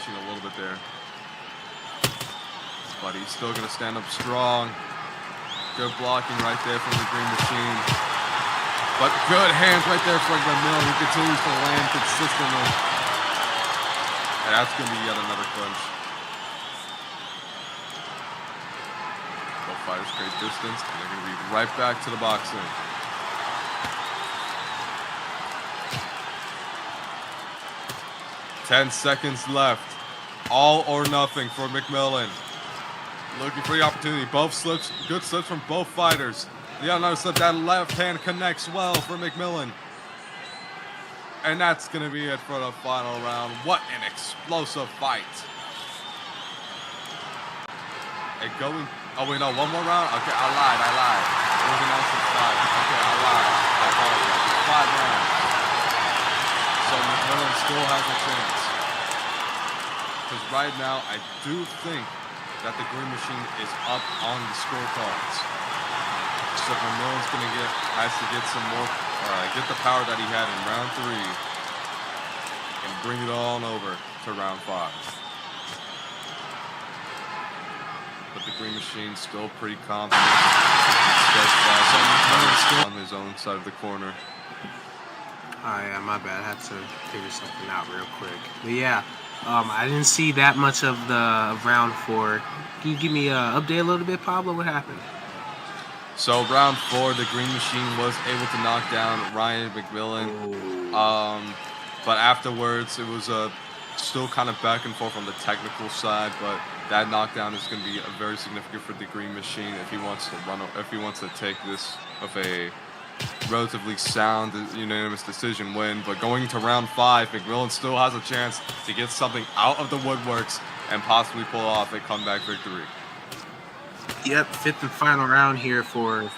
Machine a little bit there. But he's still going to stand up strong. Good blocking right there from the Green Machine. But good hands right there from McMillan, who continues to land consistently. And that's going to be yet another clinch. Both fighters create distance, and they're going to be right back to the boxing. "10 seconds left. All or nothing for McMillan. Looking for the opportunity. Both slips, good slips from both fighters. Yeah, another slip. That left hand connects well for McMillan. And that's going to be it for the final round. What an explosive fight. And going, oh wait, no, one more round? Okay, I lied. It was announced as 5. Okay, I lied. I apologize. It's 5 rounds. So McMillan still has a chance. Because right now, I do think that the Green Machine is up on the scorecards. So McMillan's has to get some more, get the power that he had in round 3 and bring it on over to round 5. But the Green Machine's still pretty confident. Steadfast. So McMillan's still on his own side of the corner. Oh yeah, my bad. I had to figure something out real quick. But yeah, I didn't see that much of the round 4. Can you give me an update a little bit, Pablo? What happened? So round 4, the Green Machine was able to knock down Ryan McMillan. But afterwards, it was still kind of back and forth on the technical side. But that knockdown is going to be very significant for the Green Machine if he wants to take this of a relatively sound, unanimous decision win. But going to round 5, McMillan still has a chance to get something out of the woodworks and possibly pull off a comeback victory. Yep, 5th and final round here for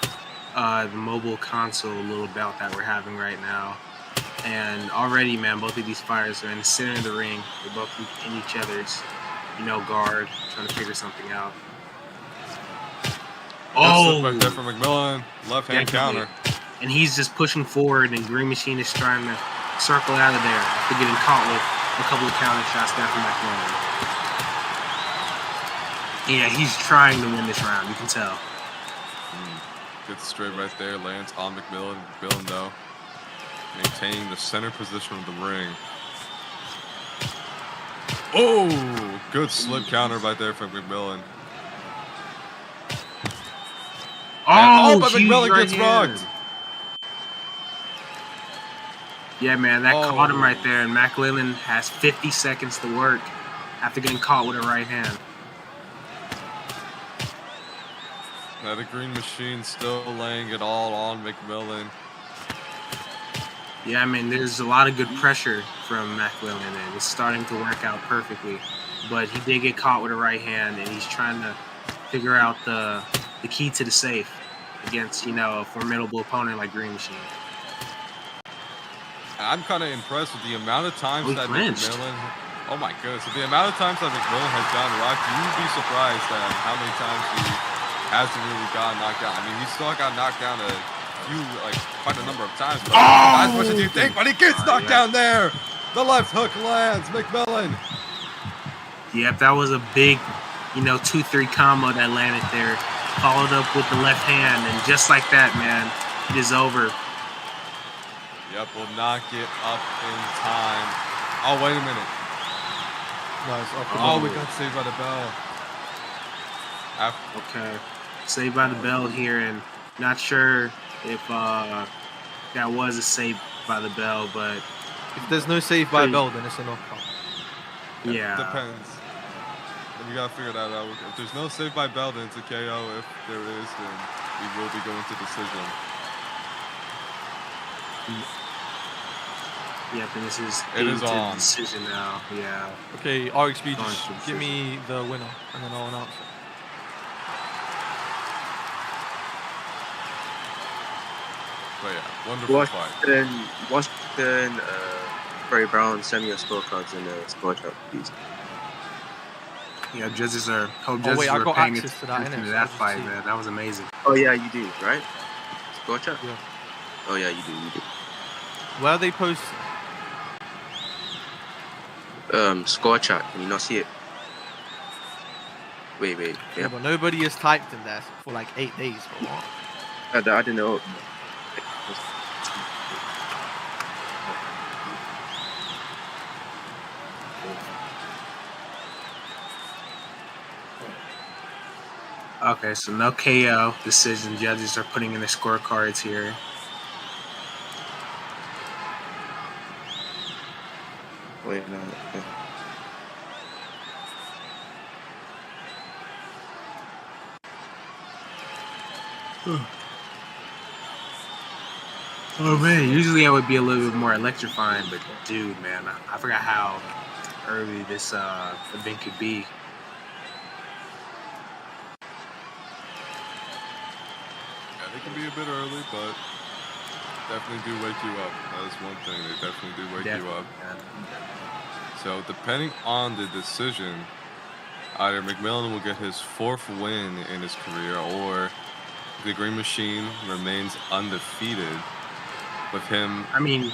the mobile console little bout that we're having right now. And already, man, both of these fighters are in the center of the ring. They're both in each other's, guard, trying to figure something out. Oh! Right there for McMillan. Left hand counter. And he's just pushing forward, and Green Machine is trying to circle out of there after getting caught with a couple of counter shots down from McMillan. Yeah, he's trying to win this round. You can tell. Good straight right there. Lands on McMillan. McMillan, though, maintaining the center position of the ring. Oh! Good slip counter right there from McMillan. Oh, but McMillan gets rocked. Yeah, man, that caught him right there. And McMillan has 50 seconds to work after getting caught with a right hand. Now the Green Machine still laying it all on McMillan. Yeah, I mean, there's a lot of good pressure from McMillan, and it's starting to work out perfectly. But he did get caught with a right hand, and he's trying to figure out the key to the safe against, a formidable opponent like Green Machine. I'm kind of impressed with the amount of times that McMillan... Oh my goodness. The amount of times that McMillan has gotten rocked, you'd be surprised at how many times he hasn't really gotten knocked down. I mean, he still got knocked down quite a number of times. But not as much as you think, but he gets knocked down there. The left hook lands. McMillan. Yep, that was a big, 2-3 combo that landed there. Followed up with the left hand, and just like that, man, it is over. Yep, will not get up in time. Oh, wait a minute. Nice. We got saved by the bell. Okay. Saved by the bell here, and not sure if that was a save by the bell, but... If there's no save by bell, then it's a knockout. Yeah. Depends. You gotta figure that out. If there's no save by bell, then it's a KO. If there is, then we will be going to decision. Yep, and this is on decision now. Yeah. Okay, RXB, just give me the winner, and then I'll announce it. But yeah, wonderful fight. Washington, Barry Brown, send me your scorecards in the score chart, please. Yeah, judges are. I got access to that. That fight, man, that was amazing. Oh yeah, you do, right? Score chart. Yeah. Oh yeah, you do. Where they post? Score chart. Can you not see it? Wait. Yeah, Yeah. but nobody has typed in there for like 8 days. But what? I don't know. Okay, so no KO decision. Judges are putting in their scorecards here. Wait, no. Okay. Oh man, usually I would be a little bit more electrifying, but dude, man, I forgot how early this event could be. Yeah, they can be a bit early, but definitely do wake you up. That is one thing. They definitely do wake you up. Man. So depending on the decision, either McMillan will get his 4th win in his career, or the Green Machine remains undefeated with him. I mean, you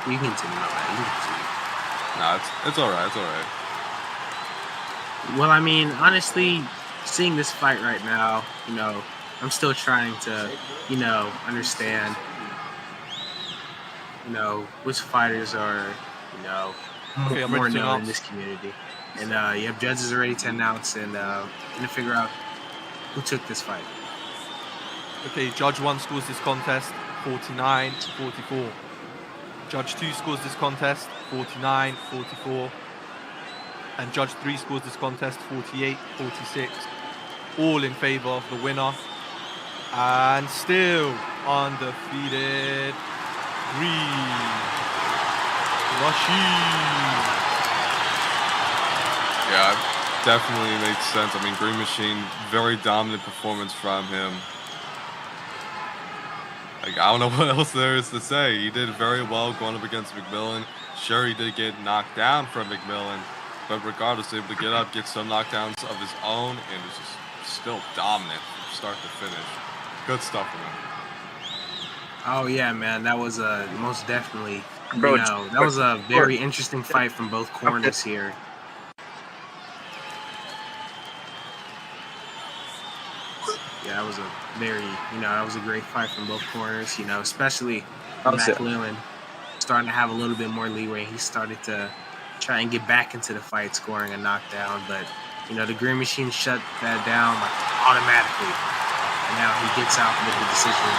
can continue, my man. You can continue. Nah, it's all right. It's all right. Well, I mean, honestly, seeing this fight right now, I'm still trying to, understand, which fighters are, Okay, I'm more ready to known in announce. this community. And you have judges already to announce and to figure out who took this fight. Okay, Judge 1 scores this contest 49-44. Judge 2 scores this contest 49-44. And Judge 3 scores this contest 48-46. All in favor of the winner. And still undefeated, Green Machine. Yeah, it definitely makes sense. I mean, Green Machine, very dominant performance from him. Like, I don't know what else there is to say. He did very well going up against McMillan. Sure, he did get knocked down from McMillan, but regardless, able to get up, get some knockdowns of his own, and is just still dominant from start to finish. Good stuff from him. Oh yeah, man, that was most definitely. Bro, that was a very interesting fight from both corners here. Yeah, that was a very, that was a great fight from both corners. Especially McLuhan starting to have a little bit more leeway. He started to try and get back into the fight, scoring a knockdown, but the Green Machine shut that down like automatically, and now he gets out with the decision.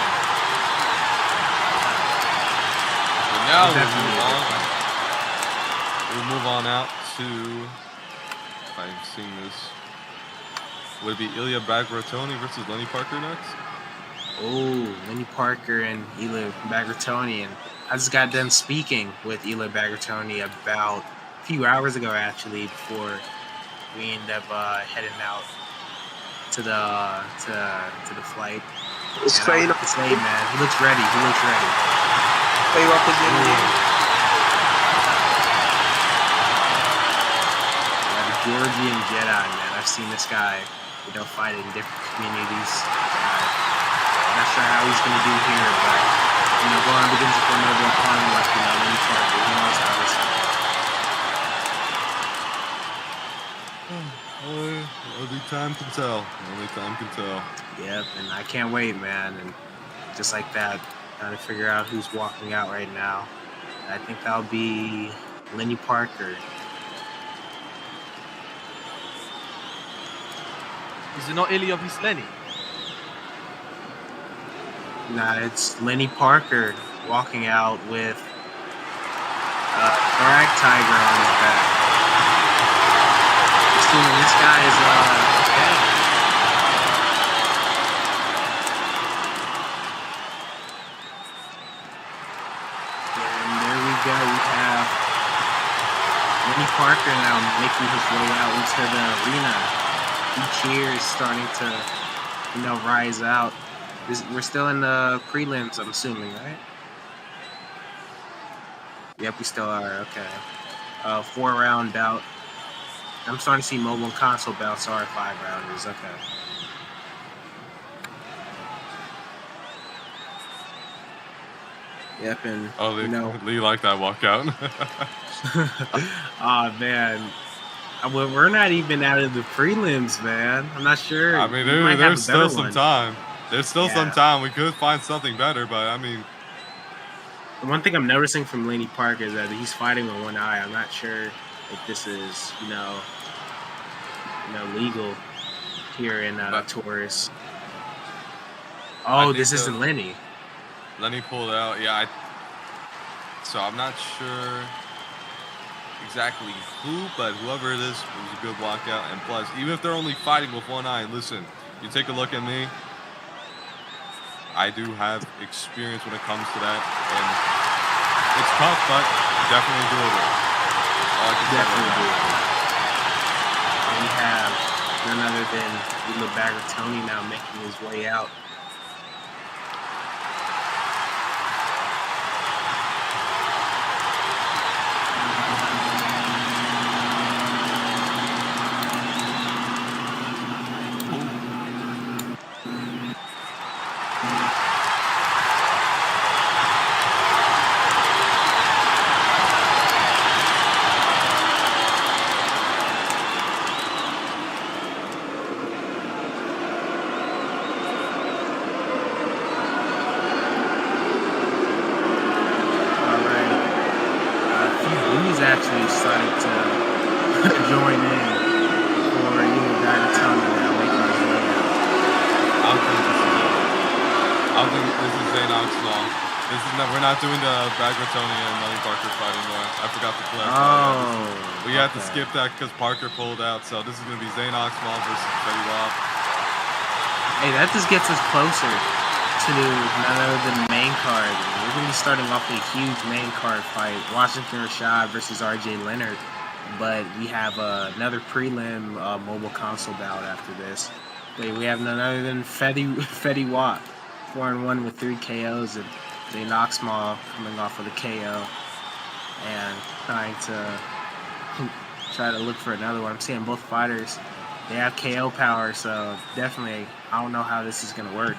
Now we'll move on out to, if I'm seeing this, would it be Ilya Bagratoni versus Lenny Parker next? Oh, Lenny Parker and Ilya Bagratoni. And I just got done speaking with Ilya Bagratoni about a few hours ago, actually, before we end up heading out to the flight. It's and I have to say, man, he looks ready. He looks ready. Play up his Yeah, the Georgian Jedi, man. I've seen this guy, fight in different communities. I'm not sure how he's going to do here, but, going up against a formidable opponent like, Lenny Parker, he knows how this Only time can tell. Only time can tell. Yep, and I can't wait, man. And just like that, trying to figure out who's walking out right now. I think that'll be Lenny Parker. Is it not Ilya vs Lenny? Nah, it's Lenny Parker walking out with Drag Tiger on his back. Assuming this guy is okay. And there we go. We have Lenny Parker now making his way out into the arena. Cheers starting to, rise out. We're still in the prelims, I'm assuming, right? Yep, we still are. Okay. 4-round bout. I'm starting to see mobile and console bouts are 5-rounders. Okay. Yep, and Lee liked that walkout. Oh man, we're not even out of the prelims, man. I'm not sure. I mean, We might have there's a better still some one. time. There's still some Yeah. time. We could find something better, but I mean, The one thing I'm noticing from Laney Park is that he's fighting with one eye. I'm not sure if this is, legal here in But- Taurus. I Oh, think this isn't Lenny. Lenny pulled out. Yeah, so I'm not sure exactly who, but whoever it is, it was a good walkout. And plus, even if they're only fighting with one eye, listen, you take a look at me. I do have experience when it comes to that, and it's tough, but definitely doable. All I can say Definitely right now. doable. We have none other than Lilo Bagatoni now making his way out. Actually started to join in for Lilo Bagatoni now making his way out. I don't think this is Zane Oxnall. We're not doing the Bagatoni and Lenny Parker fight anymore. I forgot to clarify. We had to skip that because Parker pulled out. So this is going to be Zane Oxnall versus Fetty Wap. Hey, that just gets us closer to none other than the main card. We're going to be starting off a huge main card fight. Washington Rashad versus RJ Leonard. But we have another prelim mobile console bout after this. We have none other than Fetty Wap, 4-1 with 3 KOs, and Zane Oxnall coming off with a KO and try to look for another one. I'm seeing both fighters, they have KO power, so definitely I don't know how this is going to work.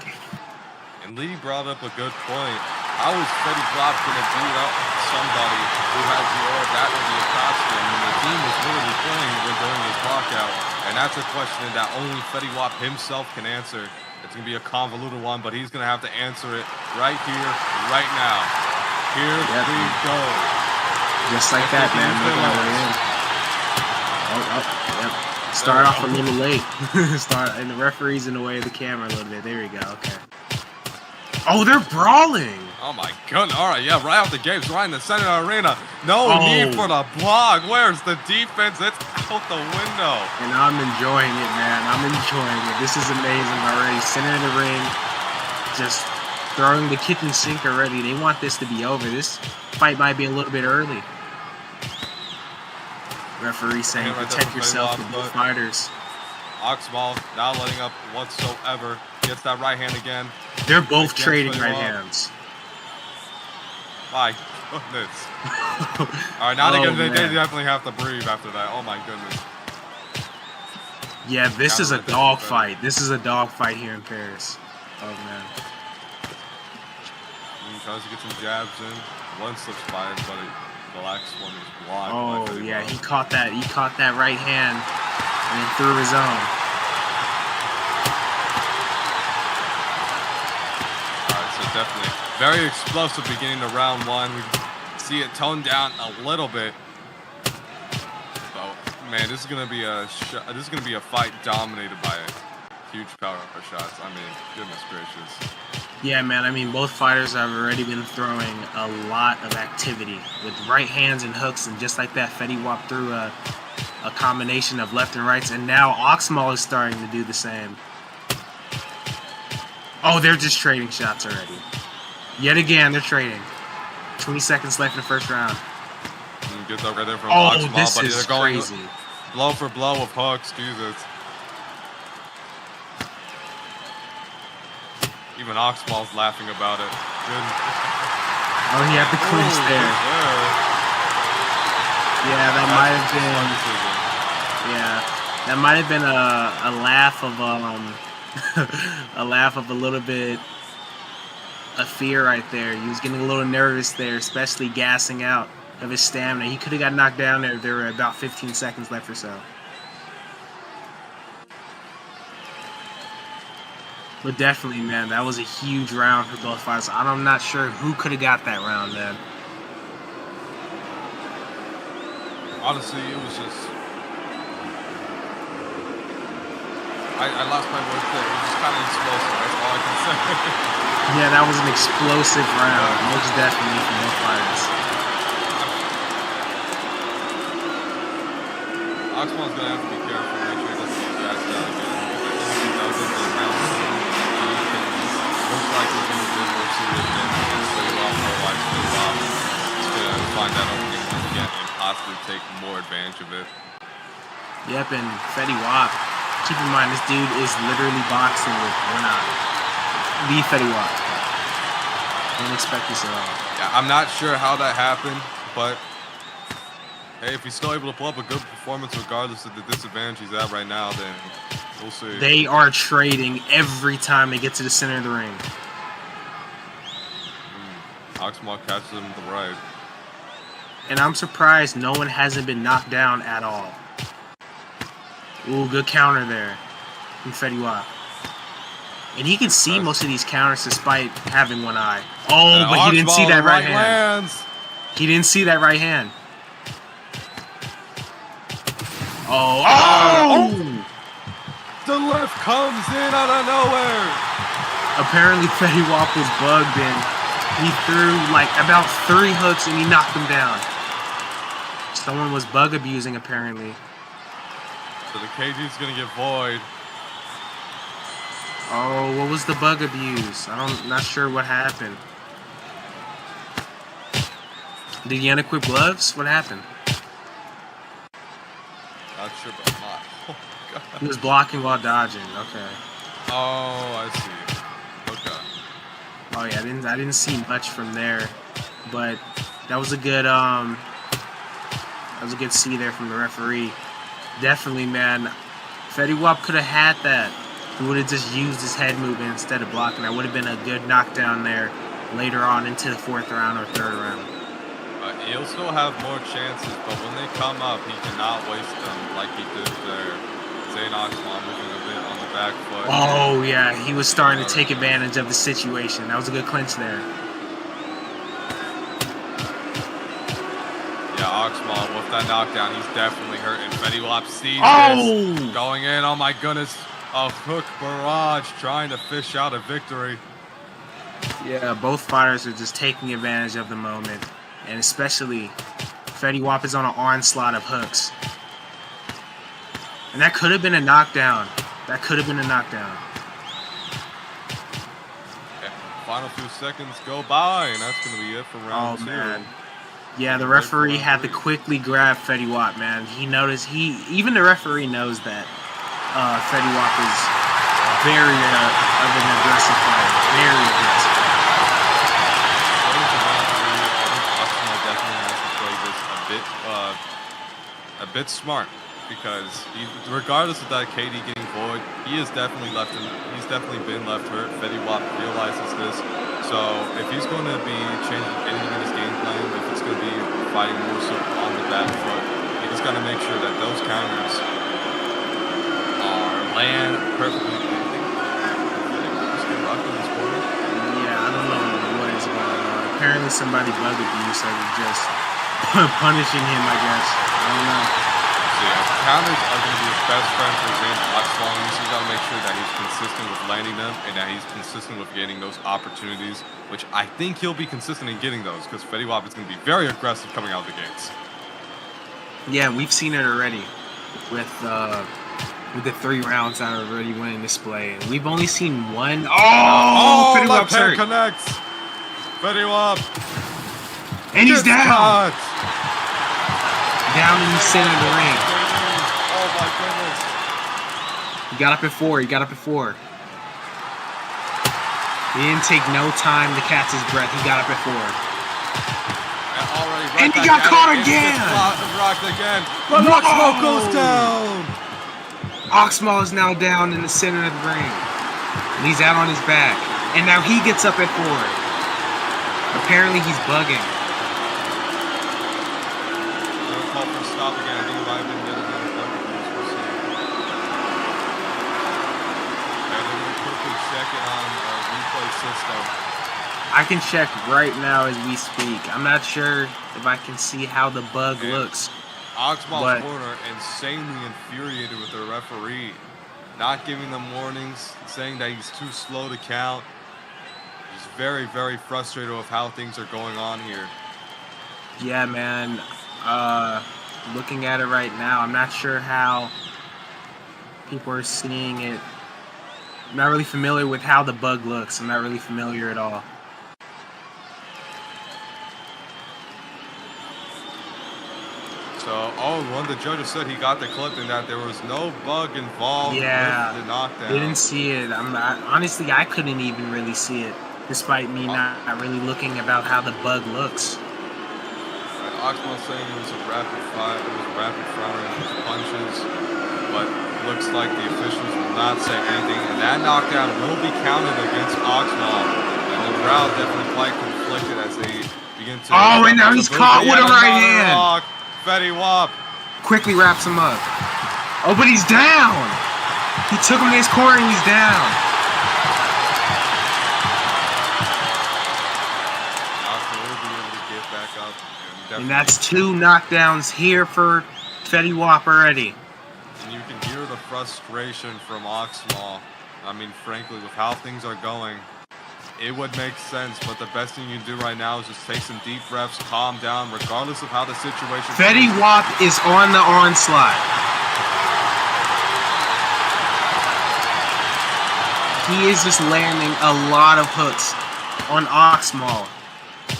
And Lee brought up a good point. How is Fetty Wap going to beat up somebody who has more of that of the Acosta? I mean, the team was literally playing during his walkout, and that's a question that only Fetty Wap himself can answer. It's going to be a convoluted one, but he's going to have to answer it right here, right now. Here we go. Just like that, man. Making our way in. Yep. Start off a little late. And the referee's in the way of the camera a little bit. There we go. Okay. Oh, they're brawling. Oh my goodness. All right, yeah, right out the gates, right in the center of the arena. No need for the block. Where's the defense? It's out the window. And I'm enjoying it, man. I'm enjoying it. This is amazing already. Center of the ring. Just throwing the kitchen sink already. They want this to be over. This fight might be a little bit early. Referee saying protect yourself with both fighters. Oxnall not letting up whatsoever. Gets that right hand again. They're both trading right hands. My goodness. All right, now they definitely have to breathe after that. Oh my goodness. Yeah, this is a dogfight. This is a dogfight here in Paris. Oh man. He tries to get some jabs in. One slips by it, but the last one is blocked. Oh yeah, he caught that. He caught that right hand and then threw his own. Definitely very explosive beginning to round one. We see it toned down a little bit. So, man, this is gonna be a fight dominated by huge power shots. I mean, goodness gracious. Yeah, man. I mean, both fighters have already been throwing a lot of activity with right hands and hooks, and just like that, Fetty Wap threw a combination of left and rights, and now Oxnall is starting to do the same. Oh, they're just trading shots already. Yet again, they're trading. 20 seconds left in the first round. Good though right there from Oxnall, this but is going crazy. Blow for blow with hooks, Jesus. Even Oxnall's laughing about it. Good. Oh, he had the clinch there. Yeah, that might have been. Yeah, that might have been a laugh of a laugh of a little bit of fear right there. He was getting a little nervous there, especially gassing out of his stamina. He could have got knocked down there if there were about 15 seconds left or so. But definitely, man, that was a huge round for both fighters. I'm not sure who could have got that round, man. Honestly, it was just... I lost my words there. It was just kind of explosive. That's all I can say. Yeah, that was an explosive round, most definitely for both fighters. Oxmon's going to have to be careful, make sure he doesn't get gassed out again. If he doesn't, then round 2, he can most likely be a bit more serious damage against Fetty Wap, otherwise Fetty Wap is going to find that opening once again and possibly take more advantage of it. Yep, and Fetty Wap, keep in mind, this dude is literally boxing with one eye. The Fetty Wap. Don't expect this at all. Yeah, I'm not sure how that happened, but hey, if he's still able to pull up a good performance regardless of the disadvantage he's at right now, then we'll see. They are trading every time they get to the center of the ring. Oxmall catches him with the right. And I'm surprised no one hasn't been knocked down at all. Ooh, good counter there from Fetty Wap. And he can see most of these counters despite having one eye. Oh, but he didn't see that right hand. He didn't see that right hand. Oh! The left comes in out of nowhere. Apparently Fetty Wap was bugged and he threw like about 3 hooks and he knocked him down. Someone was bug abusing apparently. So the KG's gonna get void. Oh, what was the bug abuse? Not sure what happened. Did he unequip gloves? What happened? Not sure, but I'm not. Oh my god. He was blocking while dodging. Okay. Oh, I see. Okay. Oh yeah, I didn't see much from there, but that was a good see there from the referee. Definitely, man. Fetty Wap could have had that. He would have just used his head movement instead of blocking. That would have been a good knockdown there later on into the 4th round or 3rd round. He'll still have more chances, but when they come up, he cannot waste them like he did there. Zane Oxmall moving a bit on the back foot. Oh, yeah. He was starting to take advantage of the situation. That was a good clinch there. Yeah, Oxmall with that knockdown, he's definitely hurting. Fetty Wap sees this. Going in, oh my goodness. A hook barrage trying to fish out a victory. Yeah, both fighters are just taking advantage of the moment. And especially, Fetty Wap is on an onslaught of hooks. And that could have been a knockdown. That could have been a knockdown. Okay, final few seconds go by, and that's going to be it for round 2. Man. Yeah, the referee had to quickly grab Fetty Wap, man. He noticed, even the referee knows that Fetty Wap is very of an aggressive fighter. Very aggressive. A bit smart, because regardless of that KD getting void, he's definitely been left hurt. Fetty Wap realizes this, so if he's going to be changing anything in his game plan, if it's going to be fighting more so on the back foot, he's got to make sure that those counters land perfectly. Yeah, I don't know what is going on. Apparently somebody bug abuse or just punishing him, I guess. I don't know. So yeah, counters are going to be his best friend for Zane Oxmall. He's got to make sure that he's consistent with landing them and that he's consistent with getting those opportunities, which I think he'll be consistent in getting those, because Fetty Wap is going to be very aggressive coming out of the gates. Yeah, we've seen it already with the 3 rounds that are already winning display. And we've only seen one. Oh, Fetty Wap's hurt. Connects. Fetty Wap. And he's down. Cut. Down in the center of the ring. Oh my goodness. He got up at 4. He got up at 4. He didn't take no time to catch his breath. He got up at 4. And he got caught again. Rocked again. But Oxmall goes down. Oxmall is now down in the center of the ring. And he's out on his back. And now he gets up at 4. Apparently he's bugging. system. I can check right now as we speak. I'm not sure if I can see how the bug looks. Oxmall's corner insanely infuriated with the referee, not giving them warnings, saying that he's too slow to count. He's very, very frustrated with how things are going on here. Yeah, man. Looking at it right now, I'm not sure how people are seeing it. I'm not really familiar with how the bug looks. I'm not really familiar at all. So, one of the judges said he got the clip and that there was no bug involved with the knockdown. Didn't see it. Honestly, I couldn't even really see it, despite me not really looking about how the bug looks. Oxmall saying it was a rapid fire, it was rapid firing of his punches, but it looks like the officials will not say anything, and that knockdown will be counted against Oxmall, and the crowd definitely quite conflicted as they begin to... Oh, and now he's caught with a right hand! Rock. Fetty Wap quickly wraps him up. Oh, but he's down! He took him to his corner and he's down. Oxmall will be able to get back up. And that's 2 knockdowns here for Fetty Wap already. And you can hear the frustration from Oxmall. I mean, frankly, with how things are going, it would make sense, but the best thing you can do right now is just take some deep breaths, calm down, regardless of how the situation... Fetty Wap is on the onslaught. He is just landing a lot of hooks on Oxmall.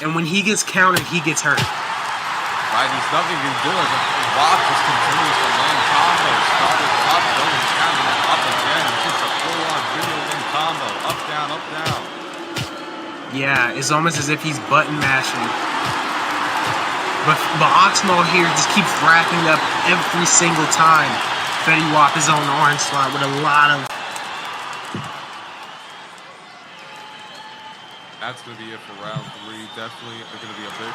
And when he gets countered, he gets hurt. Right, there's nothing you can do. Wap just continues to land combos. Started up, going down, and then up again. It's just a full-on video game combo. Up, down, up, down. Yeah, it's almost as if he's button mashing. But Oxmall here just keeps wrapping up every single time Fetty Wap is on the onslaught with a lot of... That's going to be it for round 3. Definitely going to be a big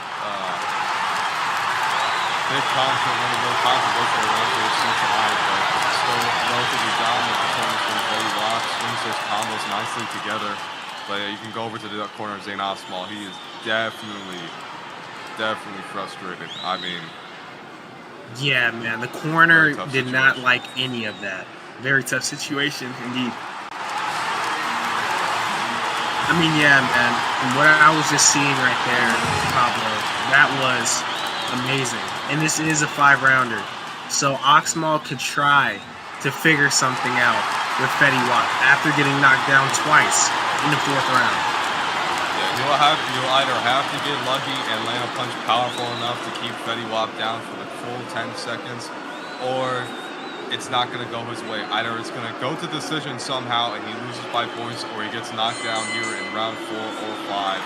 controversial, one of the more controversial rounds we've seen tonight, but still relatively dominant performance from Fetty Wap. Strings those combos nicely together. But yeah, you can go over to the corner of Zane Oxmall. He is definitely frustrated. I mean... Yeah, man. The corner did not like any of that. Very tough situation, indeed. I mean, yeah, man. From what I was just seeing right there, Pablo, that was amazing. And this is a 5-rounder. So Oxmall could try to figure something out with Fetty Wap after getting knocked down twice in the 4th round. Yeah, you'll either have to get lucky and land a punch powerful enough to keep Fetty Wap down for the full 10 seconds, or it's not going to go his way. Either it's going to go to decision somehow and he loses by points, or he gets knocked down here in round 4 or 5.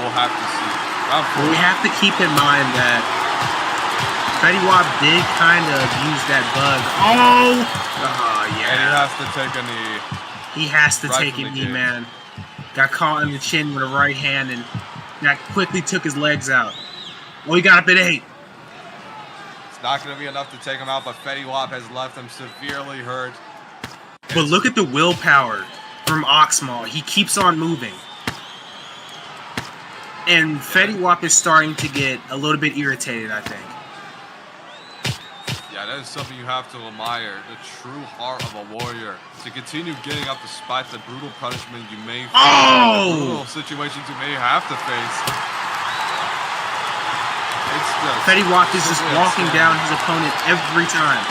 We'll have to see. Round 4. We have to keep in mind that Fetty Wap did kind of use that bug. Oh! Yeah. And he has to take a knee. He has to take a knee, man. Got caught in the chin with a right hand, and that quickly took his legs out. Oh, he got up at 8. It's not going to be enough to take him out, but Fetty Wap has left him severely hurt. But look at the willpower from Oxmall. He keeps on moving. And Fetty Wap is starting to get a little bit irritated, I think. Yeah, that is something you have to admire. The true heart of a warrior. To continue getting up despite the brutal punishment you may face. The brutal situations you may have to face. Fetty Wap is just walking down his opponent every time.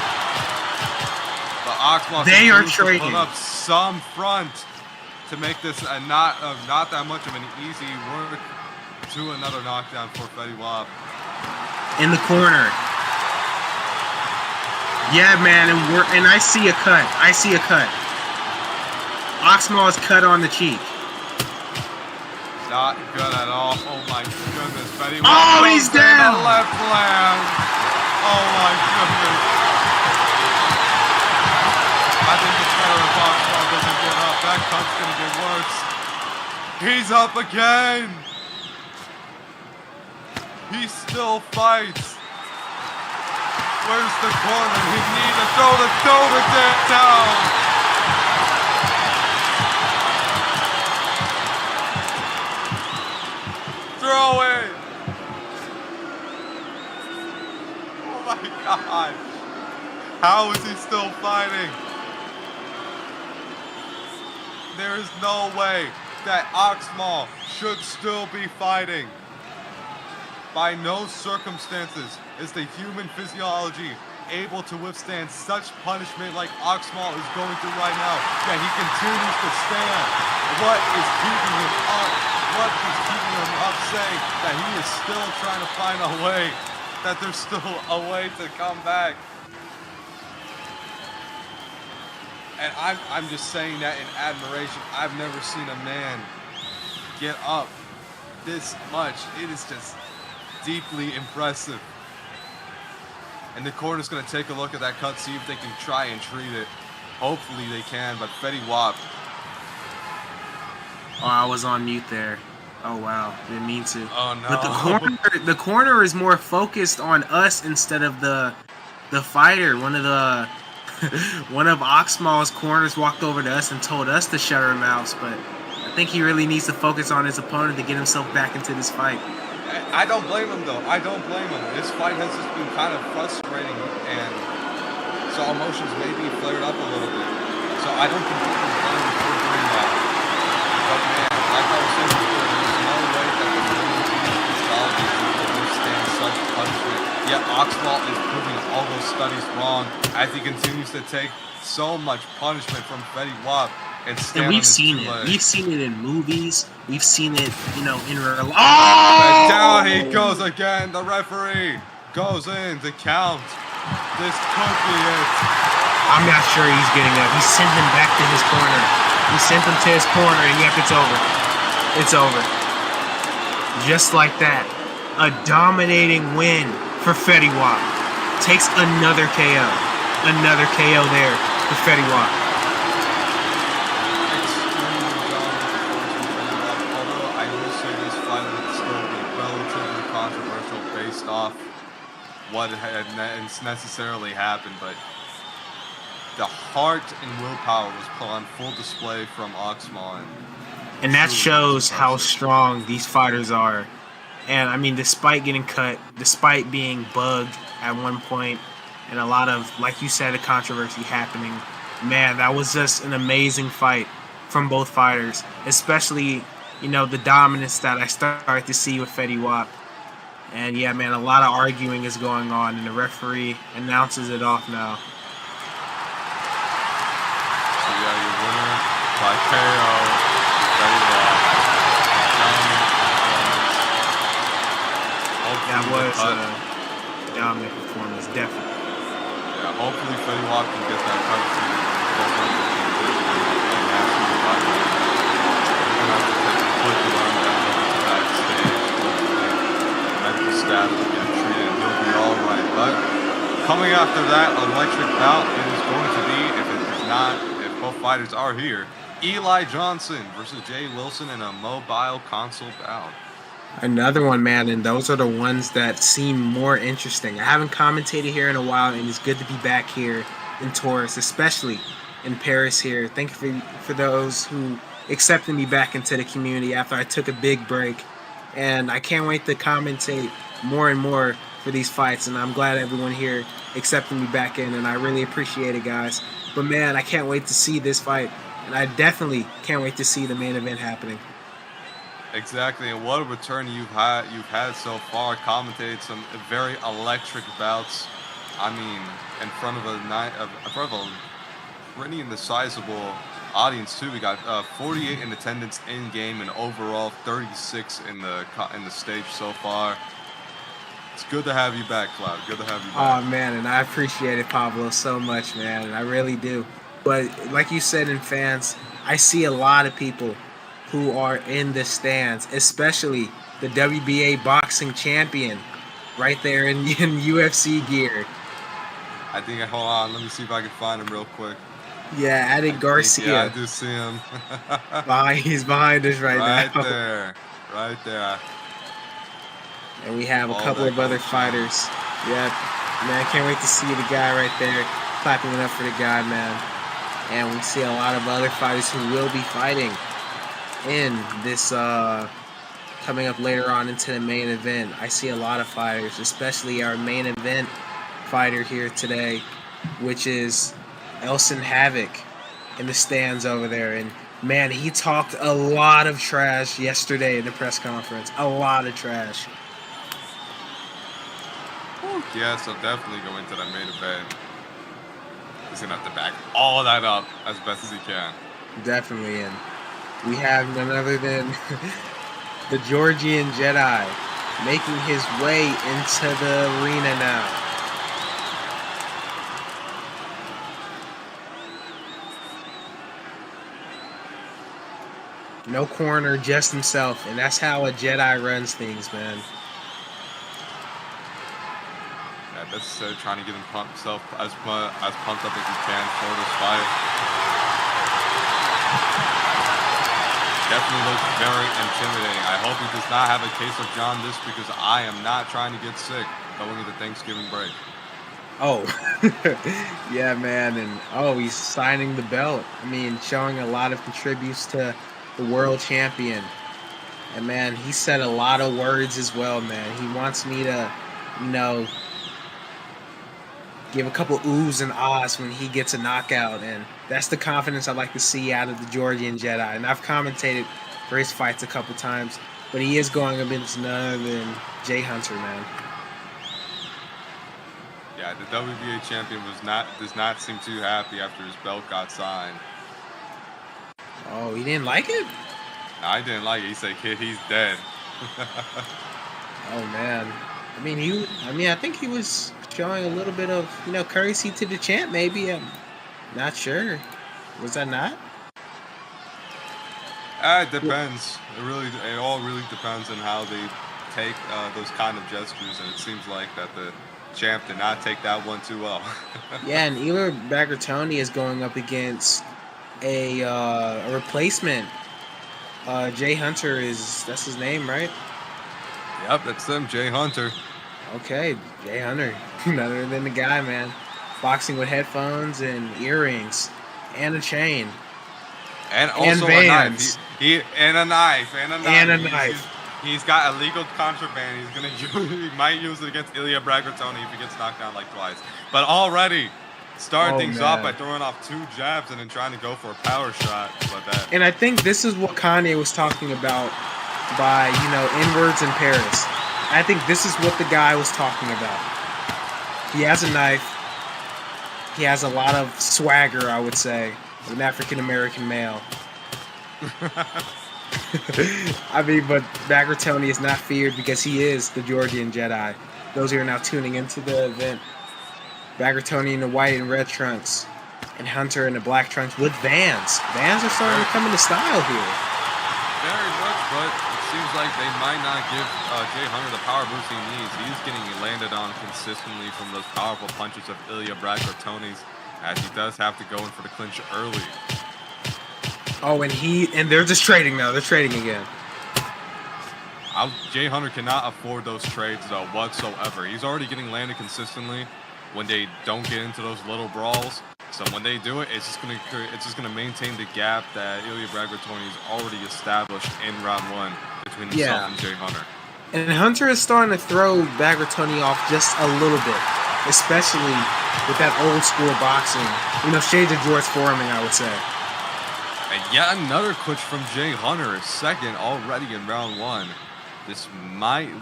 But Oxmall they are trading. Put up some front to make this not that much of an easy work to another knockdown for Fetty Wap. In the corner. Yeah, man, and I see a cut. I see a cut. Oxmall is cut on the cheek. Not good at all. Oh my goodness, Fetty Wap. Oh, he's down. The left land. Oh my goodness. I think it's better if Oxmall doesn't get up. That cut's gonna get worse. He's up again. He still fights. Where's the corner? He needs to throw the down. How is he still fighting? There is no way that Oxmal should still be fighting. By no circumstances is the human physiology able to withstand such punishment like Oxmal is going through right now. That he continues to stand. What is keeping him up? What is keeping him up saying that he is still trying to find a way, that there's still a way to come back? And I'm just saying that in admiration. I've never seen a man get up this much. It is just deeply impressive. And the corner's going to take a look at that cut, see if they can try and treat it. Hopefully they can, but Fetty Wap. Oh, I was on mute there. Oh, wow. Didn't mean to. Oh, no. But the corner is more focused on us instead of the fighter. One of Oxmal's corners walked over to us and told us to shut our mouths, but I think he really needs to focus on his opponent to get himself back into this fight. I don't blame him, though. I don't blame him. This fight has just been kind of frustrating, and so emotions may be flared up a little bit. So I don't completely blame him for doing that. But man, like I was saying before, there's no way that the human physiology will withstand such punishment. Yet Oxmal is proving all those studies wrong as he continues to take so much punishment from Fetty Wap. And we've seen it. We've seen it in movies. We've seen it, in real life. Oh! Down he goes again. The referee goes in to count. This could be it. I'm not sure he's getting up. He sent him back to his corner. He sent him to his corner, and yep, it's over. It's over. Just like that. A dominating win for Fetty Wap. Takes another KO. Another KO there for Fetty Wap. Off what had necessarily happened, but the heart and willpower was put on full display from Oxmal, and that shows how strong these fighters are. And I mean, despite getting cut, despite being bugged at one point, and a lot of, like you said, a controversy happening, man, that was just an amazing fight from both fighters, especially the dominance that I started to see with Fetty Wap. And yeah, man, a lot of arguing is going on, and the referee announces it off now. So yeah, your winner by KO, Fetty Wap. That was a dominant performance, definitely. Yeah, hopefully Fetty Wap can get that cut to hopefully we're gonna have to take a quick run down to backstage. Medical staff will get treated and he'll be alright. But coming after that electric bout, it is going to be, if both fighters are here, Eli Johnson versus Jay Wilson in a mobile console bout. Another one, man, and those are the ones that seem more interesting. I haven't commentated here in a while, and it's good to be back here in Taurus, especially in Paris here. Thank you for those who accepted me back into the community after I took a big break. And I can't wait to commentate more and more for these fights. And I'm glad everyone here accepted me back in. And I really appreciate it, guys. But, man, I can't wait to see this fight. And I definitely can't wait to see the main event happening. Exactly. And what a return you've had so far. Commentated some very electric bouts. I mean, in front of a pretty sizable audience too. We got 48 in attendance in game, and overall 36 in the stage so far. It's good to have you back, Cloud. Good to have you back. Oh man, and I appreciate it, Pablo, so much, man, and I really do. But like you said, in fans, I see a lot of people who are in the stands, especially the WBA boxing champion, right there in UFC gear. I think. Hold on, let me see if I can find him real quick. Yeah, Added Garcia. Yeah, I do see him. He's behind us right now. Right there. And we have a couple of other fighters. Yep. Man, can't wait to see the guy right there. Clapping it up for the guy, man. And we see a lot of other fighters who will be fighting in this coming up later on into the main event. I see a lot of fighters, especially our main event fighter here today, which is Elson Havoc in the stands over there. And man, he talked a lot of trash yesterday in the press conference. A lot of trash. Yeah, so definitely go into that main event. He's gonna have to back all that up as best as he can. Definitely. And we have none other than the Georgian Jedi making his way into the arena now. No corner, just himself. And that's how a Jedi runs things, man. Yeah, that's trying to get himself as pumped up as he can for this fight. Definitely looks very intimidating. I hope he does not have a case of jaundice because I am not trying to get sick going into Thanksgiving break. Oh, yeah, man. And he's signing the belt. I mean, showing a lot of contributes to the world champion. And man, he said a lot of words as well, man. He wants me to, give a couple oohs and ahs when he gets a knockout. And that's the confidence I like to see out of the Georgian Jedi. And I've commentated for his fights a couple times, but he is going against none other than Jay Hunter, man. Yeah, the WBA champion does not seem too happy after his belt got signed. Oh, he didn't like it? No, I didn't like it. He said, "Kid, he's dead." Oh man. I think he was showing a little bit of, courtesy to the champ, maybe. I'm not sure. Was that not? It depends. It all really depends on how they take those kind of gestures, and it seems like that the champ did not take that one too well. Yeah, and Eli Bagratoni is going up against a replacement. Jay Hunter that's his name, right? Yep, that's him, Jay Hunter. Okay, Jay Hunter. None other than the guy, man. Boxing with headphones and earrings and a chain. And also a knife. And a knife. He's got illegal contraband. He might use it against Ilya Bagratoni if he gets knocked down like twice. But already starting things off by throwing off 2 jabs and then trying to go for a power shot. And I think this is what Kanye was talking about by, inwards in Paris. I think this is what the guy was talking about. He has a knife. He has a lot of swagger, I would say, as an African-American male. But Bagratoni is not feared because he is the Georgian Jedi. Those who are now tuning into the event. Bagratoni in the white and red trunks, and Hunter in the black trunks with Vans. Vans are starting to come into style here. Very much, but it seems like they might not give Jay Hunter the power boost he needs. He's getting landed on consistently from those powerful punches of Ilya Bagratoni's, as he does have to go in for the clinch early. Oh, and they're just trading now. They're trading again. Jay Hunter cannot afford those trades though whatsoever. He's already getting landed consistently when they don't get into those little brawls. So when they do it, it's just gonna maintain the gap that Ilya Bagratoni has already established in round 1 between himself and Jay Hunter. And Hunter is starting to throw Bagratoni off just a little bit, especially with that old school boxing. Shades of George Foreman, I would say. And yet another clutch from Jay Hunter, his second already in round 1.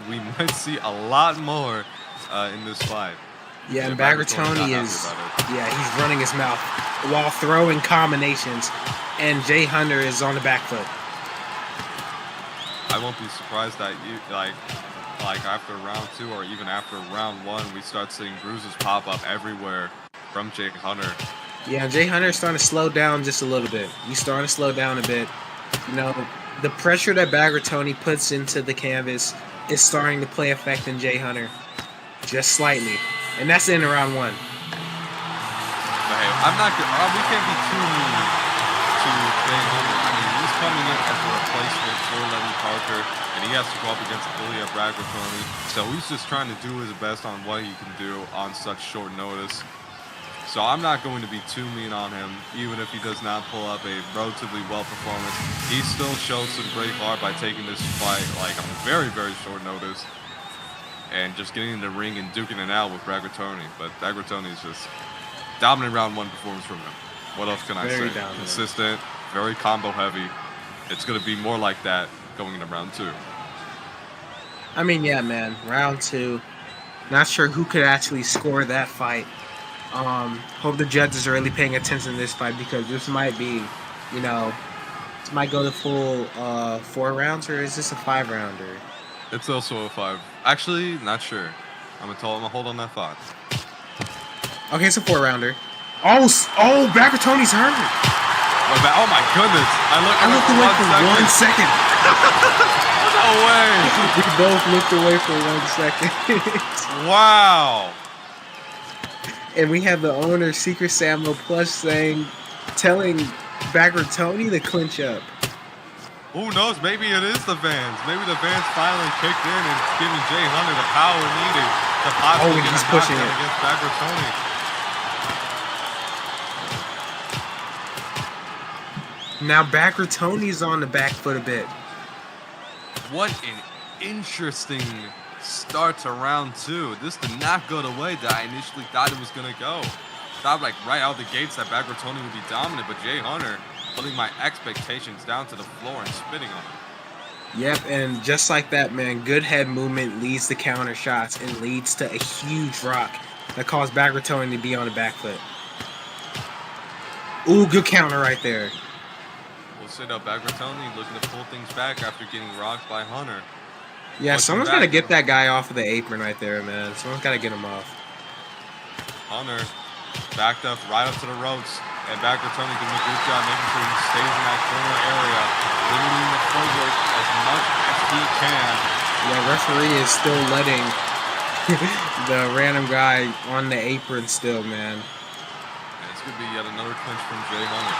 We might see a lot more in this fight. Yeah, and Bagratoni he's running his mouth while throwing combinations, and Jay Hunter is on the back foot. I won't be surprised that like after round 2 or even after round 1, we start seeing bruises pop up everywhere from Jay Hunter. Yeah, Jay Hunter is starting to slow down just a little bit. He's starting to slow down a bit. The pressure that Bagratoni puts into the canvas is starting to play effect in Jay Hunter, just slightly. And that's in round 1. But hey, we can't be too mean to Jay Hunter. I mean, he's coming in as a replacement for Lenny Parker, and he has to go up against Ilya Bagratoni. So he's just trying to do his best on what he can do on such short notice. So I'm not going to be too mean on him, even if he does not pull up a relatively well performance. He still shows some great heart by taking this fight on very, very short notice. And just getting in the ring and duking it out with Bagratoni. But Bagratoni is just Dominant round 1 performance from him. What else can I Very say? dominant. Consistent, very combo heavy. It's going to be more like that going into round 2. I mean, yeah, man. Round 2. Not sure who could actually score that fight. Hope the judges are really paying attention to this fight because this might be, this might go the full 4 rounds, or is this a 5-rounder? It's also a 5. Actually, not sure. I'm gonna hold on that thought. Okay, it's a 4-rounder. Oh, Tony's hurt. Oh my goodness! I looked away for 1 second. No way! We both looked away for 1 second. Wow! And we have the owner, Secret Samo Plus, telling Tony to clinch up. Who knows? Maybe it is the Vans. Maybe the Vans finally kicked in and giving Jay Hunter the power needed to possibly get he's a pushing knockdown it against Bagger Tony. Now Bagger Tony's on the back foot a bit. What an interesting start to round 2. This did not go the way that I initially thought it was going to go. Thought like right out the gates that Bagger Tony would be dominant, but Jay Hunter putting my expectations down to the floor and spitting on him. Yep, and just like that, man, good head movement leads to counter shots and leads to a huge rock that caused Bagger Tony to be on the back foot. Ooh, good counter right there. We'll say though, Bagger Tony looking to pull things back after getting rocked by Hunter. Yeah, someone's got to get that guy off of the apron right there, man. Someone's got to get him off. Hunter backed up right up to the ropes, and Bagger Tony doing a good job making sure he stays in that corner area, limiting the footwork as much as he can. Yeah, referee is still letting the random guy on the apron still, man. And it's going to be yet another clinch from Jay Hunter.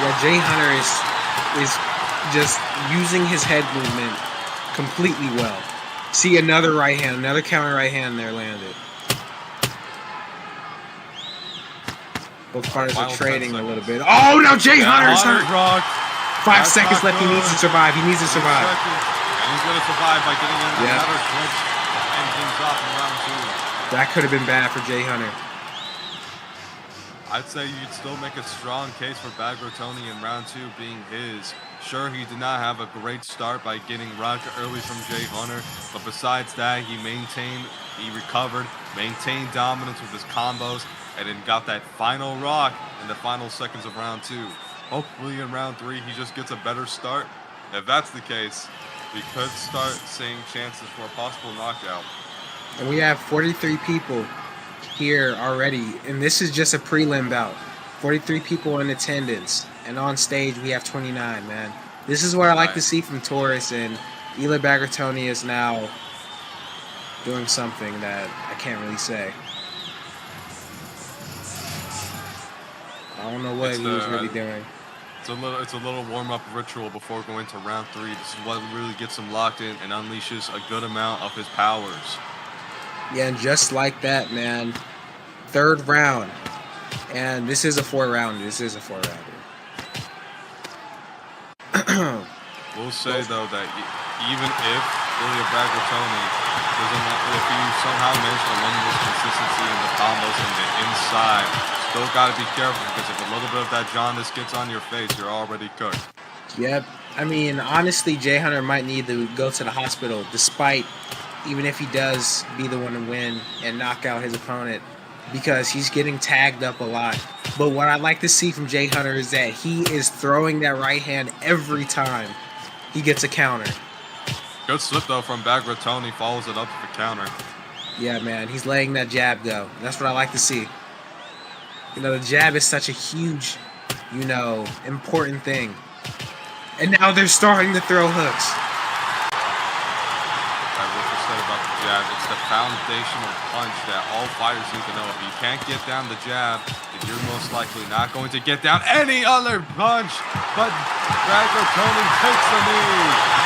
Yeah, Jay Hunter is just using his head movement completely well. See another right hand, another counter right hand there landed. Both fighters are trading a little bit. Oh, no, Jay Hunter's hurt. 5 seconds left. He needs to survive. He needs to survive. And he's going to survive by getting in another clinch to end things off in round 2. That could have been bad for Jay Hunter. I'd say you'd still make a strong case for Bagger Tony in round 2 being his. Sure, he did not have a great start by getting rocked early from Jay Hunter, but besides that, he recovered, maintained dominance with his combos, and then got that final rock in the final seconds of round 2. Hopefully in round 3, he just gets a better start. If that's the case, we could start seeing chances for a possible knockout. And we have 43 people here already, and this is just a prelim bout. 43 people in attendance, and on stage we have 29, man. This is what I like to see from Taurus, and Eli Bagger Tony is now doing something that I can't really say. I don't know what he was really doing. It's a little warm-up ritual before going to round 3. This is what really gets him locked in and unleashes a good amount of his powers. Yeah, and just like that, man. 3rd round. And this is a 4-rounder. This is a 4-rounder. We'll say, though, that even if Ilya Bagger Tony if he somehow managed to limit his consistency in the combos and the inside, still got to be careful because if a little bit of that jaundice gets on your face, you're already cooked. Yep. I mean, honestly, Jay Hunter might need to go to the hospital, despite even if he does be the one to win and knock out his opponent, because he's getting tagged up a lot. But what I like to see from Jay Hunter is that he is throwing that right hand every time he gets a counter. Good slip, though, from Bagger Tony. Follows it up with the counter. Yeah, man. He's letting that jab go. That's what I like to see. The jab is such a huge, important thing. And now they're starting to throw hooks. What you said about the jab, it's the foundational punch that all fighters need to know. If you can't get down the jab, then you're most likely not going to get down any other punch. But Bagger Tony takes the knee.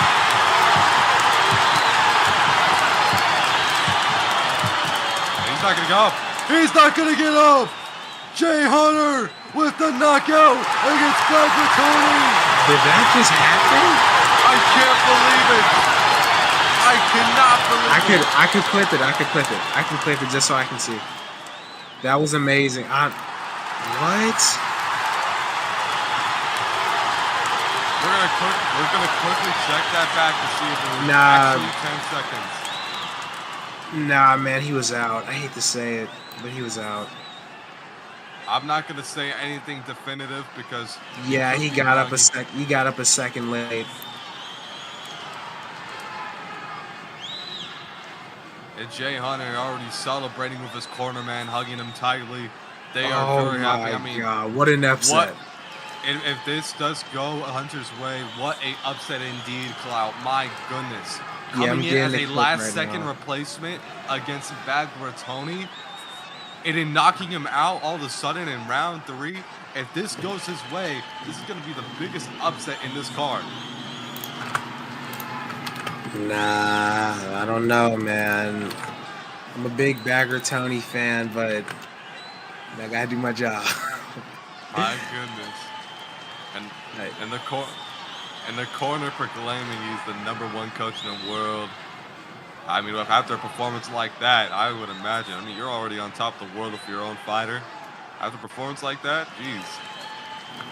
He's not going to go up. He's not going to get up. Jay Hunter with the knockout against Bagger Tony. Did that just happen? I can't believe it. I I cannot believe I could clip it. I could clip it. I can clip it just so I can see. That was amazing. What? We're gonna quickly check that back to see if it was actually 10 seconds. Nah, man, he was out. I hate to say it, but he was out. I'm not gonna say anything definitive because yeah, he got up a second late. And Jay Hunter already celebrating with his corner man, hugging him tightly. They are very happy. I mean, God, what an upset! If this does go Hunter's way, what a upset indeed, Clout. My goodness. Coming in as a last-second replacement against Bagratoni, and then knocking him out all of a sudden in round 3. If this goes his way, this is going to be the biggest upset in this card. Nah, I don't know, man. I'm a big Bagratoni fan, but I gotta do my job. My goodness. And in the corner proclaiming he's the #1 coach in the world. I mean, after a performance like that, I would imagine. I mean, you're already on top of the world with your own fighter. After a performance like that, jeez.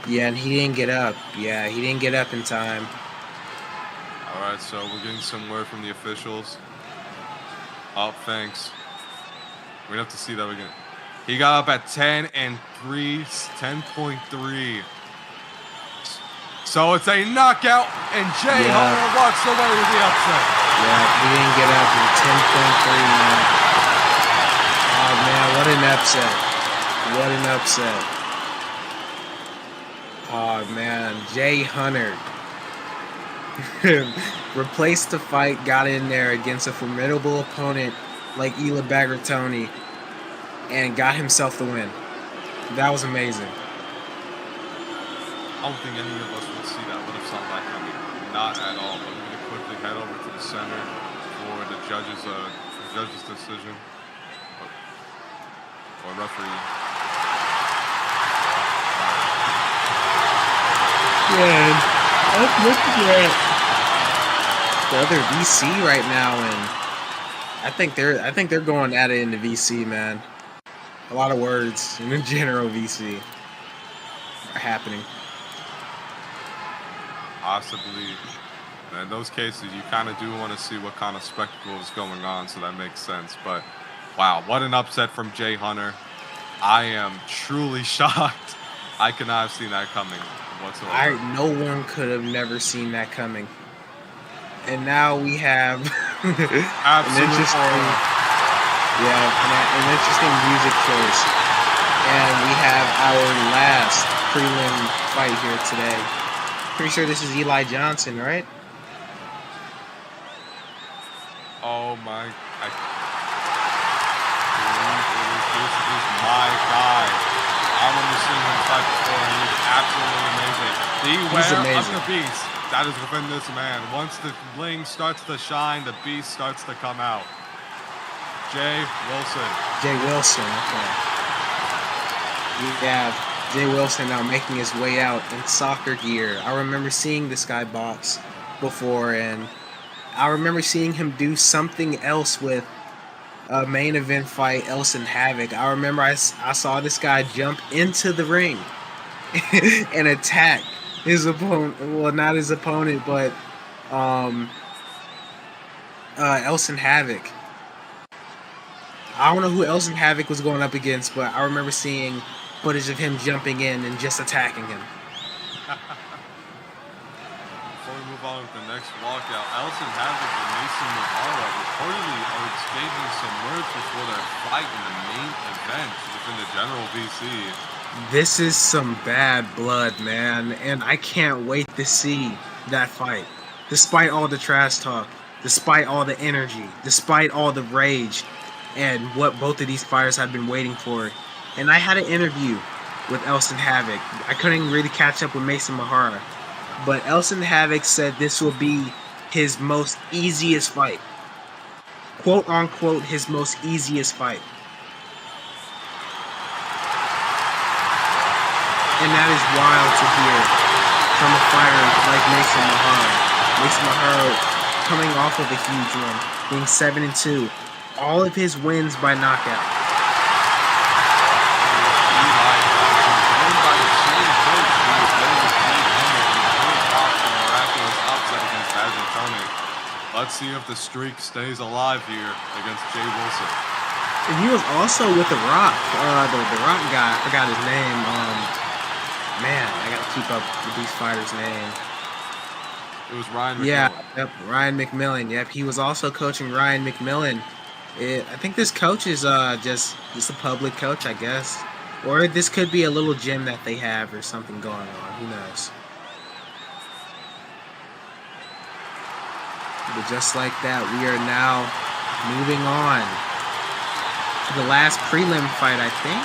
Yeah, and he didn't get up. Yeah, he didn't get up in time. All right, so we're getting some word from the officials. Oh, thanks. We're gonna have to see that again. He got up at 10-3, 10.3. So it's a knockout, and Jay Hunter walks away with the upset. Yeah, he didn't get up in 10.3, man. Oh, man, what an upset. What an upset. Oh, man, Jay Hunter replaced the fight, got in there against a formidable opponent like Ela Bagratoni, and got himself the win. That was amazing. I don't think any of us would see that, would have saw that coming. Not at all. But we're going to quickly head over to the center for the judge's decision. Or referee. Man, I'm looking at the other VC right now, and I think they're going at it in the VC, man. A lot of words in the general VC are happening. Possibly. In those cases, you kind of do want to see what kind of spectacle is going on, so that makes sense. But, wow, what an upset from Jay Hunter. I am truly shocked. I could not have seen that coming whatsoever. No one could have never seen that coming. And now we have an interesting music choice. And we have our last prelim fight here today. Pretty sure this is Eli Johnson, right? Oh my! I believe this is my guy. I remember seeing him fight before, and he's absolutely amazing. Beware of the beast that is within this man. Once the bling starts to shine, the beast starts to come out. Jay Wilson. Okay. We have Jay Wilson now making his way out in soccer gear. I remember seeing this guy box before, and I remember seeing him do something else with a main event fight, Elson Havoc. I remember I saw this guy jump into the ring and attack his opponent. Well, not his opponent, but Elson Havoc. I don't know who Elson Havoc was going up against, but I remember seeing footage of him jumping in and just attacking him. Before we move on with the next walkout, Elson Havoc and Mason Mahara reportedly are exchanging some words before their fight in the main event within the general VC. This is some bad blood, man, and I can't wait to see that fight. Despite all the trash talk, despite all the energy, despite all the rage, and what both of these fighters have been waiting for. And I had an interview with Elson Havoc. I couldn't really catch up with Mason Mahara, but Elson Havoc said this will be his most easiest fight. Quote unquote, his most easiest fight. And that is wild to hear from a fighter like Mason Mahara. Mason Mahara coming off of a huge one, being 7-2. All of his wins by knockout. Eli joined by the same coach who was able to beat him and pull off the miraculous upset against Badger Tony. Let's see if the streak stays alive here against Jay Wilson. And he was also with The Rock, the Rock guy. I forgot his name. Man, I gotta keep up with these fighters' names. It was Ryan McMillan. Yeah, yep, Ryan McMillan. Yep, he was also coaching Ryan McMillan. I think this coach is just a public coach, I guess. Or this could be a little gym that they have or something going on. Who knows? But just like that, we are now moving on to the last prelim fight, I think.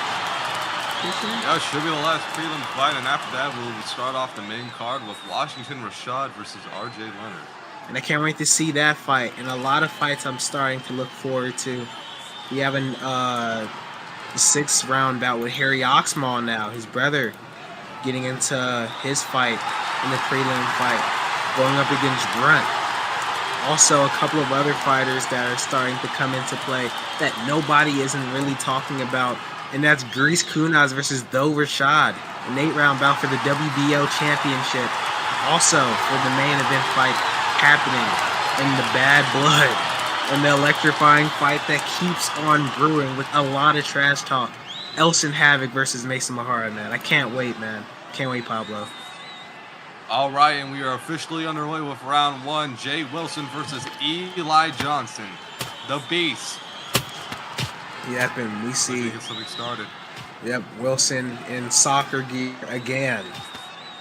Yeah, it should be the last prelim fight, and after that, we'll start off the main card with Washington Rashad versus RJ Leonard. And I can't wait to see that fight. And a lot of fights I'm starting to look forward to. We have the 6th round bout with Harry Oxmall now, his brother, getting into his fight in the prelim fight, going up against Grunt. Also, a couple of other fighters that are starting to come into play that nobody isn't really talking about. And that's Grease Kunaz versus Doe Rashad, an 8-round bout for the WBO championship. Also, for the main event fight happening in the Bad Blood, and the electrifying fight that keeps on brewing with a lot of trash talk. Elson Havoc versus Mason Mahara, man. I can't wait, man. Can't wait, Pablo. All right, and we are officially underway with round 1. Jay Wilson versus Eli Johnson, the Beast. Yep, and we see. Let's get something started. Yep, Wilson in soccer gear again,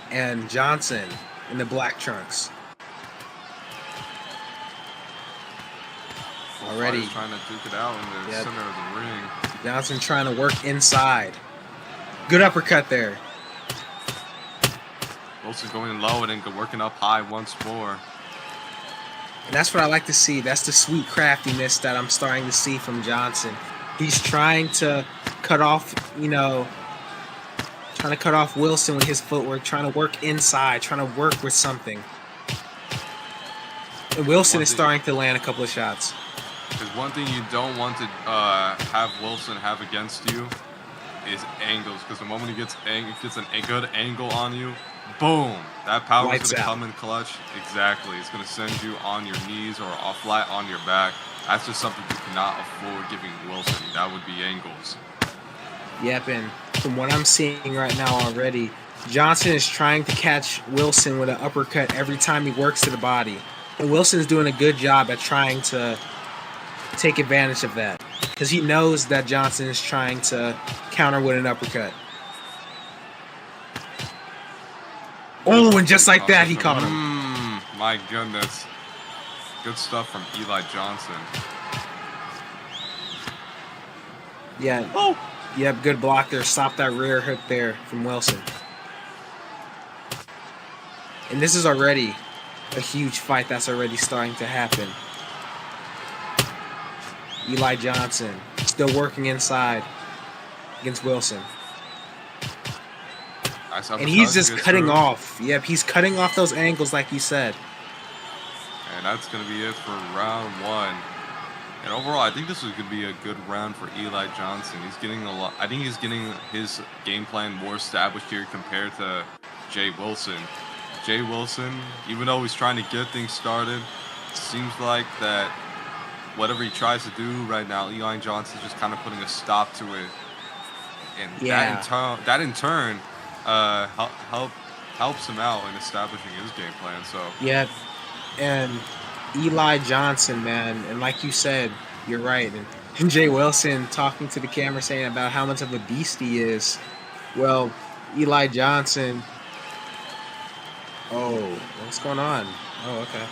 and Johnson in the black trunks. Already Trying to duke it out in the center of the ring. Johnson trying to work inside. Good uppercut there. Wilson's going low and then working up high once more. And that's what I like to see. That's the sweet craftiness that I'm starting to see from Johnson. He's trying to cut off, Wilson with his footwork, trying to work inside, trying to work with something. And Wilson is starting to land a couple of shots. Because one thing you don't want to have Wilson have against you is angles. Because the moment he gets a good angle on you, boom, that power is going to come in clutch. Exactly. It's going to send you on your knees or flat on your back. That's just something you cannot afford giving Wilson. That would be angles. Yep, and from what I'm seeing right now already, Johnson is trying to catch Wilson with an uppercut every time he works to the body. And Wilson's doing a good job at trying to take advantage of that. Because he knows that Johnson is trying to counter with an uppercut. Oh, and just like that, he caught him. My goodness. Good stuff from Eli Johnson. Yeah. Oh. Yep, good block there. Stop that rear hook there from Wilson. And this is already a huge fight that's already starting to happen. Eli Johnson still working inside against Wilson. And he's just cutting off. Yep, he's cutting off those angles like you said. And that's going to be it for round 1. And overall, I think this is going to be a good round for Eli Johnson. He's getting a lot. I think he's getting his game plan more established here compared to Jay Wilson. Jay Wilson, even though he's trying to get things started, it seems like that whatever he tries to do right now, Eli Johnson's just kind of putting a stop to it. And that in turn helps him out in establishing his game plan. So yeah, and Eli Johnson, man, and like you said, you're right. And Jay Wilson talking to the camera saying about how much of a beast he is. Well, Eli Johnson. Oh, what's going on? Oh, okay.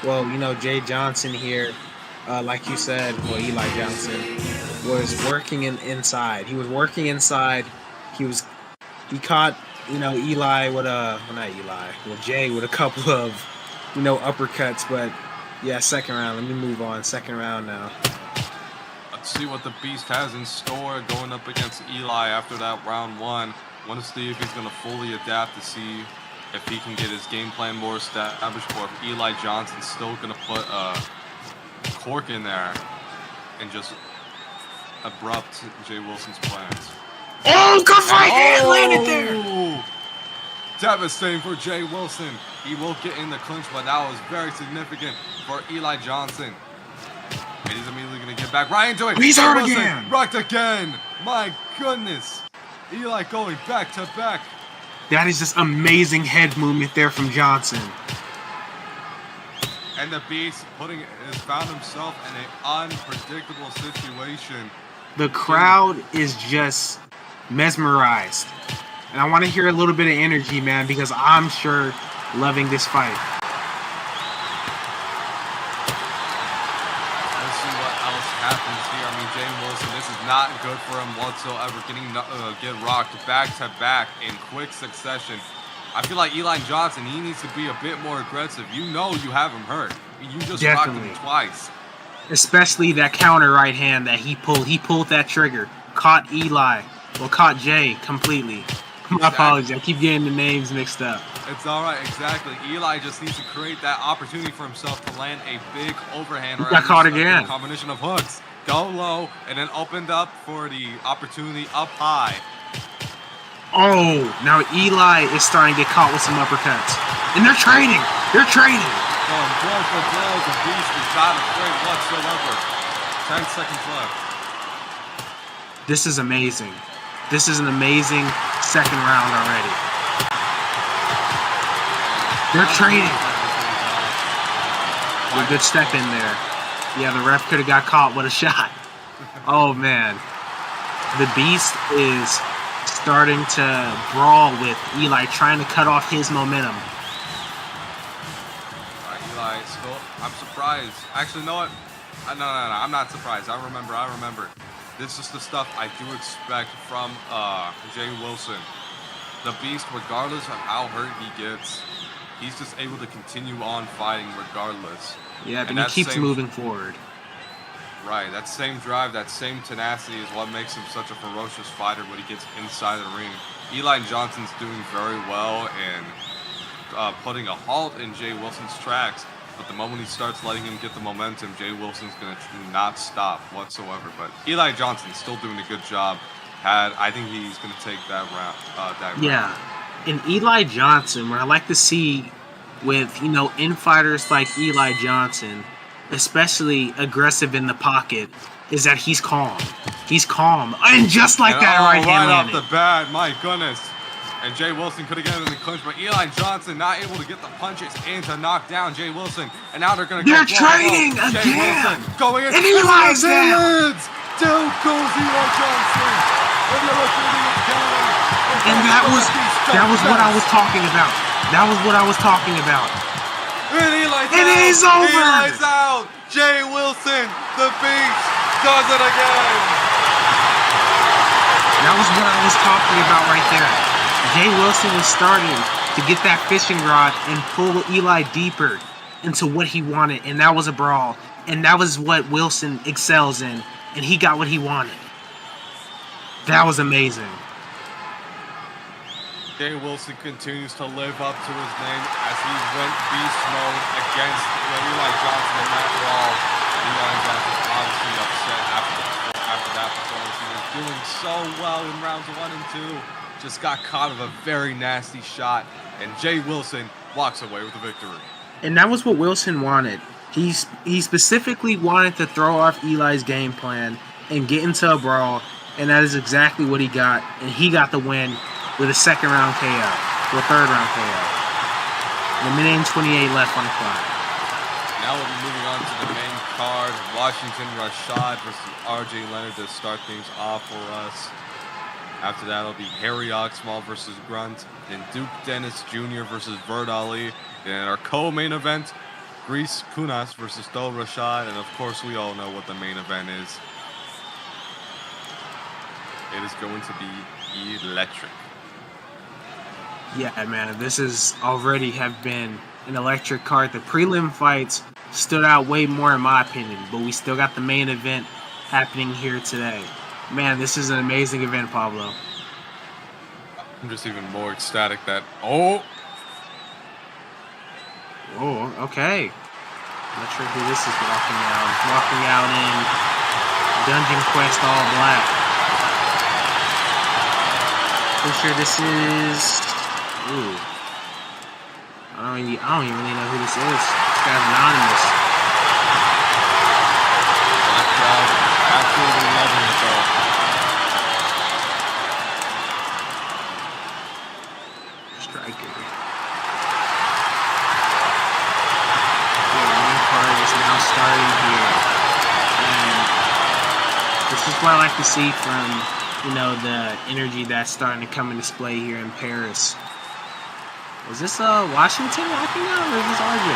Well, Jay Johnson here, like you said, Eli Johnson was working inside. He was working inside. He caught, Eli with Jay with a couple of, uppercuts. But yeah, second round. Let me move on. Second round now. Let's see what the Beast has in store going up against Eli after that round 1. Want to see if he's going to fully adapt to see if he can get his game plan more established, or if Eli Johnson's still going to put a cork in there and just abrupt Jay Wilson's plans. Oh, good fight! And landed there! Oh! Devastating for Jay Wilson. He will get in the clinch, but that was very significant for Eli Johnson. And he's immediately going to get back. Ryan doing it. He's hurt Wilson, again. Rocked again. My goodness. Eli going back to back. That is just amazing head movement there from Johnson. And the Beast has found himself in an unpredictable situation. The crowd is just mesmerized. And I want to hear a little bit of energy, man, because I'm sure loving this fight. Let's see what else happens here. I mean, Jay Wilson, this is not good for him whatsoever. Get rocked back to back in quick succession. I feel like Eli Johnson, he needs to be a bit more aggressive. You know you have him hurt. You just rocked him twice. Especially that counter right hand that he pulled. He pulled that trigger. Caught Eli. Well, caught Jay completely. My apologies. I keep getting the names mixed up. It's all right, exactly. Eli just needs to create that opportunity for himself to land a big overhand. He got caught again. Combination of hooks. Go low, and then opened up for the opportunity up high. Oh, now Eli is starting to get caught with some uppercuts. And they're trading. They're trading. Going blow for blow. The Beast is not afraid whatsoever. 10 seconds left. This is amazing. This is an amazing second round already. They're trading. A good step in there. Yeah, the ref could have got caught with a shot. Oh, man. The Beast is starting to brawl with Eli, trying to cut off his momentum. Eli, still, I'm surprised. Actually, no, no, I'm not surprised. I remember. This is the stuff I do expect from Jay Wilson. The Beast, regardless of how hurt he gets, he's just able to continue on fighting regardless. Yeah, and he keeps moving forward. Right, that same drive, that same tenacity is what makes him such a ferocious fighter when he gets inside the ring. Eli Johnson's doing very well in putting a halt in Jay Wilson's tracks. But the moment he starts letting him get the momentum, Jay Wilson's going to not stop whatsoever. But Eli Johnson's still doing a good job. I think he's going to take that round. Yeah. And Eli Johnson, what I like to see with, infighters like Eli Johnson, especially aggressive in the pocket, is that he's calm. He's calm. And just like that right hand off the bat, my goodness. And Jay Wilson could have gotten in the clinch, but Eli Johnson not able to get the punches in to knock down Jay Wilson. And now they're going to go. They're trading again. Jay Wilson going in. And Eli's down. Down goes Eli Johnson. And that was what I was talking about. That was what I was talking about. And Eli's and it is over. Eli's out. Jay Wilson, the Beast, does it again. That was what I was talking about right there. Jay Wilson was starting to get that fishing rod and pull Eli deeper into what he wanted, and that was a brawl. And that was what Wilson excels in, and he got what he wanted. That was amazing. Jay Wilson continues to live up to his name as he went beast mode against Eli Johnson in that brawl. Eli Johnson obviously upset after that performance. He was doing so well in rounds 1 and 2. Just got caught with a very nasty shot, and Jay Wilson walks away with the victory. And that was what Wilson wanted. He specifically wanted to throw off Eli's game plan and get into a brawl, and that is exactly what he got. And he got the win with a second round KO, or third round KO. And a minute and 28 left on the clock. Now we'll be moving on to the main card. Washington Rashad versus RJ Leonard to start things off for us. After that, it'll be Harry Oxmall versus Grunt, then Duke Dennis Jr. versus Verd Ali. And our co-main event, Grease Kunas versus Do Rashad. And of course, we all know what the main event is. It is going to be electric. Yeah, man, this is already have been an electric card. The prelim fights stood out way more in my opinion, but we still got the main event happening here today. Man, this is an amazing event, Pablo. I'm just even more ecstatic that... Oh! Oh, okay. Not sure who this is walking out. Walking out in Dungeon Quest All Black. Pretty sure this is. Ooh. I don't even really know who this is. This guy's anonymous. That crowd is absolutely loving it though. Striker. The main card is now starting here. And this is what I like to see from, the energy that's starting to come in display here in Paris. Is this Washington walking out, or is this RJ?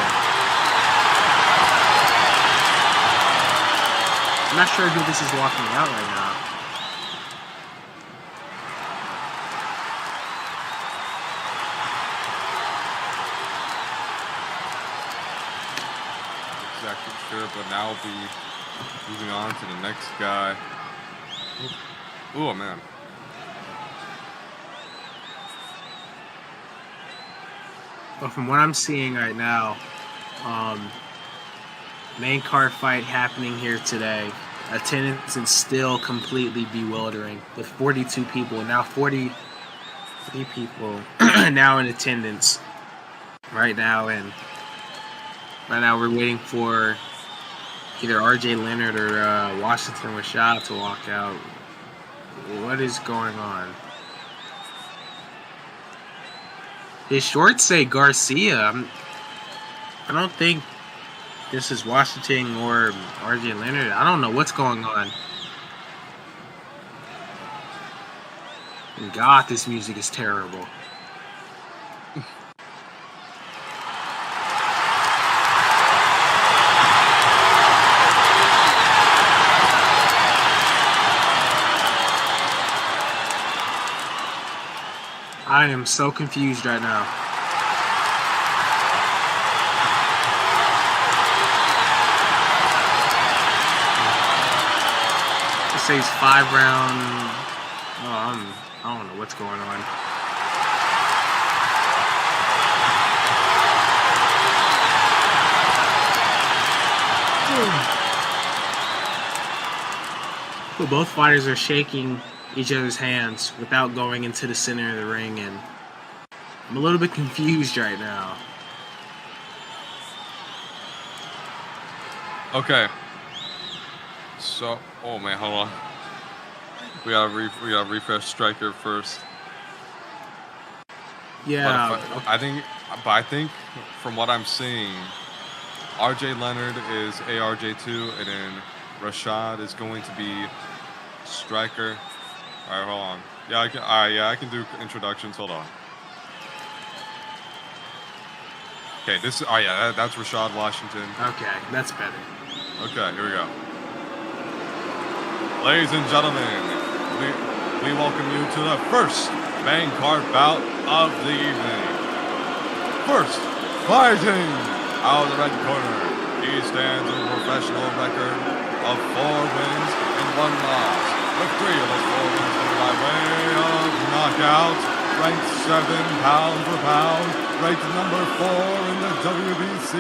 I'm not sure who this is walking out right now. Exactly sure, but now we'll be moving on to the next guy. Oh man. But from what I'm seeing right now, main card fight happening here today. Attendance is still completely bewildering with 42 people, now 43 people now in attendance right now. And right now we're waiting for either RJ Leonard or Washington Rashad to walk out. What is going on? His shorts say Garcia. I don't think this is Washington or RJ Leonard. I don't know what's going on. And God, this music is terrible. I am so confused right now. It says 5 round. Oh, I don't know what's going on. But both fighters are shaking each other's hands without going into the center of the ring, and I'm a little bit confused right now. Okay. So, oh man, hold on. We gotta refresh Striker first. Yeah, But I think from what I'm seeing, RJ Leonard is ARJ2, and then Rashad is going to be Striker. All right, hold on. Yeah, I can do introductions. Hold on. Okay, that's Rashad Washington. okay, that's better. Okay, here we go. Ladies and gentlemen, we welcome you to the first main card bout of the evening. First, fighting out of the red corner. He stands with a professional record of 4 wins and 1 loss, with 3 of those 4 wins coming by way of knockout. Ranked 7 pound for pound, ranked number 4 in the WBC,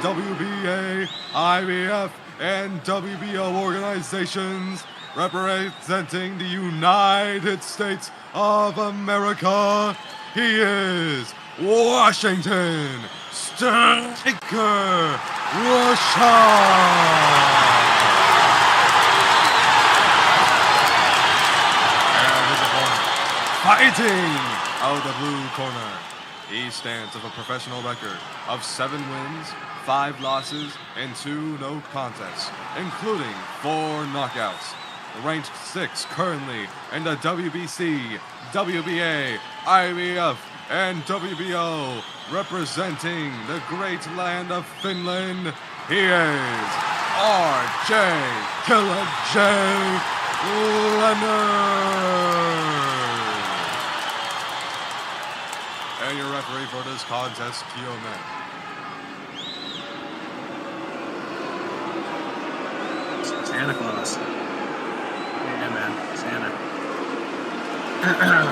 WBA, IBF, and WBO organizations, representing the United States of America. He is Washington Striker Rashad. Fighting out of the blue corner, he stands with a professional record of 7 wins, 5 losses, and 2 no contests, including 4 knockouts. Ranked 6 currently in the WBC, WBA, IBF, and WBO, representing the great land of Finland. He is RJ Killer J Leonard. And your referee for this contest, Kyomen. Santa Claus. Yeah, man. Santa.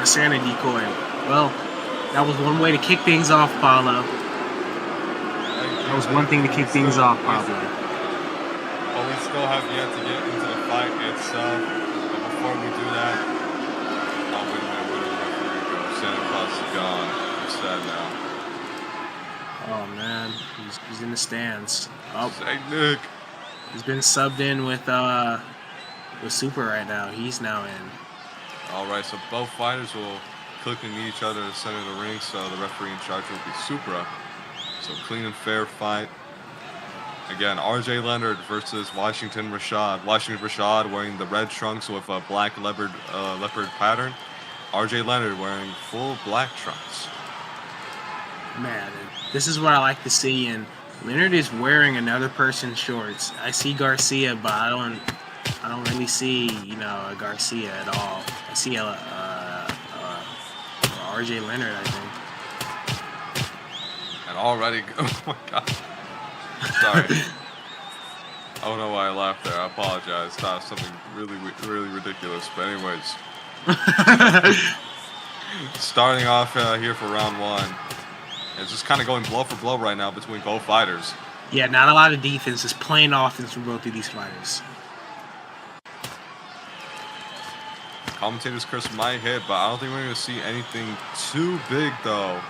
Santa decoy. Well, that was one way to kick things off, Paulo. That was one thing to kick things off, probably. But we still have yet to get into the fight itself. But before we do that, oh wait a minute, where did the referee go? Santa Claus is gone. Instead now. Oh man, he's in the stands. Oh, Say Nick. he's been subbed in with Super right now. He's now in. All right, so both fighters will quickly meet each other in the center of the ring. So the referee in charge will be Supra. So clean and fair fight. Again, RJ Leonard versus Washington Rashad. Washington Rashad wearing the red trunks with a black leopard pattern. RJ Leonard wearing full black trunks. Man, this is what I like to see. And Leonard is wearing another person's shorts. I see Garcia, but I don't really see a Garcia at all. I see RJ Leonard, I think. And already, oh my god. Sorry. I don't know why I laughed there. I apologize. That was something really ridiculous. But anyways, starting off here for round one. It's just kind of going blow for blow right now between both fighters. Yeah, not a lot of defense. Just plain offense from both of these fighters. Commentators curse might hit, but I don't think we're going to see anything too big, though,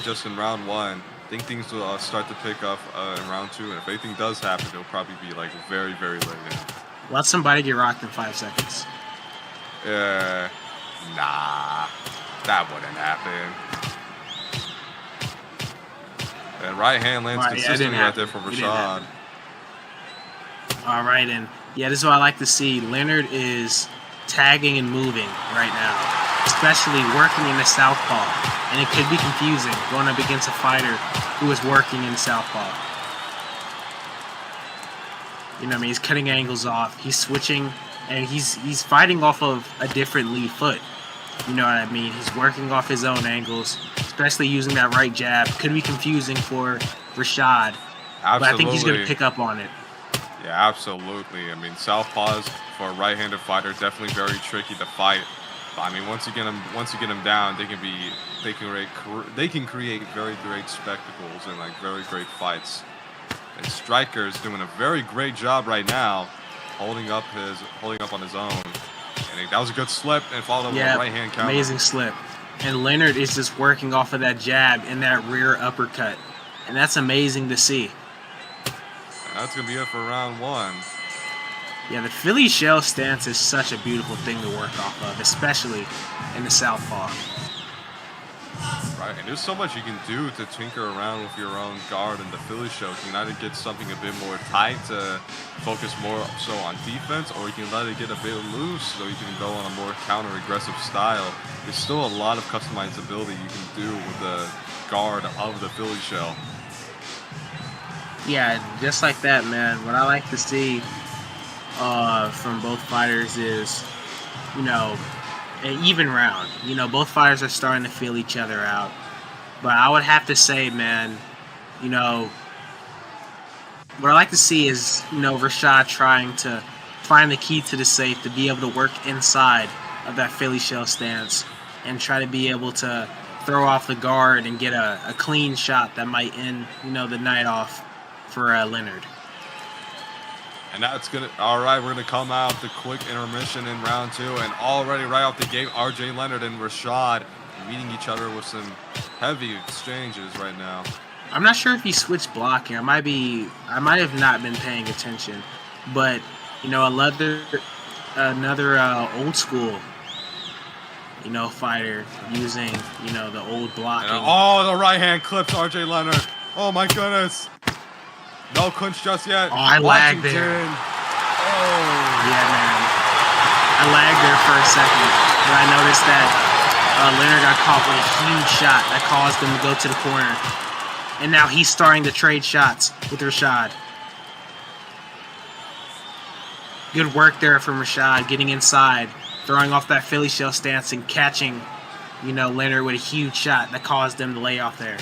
just in round one. I think things will start to pick up in round two, and if anything does happen, it'll probably be like very late in. Let somebody get rocked in 5 seconds. Nah, that wouldn't happen. And right hand lands consistently right there for Rashad. All right, and yeah, this is what I like to see. Leonard is tagging and moving right now, especially working in the southpaw. And it could be confusing going up against a fighter who is working in southpaw. You know what I mean? He's cutting angles off. He's switching, and he's fighting off of a different lead foot. You know what I mean? He's working off his own angles, especially using that right jab. Could be confusing for Rashad, but I think he's going to pick up on it. Yeah, absolutely. I mean, southpaws for a right-handed fighter definitely very tricky to fight. But I mean, once you get them down, they can create very great spectacles and like very great fights. And Striker is doing a very great job right now, holding up on his own. And that was a good slip and followed up with a right hand counter. Amazing slip. And Leonard is just working off of that jab and that rear uppercut. And that's amazing to see. And that's going to be it for round one. Yeah, the Philly shell stance is such a beautiful thing to work off of, especially in the southpaw. Right, and there's so much you can do to tinker around with your own guard in the Philly shell. You can either get something a bit more tight to focus more so on defense, or you can let it get a bit loose so you can go on a more counter-aggressive style. There's still a lot of customizability you can do with the guard of the Philly shell. Yeah, just like that, man. What I like to see from both fighters is, an even round. Both fighters are starting to feel each other out. But I would have to say, man, what I like to see is, Rashad trying to find the key to the safe to be able to work inside of that Philly shell stance and try to be able to throw off the guard and get a clean shot that might end, the night off for Leonard. And that's all right, we're going to come out the quick intermission in round two. And already right off the gate, RJ Leonard and Rashad meeting each other with some heavy exchanges right now. I'm not sure if he switched blocking. I might have not been paying attention. But, another old school, fighter using, the old blocking. And, the right hand clips RJ Leonard. Oh my goodness. No clinch just yet. Oh, I lagged there. Oh. Yeah, man. I lagged there for a second. But I noticed that Leonard got caught with a huge shot that caused him to go to the corner. And now he's starting to trade shots with Rashad. Good work there from Rashad, getting inside, throwing off that Philly shell stance and catching, Leonard with a huge shot that caused him to lay off there.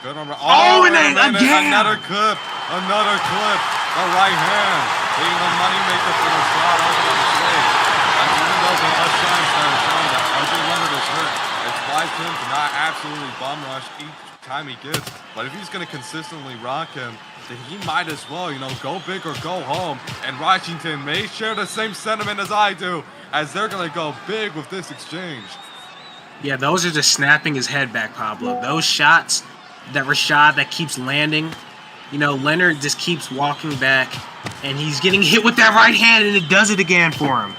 Good on, and then again! Another clip. The right hand being the moneymaker for the shot. I was about to say. And even though the left side is showing that RJ Leonard is hurt, it's wise him to not absolutely bomb bum rush each time he gets. But if he's going to consistently rock him, then he might as well, go big or go home. And Washington may share the same sentiment as I do, as they're going to go big with this exchange. Yeah, those are just snapping his head back, Pablo. Those shots that Rashad that keeps landing, Leonard just keeps walking back, and he's getting hit with that right hand, and it does it again for him.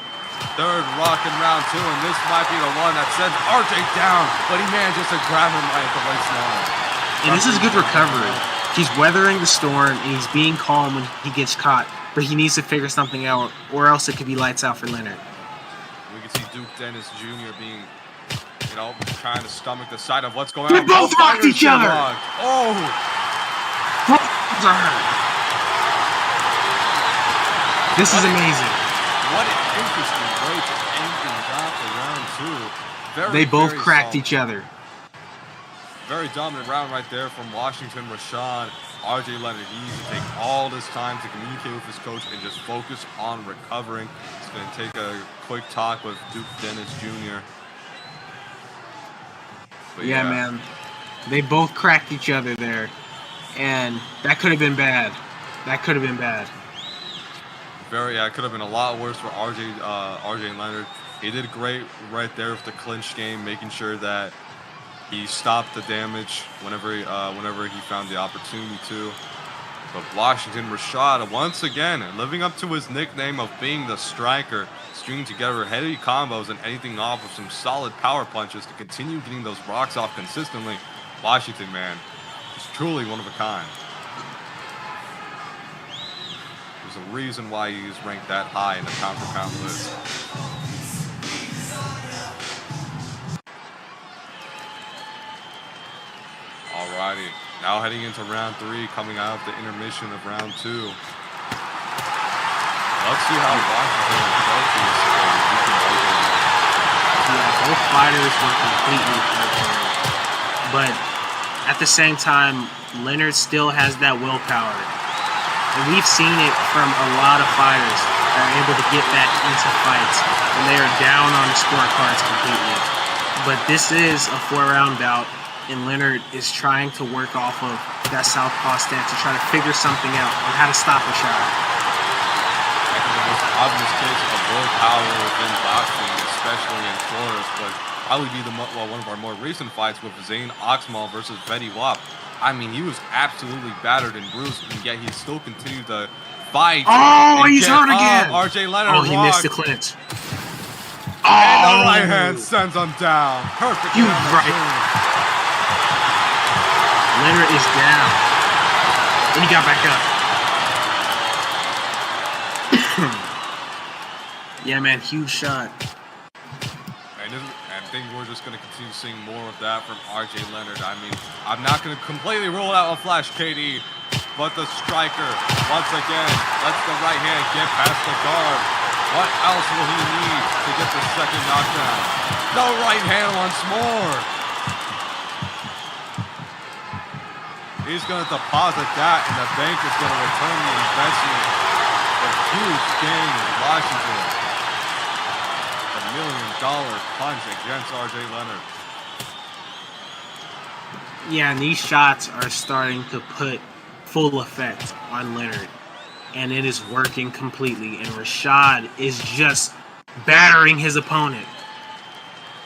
Third rock in round 2, and this might be the one that sends RJ down, but he manages to grab him right at the waistline. And this is good recovery. He's weathering the storm, and he's being calm when he gets caught, but he needs to figure something out, or else it could be lights out for Leonard. We can see Duke Dennis Jr. being, trying to stomach the sight of what's going on. They both rocked each other! Oh! Both are hurt. This is amazing. What an interesting way to end things off for round 2. They both cracked solid. each other. Very dominant round right there from Washington, Rashad. RJ Leonard needs to take all this time to communicate with his coach and just focus on recovering. It's going to take a quick talk with Duke Dennis Jr. But yeah, man. They both cracked each other there. And that could have been bad. That could have been bad. It could have been a lot worse for RJ Leonard. He did great right there with the clinch game, making sure that he stopped the damage whenever he found the opportunity to. But Washington Rashad, once again, living up to his nickname of being the striker, stringing together heavy combos and anything off with some solid power punches to continue getting those rocks off consistently. Washington, man, is truly one of a kind. There's a reason why he is ranked that high in the pound-for-pound list. Alrighty, now heading into round 3, coming out of the intermission of round 2. Let's see how Washington approaches Yeah, both fighters were completely prepared. But at the same time, Leonard still has that willpower. And we've seen it from a lot of fighters that are able to get back into fights when they are down on the scorecards completely. But this is a 4-round bout, and Leonard is trying to work off of that southpaw stance to try to figure something out on how to stop a shot. I think the most obvious case of willpower within boxing, especially in Taurus, would probably be one of our more recent fights with Zane Oxmal versus Betty Wap. I mean, he was absolutely battered and bruised, and yet he still continued to fight. Oh, he's hurt again! RJ Leonard Oh, he missed the rocked. clinch. And the right hand sends him down. Perfect. You right. Leonard is down. And he got back up. Yeah, man, huge shot. I think we're just going to continue seeing more of that from RJ Leonard. I mean, I'm not going to completely rule out a flash KD, but the striker, once again, lets the right hand get past the guard. What else will he need to get the second knockdown? The right hand once more. He's going to deposit that, and the bank is going to return the investment. A huge gain in Washington. $1 million punch against RJ Leonard. Yeah, and these shots are starting to put full effect on Leonard. And it is working completely. And Rashad is just battering his opponent.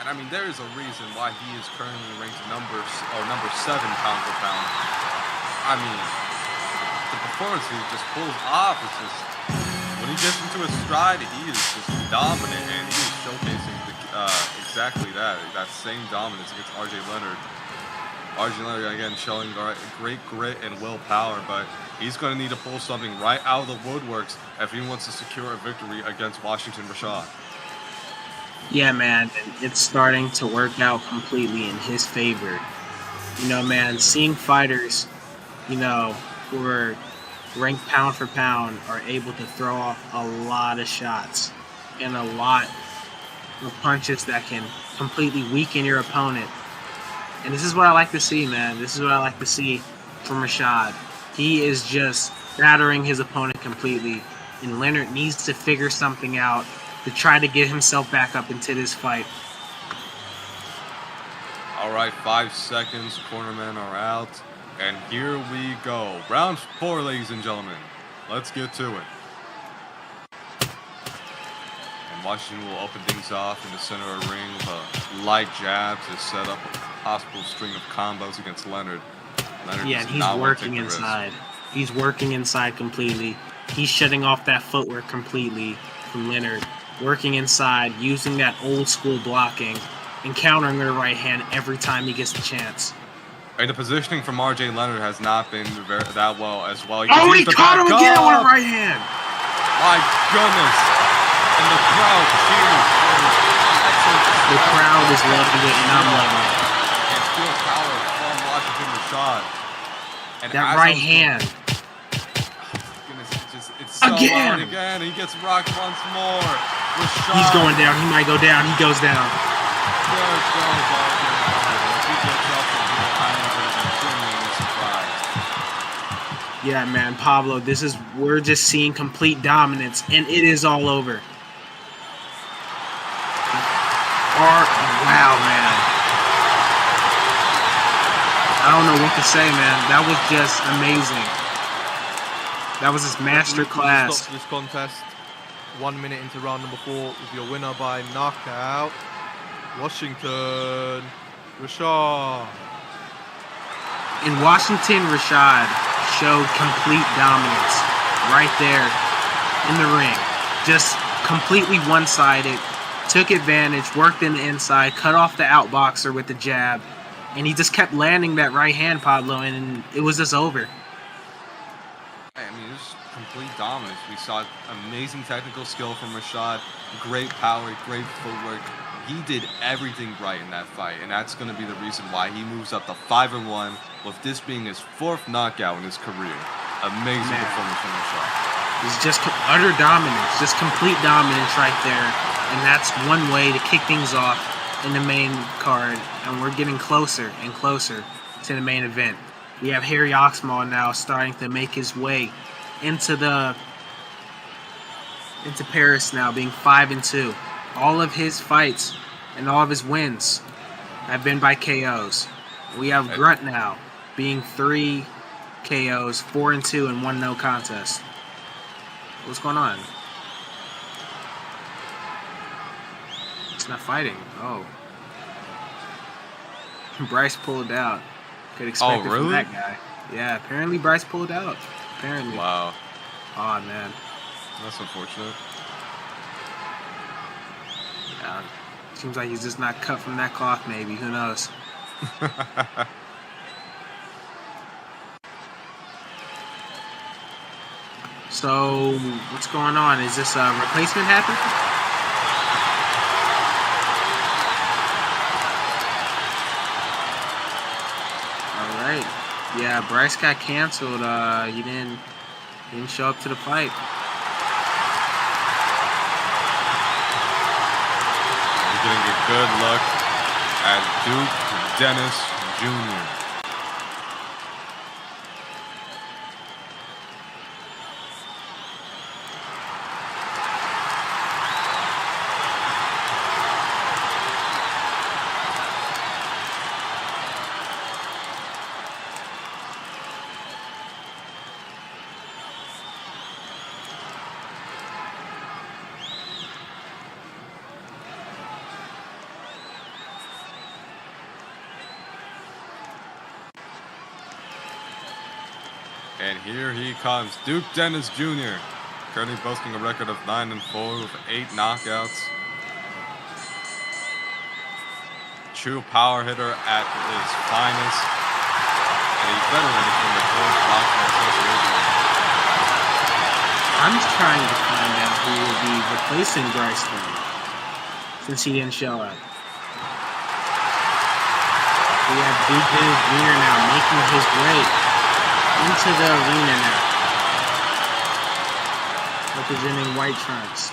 And I mean, there is a reason why he is currently ranked number 7 pound for pound. I mean, the performance he just pulls off is just, when he gets into his stride, he is just dominant, and he is showcasing exactly that same dominance against RJ Leonard. RJ Leonard, again, showing great grit and willpower, but he's going to need to pull something right out of the woodworks if he wants to secure a victory against Washington Rashad. Yeah, man, it's starting to work out completely in his favor. You know, man, seeing fighters, who are ranked pound for pound are able to throw off a lot of shots and a lot of punches that can completely weaken your opponent. And this is what I like to see, man. This is what I like to see from Rashad. He is just battering his opponent completely, and Leonard needs to figure something out to try to get himself back up into this fight. All right, 5 seconds. Cornermen are out. And here we go. Round 4, ladies and gentlemen. Let's get to it. And Washington will open things off in the center of the ring with a light jab to set up a possible string of combos against Leonard. Leonard Yeah, does and he's not want to working take the risk. inside. He's working inside completely. He's shutting off that footwork completely from Leonard. Working inside, using that old school blocking, and countering with a right hand every time he gets the chance. And the positioning from RJ Leonard has not been that well as well. Oh, he caught him again with a right hand! My goodness! And the crowd cheers for this excellent. The crowd is loving it, and I'm loving it. And field power from Washington Rashad. And That right hand. Goodness, it's so Again! loud again. He gets rocked once more. Rashad. He's going down. He might go down. He goes down. There it goes, RJ Leonard. If he gets up from here, I am going to be genuinely surprised. Yeah, man, Pablo, we're just seeing complete dominance, and it is all over. Wow, man. I don't know what to say, man. That was just amazing. That was his master class. Stop this contest. 1 minute into round number 4 with your winner by knockout, Washington Rashad. In Washington, Rashad showed complete dominance right there in the ring. Just completely one-sided, took advantage, worked in the inside, cut off the outboxer with the jab, and he just kept landing that right hand, Pablo, and it was just over. I mean, it was complete dominance. We saw amazing technical skill from Rashad, great power, great footwork. He did everything right in that fight, and that's going to be the reason why he moves up to 5-1, with this being his 4th knockout in his career. Amazing performance from Rashad. It's just utter dominance, just complete dominance right there, and that's one way to kick things off in the main card, and we're getting closer and closer to the main event. We have Harry Oxmall now starting to make his way into Paris now, being 5-2. All of his fights and all of his wins have been by KOs. We have Grunt now being 3 KOs, 4-2, and 1 no contest. What's going on? It's not fighting. Oh. Bryce pulled out. Could expect it from that guy. Yeah, apparently Bryce pulled out. Apparently. Wow. Oh, man. That's unfortunate. Yeah. Seems like he's just not cut from that cloth, maybe. Who knows? So, what's going on? Is this a replacement happening? All right. Yeah, Bryce got canceled. He didn't show up to the fight. We're getting a good look at Duke Dennis Jr. And here he comes, Duke Dennis Jr., currently boasting a record of 9-4 with 8 knockouts. True power hitter at his finest, and a veteran from the Taurus Boxing Association. I'm just trying to find out who will be replacing Bryce then, since he didn't show up. We have Duke Dennis Jr. now making his way into the arena now, representing white trunks.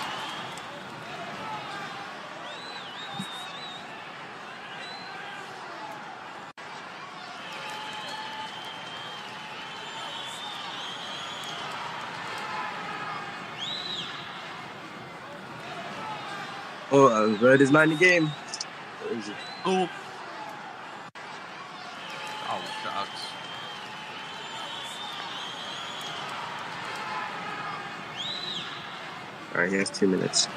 Oh, I was ready. It's 90 game. Oh, shots. All right, he has 2 minutes.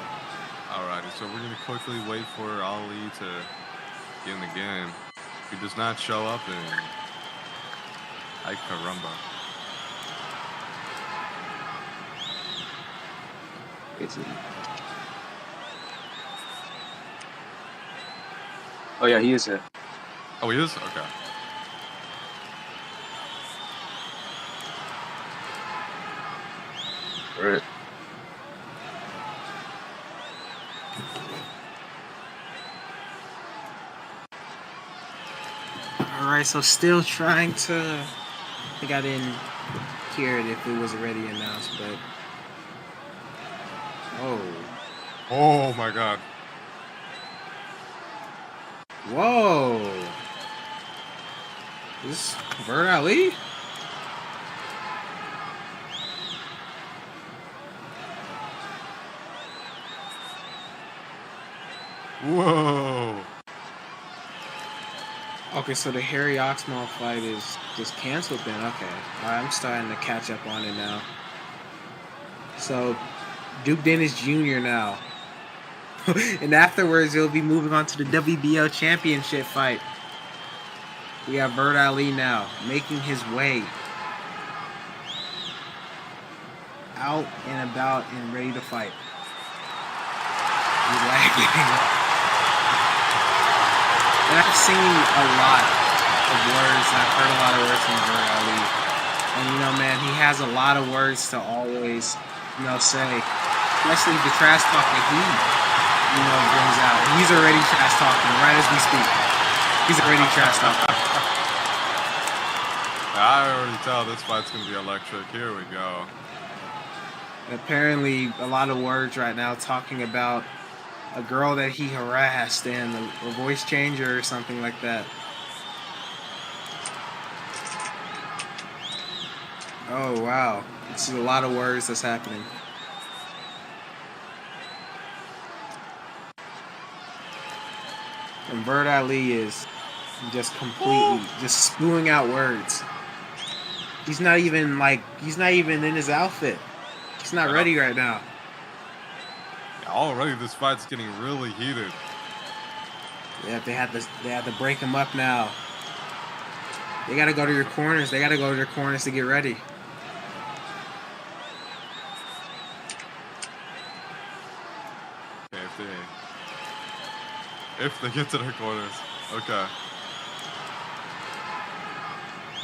Alrighty, so we're gonna quickly wait for Ali to get in the game. If he does not show up, then ay caramba. Oh yeah, he is here. Oh, he is? Okay. All right. All right, so still trying to. I think I didn't hear it if it was already announced, but. Oh. Oh my god. Whoa. Is this Bird Ali? Whoa. Okay, so the Harry Oxmal fight is just canceled then. Okay. All right, I'm starting to catch up on it now. So, Duke Dennis Jr. now. And afterwards, he'll be moving on to the WBO championship fight. We have Bird Ali now, making his way out and about and ready to fight. He's lagging. And I've seen a lot of words, and I've heard a lot of words from Bird Ali. And, you know, man, he has a lot of words to always, you know, say. Especially the trash talk that he, you know, brings out. He's already trash talking right as we speak. He's already trash talking. I already tell this fight's gonna be electric. Here we go. Apparently, a lot of words right now talking about a girl that he harassed and a voice changer or something like that. Oh, wow. This is a lot of words that's happening. And Bird Ali is just completely just spewing out words. He's not even in his outfit. He's not ready right now. Yeah, already this fight's getting really heated. Yeah, they have to break him up now. They gotta go to your corners. They gotta go to their corners to get ready. Okay, if they get to their corners. Okay.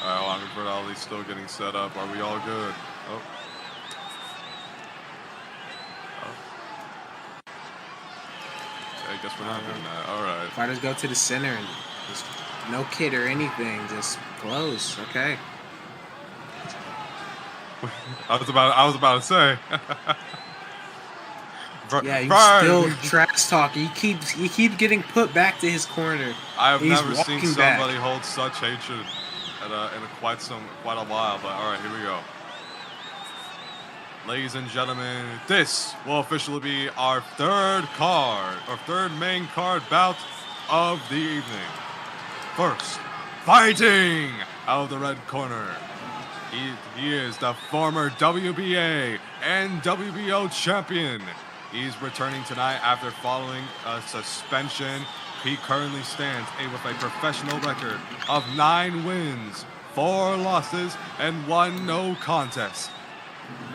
Alright, well, I mean, Bird Ali's still getting set up. Are we all good? Oh. Okay, I guess we're not doing that. Alright. Fighters go to the center and just no kid or anything, just close. Okay. I was about to say. Yeah, you Bird. still trash talk. He keeps getting put back to his corner. I have He's never seen walking back. somebody hold such hatred in quite a while. But all right, here we go. Ladies and gentlemen, this will officially be our third main card bout of the evening. First, fighting out of the red corner. He is the former WBA and WBO champion. He's returning tonight after following a suspension. He currently stands with a professional record of 9 wins, 4 losses, and 1 no contest.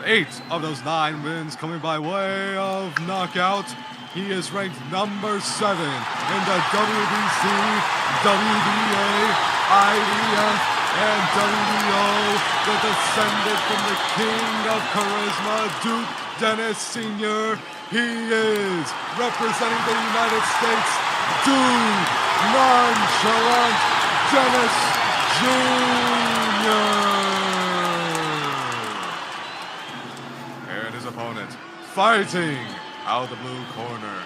8 of those 9 wins coming by way of knockout. He is ranked number 7 in the WBC, WBA, IBF, and WBO, the descendant from the king of charisma, Duke Dennis Sr. He is representing the United States, Duke Nonchalant Dennis Jr. And his opponent, fighting out of the blue corner.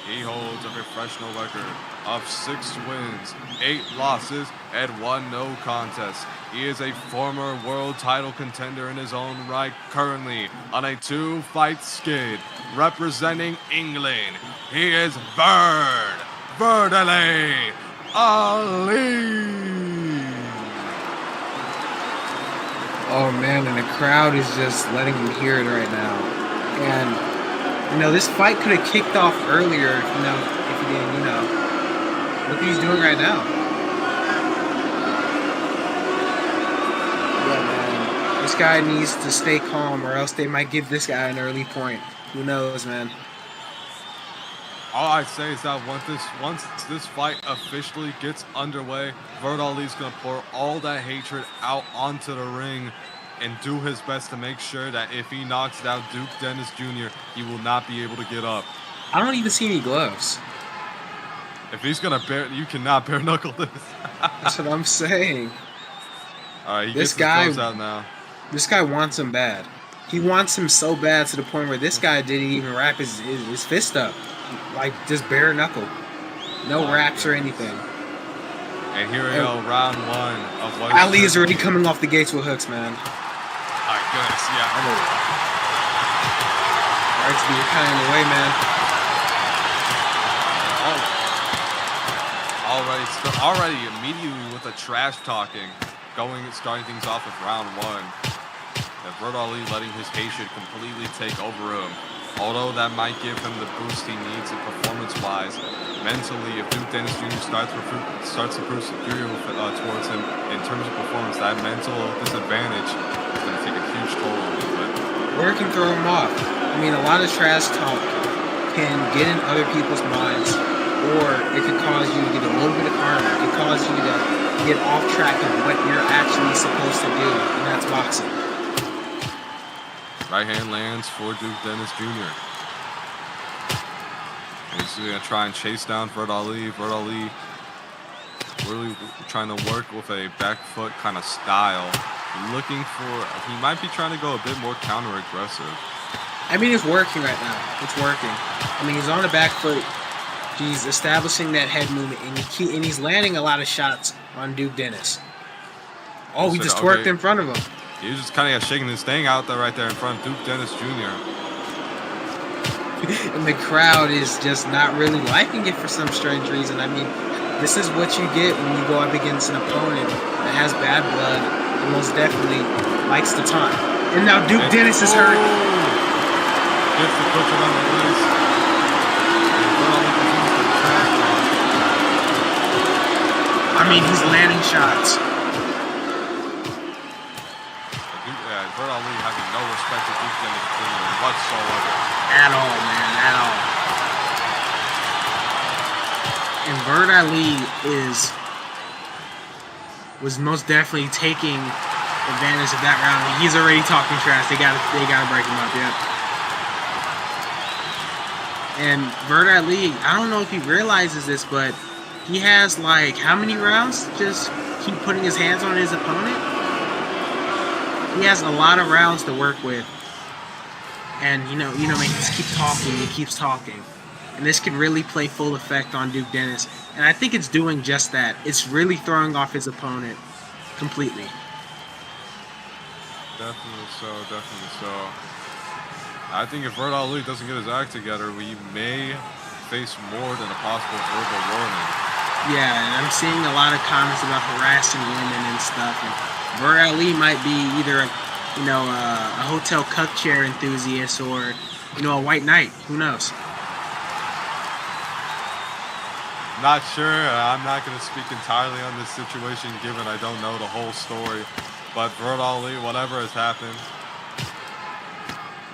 He holds a professional record of 6 wins, 8 losses, and 1 no contest. He is a former world title contender in his own right, currently on a 2-fight skid, representing England. He is Bird Ali. Oh man, and the crowd is just letting you hear it right now. And this fight could have kicked off earlier, if he didn't, look what he's doing right now. Yeah, man. This guy needs to stay calm, or else they might give this guy an early point. Who knows, man? All I say is that once this fight officially gets underway, Vert Ali's gonna pour all that hatred out onto the ring and do his best to make sure that if he knocks down Duke Dennis Jr., he will not be able to get up. I don't even see any gloves. If he's gonna you cannot bare knuckle this. That's what I'm saying. All right, he gets his gloves out now. This guy wants him bad. He wants him so bad to the point where this guy didn't even wrap his fist up. Like, just bare knuckle. No wraps or anything. And here we go, round one of what Ali is already coming off the gates with hooks, man. My goodness, yeah. Alright, to be kind of in the way, man. Already immediately with the trash talking, starting things off with round one. Vert Ali letting his hatred completely take over him. Although that might give him the boost he needs performance-wise, mentally, if Duke Dennis Jr. starts to prove superior towards him in terms of performance, that mental disadvantage is going to take a huge toll on him. Or it can throw him off. I mean, a lot of trash talk can get in other people's minds, or it could cause you to get a little bit of karma. It could cause you to get off track of what you're actually supposed to do, and that's boxing. Right hand lands for Duke Dennis Jr. He's going to try and chase down Vert Ali. Vert Ali really trying to work with a back foot kind of style. He might be trying to go a bit more counter-aggressive. I mean, it's working right now. It's working. I mean, he's on the back foot. He's establishing that head movement, and he's landing a lot of shots on Duke Dennis. Oh, he just twerked in front of him. He was just kind of shaking his thing out there right there in front of Duke Dennis Jr. And the crowd is just not really liking it for some strange reason. I mean, this is what you get when you go up against an opponent that has bad blood and most definitely likes to taunt. And now Duke Dennis is hurt. Gets the butcher on the loose. I mean, he's landing shots. Vert Ali having no respect for Duke Dennis Jr. whatsoever. At all, man. At all. And Vert Ali was most definitely taking advantage of that round. He's already talking trash. They gotta break him up, yep. And Vert Ali, I don't know if he realizes this, but he has like how many rounds to just keep putting his hands on his opponent? He has a lot of rounds to work with. And he just keeps talking, he keeps talking. And this could really play full effect on Duke Dennis. And I think it's doing just that. It's really throwing off his opponent completely. Definitely so, definitely so. I think if Vert Ali doesn't get his act together, we may face more than a possible verbal warning. Yeah, and I'm seeing a lot of comments about harassing women and stuff. And Vert Ali might be either a hotel cup chair enthusiast or a white knight. Who knows? Not sure. I'm not going to speak entirely on this situation given I don't know the whole story. But Vert Ali, whatever has happened,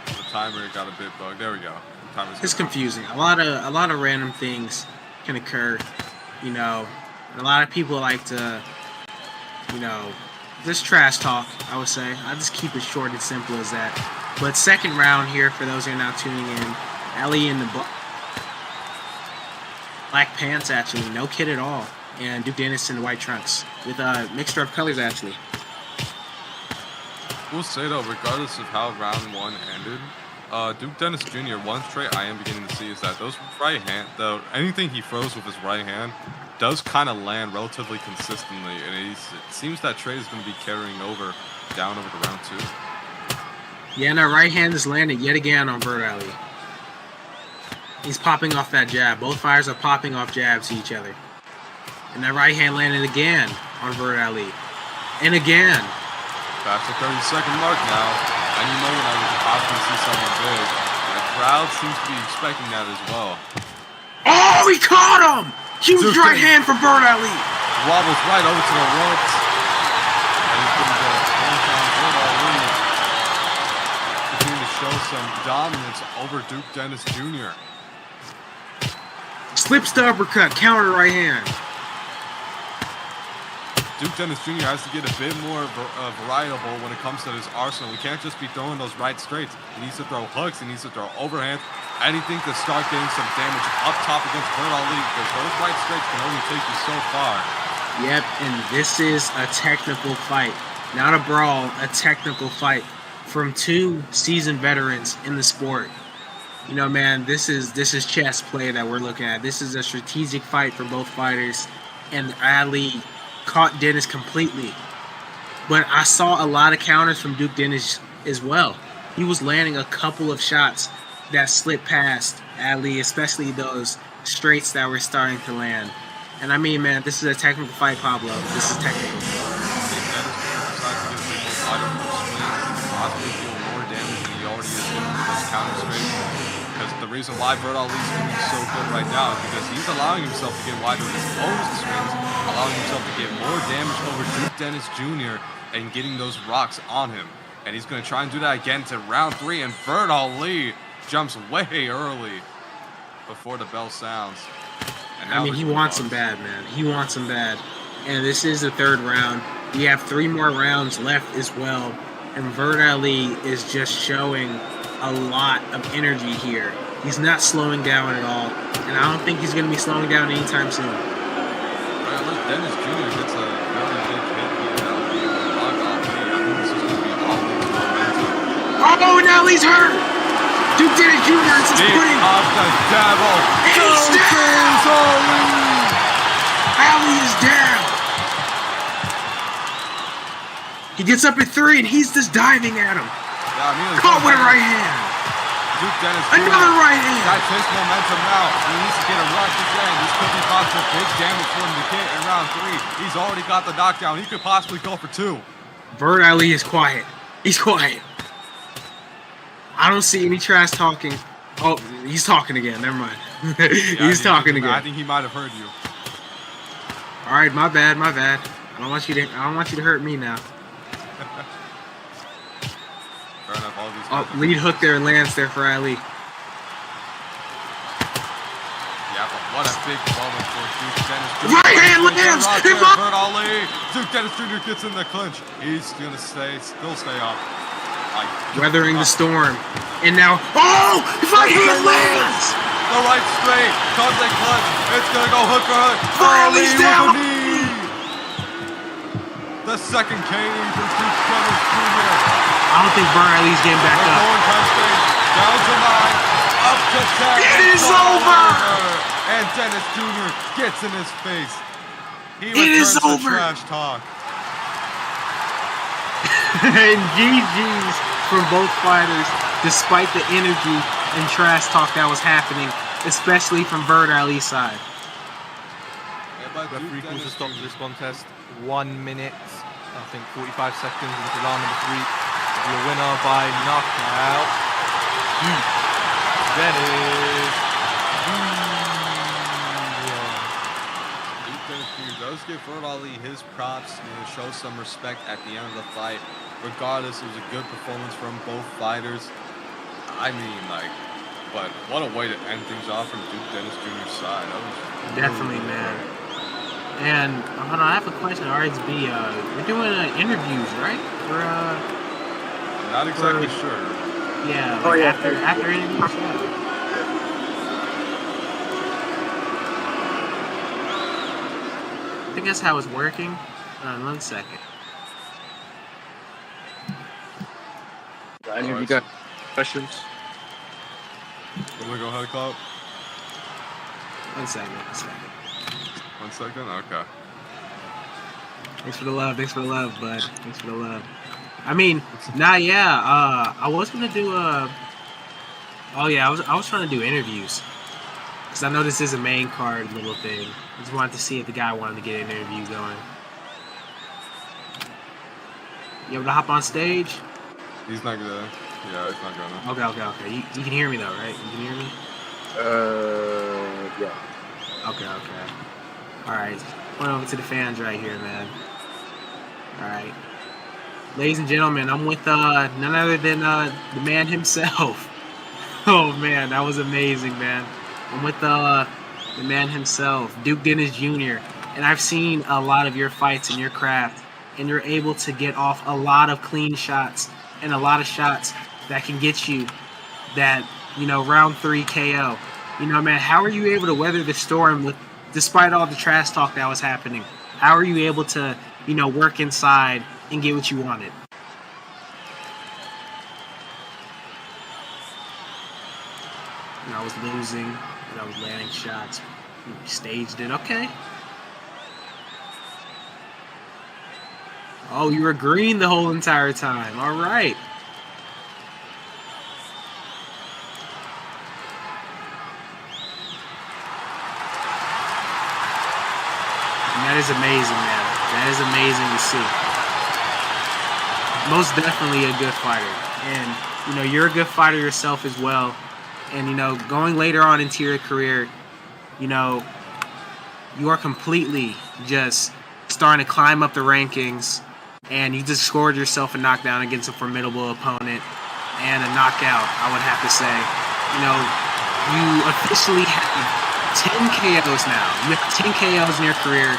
the timer got a bit bugged. There we go. It's confusing. A lot of random things can occur. And a lot of people like to, just trash talk, I would say. I just keep it short and simple as that. But second round here, for those who are now tuning in, Ali in the black pants, actually, no kid at all. And Duke Dennis in the white trunks, with a mixture of colors, actually. We'll say, though, regardless of how round one ended, Duke Dennis Jr., one trait I am beginning to see is that those right hand, anything he throws with his right hand does kind of land relatively consistently, and it seems that trait is going to be carrying down over to round two. Yeah, and that right hand is landed yet again on Vert Ali. He's popping off that jab. Both fighters are popping off jabs to each other. And that right hand landed again on Vert Ali. And again. Past the 30-second mark now. Any moment I would possibly see something big. And the crowd seems to be expecting that as well. Oh, he caught him! Huge right hand from Bird Ali. Wobbles right over to the ropes. And he's going to go hometown Bird Ali. Continuing to show some dominance over Duke Dennis Jr. Slips the uppercut, counter right hand. Duke Dennis Jr. has to get a bit more variable when it comes to his arsenal. He can't just be throwing those right straights. He needs to throw hooks. He needs to throw overhands. Anything to start getting some damage up top against Bird Ali, because those right straights can only take you so far. Yep, and this is a technical fight. Not a brawl, a technical fight from two seasoned veterans in the sport. You know, man, this is chess play that we're looking at. This is a strategic fight for both fighters, and Ali caught Dennis completely. But I saw a lot of counters from Duke Dennis as well. He was landing a couple of shots that slipped past Ali, especially those straights that were starting to land. And I mean, man, this is a technical fight, Pablo. This is technical. I think Dennis Jr. decides to give a bit more fight over the swings and possibly deal more damage than he already is doing with those counter straights. Because the reason why Bird Ali is doing so good right now is because he's allowing himself to get wider with his opposed swings, allowing himself to get more damage over Duke Dennis Jr. and getting those rocks on him. And he's going to try and do that again to round 3, and Bird Ali jumps way early before the bell sounds. And I mean, he wants him bad, man. He wants him bad. And this is the 3rd round. We have 3 more rounds left as well. And Bird Ali is just showing a lot of energy here. He's not slowing down at all. And I don't think he's going to be slowing down anytime soon. Right, unless Dennis Jr. gets a very big hit here, that'll be a lot off me. I think this is going to be all Ali's momentum. Oh, and Ali's hurt! Duke Dennis Jr. is just putting... off the devil. He's down! Ali is down! He gets up at 3 and he's just diving at him. Yeah, I mean, Caught with a right hand. Duke Dennis Jr. Another right hand. That's his momentum now. He needs to get a rush again. This could be possible big damage for him to get in round 3. He's already got the knockdown. He could possibly go for 2. Bird Ali is quiet. He's quiet. I don't see any trash talking. Oh, he's talking again. Never mind. He's talking again. I think he might have heard you. All right, my bad, my bad. I don't want you to hurt me now. Fair enough. All these Oh, lead hook there lands there for Ali. Yeah, but what a big moment for Duke Dennis Jr. Right hand lands. Bird Ali. Duke Dennis Jr. gets in the clinch. He's gonna still stay up. Weathering the storm. And now, oh! Right hand lands! The right straight. Comes a clutch. It's gonna go hook for hook. Ali's down! With a knee. The second KO for Duke Dennis Jr. I don't think Bird Ali's getting back up. Down to 9. Up to 10. It is over! And Dennis Jr. gets in his face. It is over! Trash talk. And GG's from both fighters, despite the energy and trash talk that was happening, especially from Bird Ali's side. Referee calls a stop to this contest. 1 minute, I think 45 seconds into round number 3. Your winner by knockout, Duke Dennis Jr. does give Bird Ali his props, show some respect at the end of the fight. Regardless, it was a good performance from both fighters. I mean, but what a way to end things off from Duke Dennis Jr.'s side. That was Definitely, really man. And hold on, I have a question, RXB. We're doing interviews, right? not exactly sure. Yeah. Oh, yeah. After interviews. Yeah. I think that's how it's working. Hold on 1 second. Any of you got questions? Will we go ahead, Club? 1 second. 1 second? Okay. Thanks for the love, bud. Thanks for the love. I mean, I was gonna do I was trying to do interviews. Because I know this is a main card little thing. I just wanted to see if the guy wanted to get an interview going. You able to hop on stage? He's not gonna. Yeah, he's not gonna. Okay. You can hear me though, right? You can hear me? Yeah. Okay. All right. Point over to the fans right here, man. All right. Ladies and gentlemen, I'm with none other than the man himself. Oh man, that was amazing, man. I'm with the man himself, Duke Dennis Jr. And I've seen a lot of your fights and your craft, and you're able to get off a lot of clean shots and a lot of shots that can get you that, round 3 KO. Man, how are you able to weather the storm despite all the trash talk that was happening? How are you able to, work inside and get what you wanted? I was losing, and I was landing shots. You staged it. Okay. Oh, you were green the whole entire time. All right. And that is amazing, man. That is amazing to see. Most definitely a good fighter. And, you're a good fighter yourself as well. And, going later on into your career, you are completely just starting to climb up the rankings, and you just scored yourself a knockdown against a formidable opponent and a knockout, I would have to say. You officially have 10 KOs now. You have 10 KOs in your career,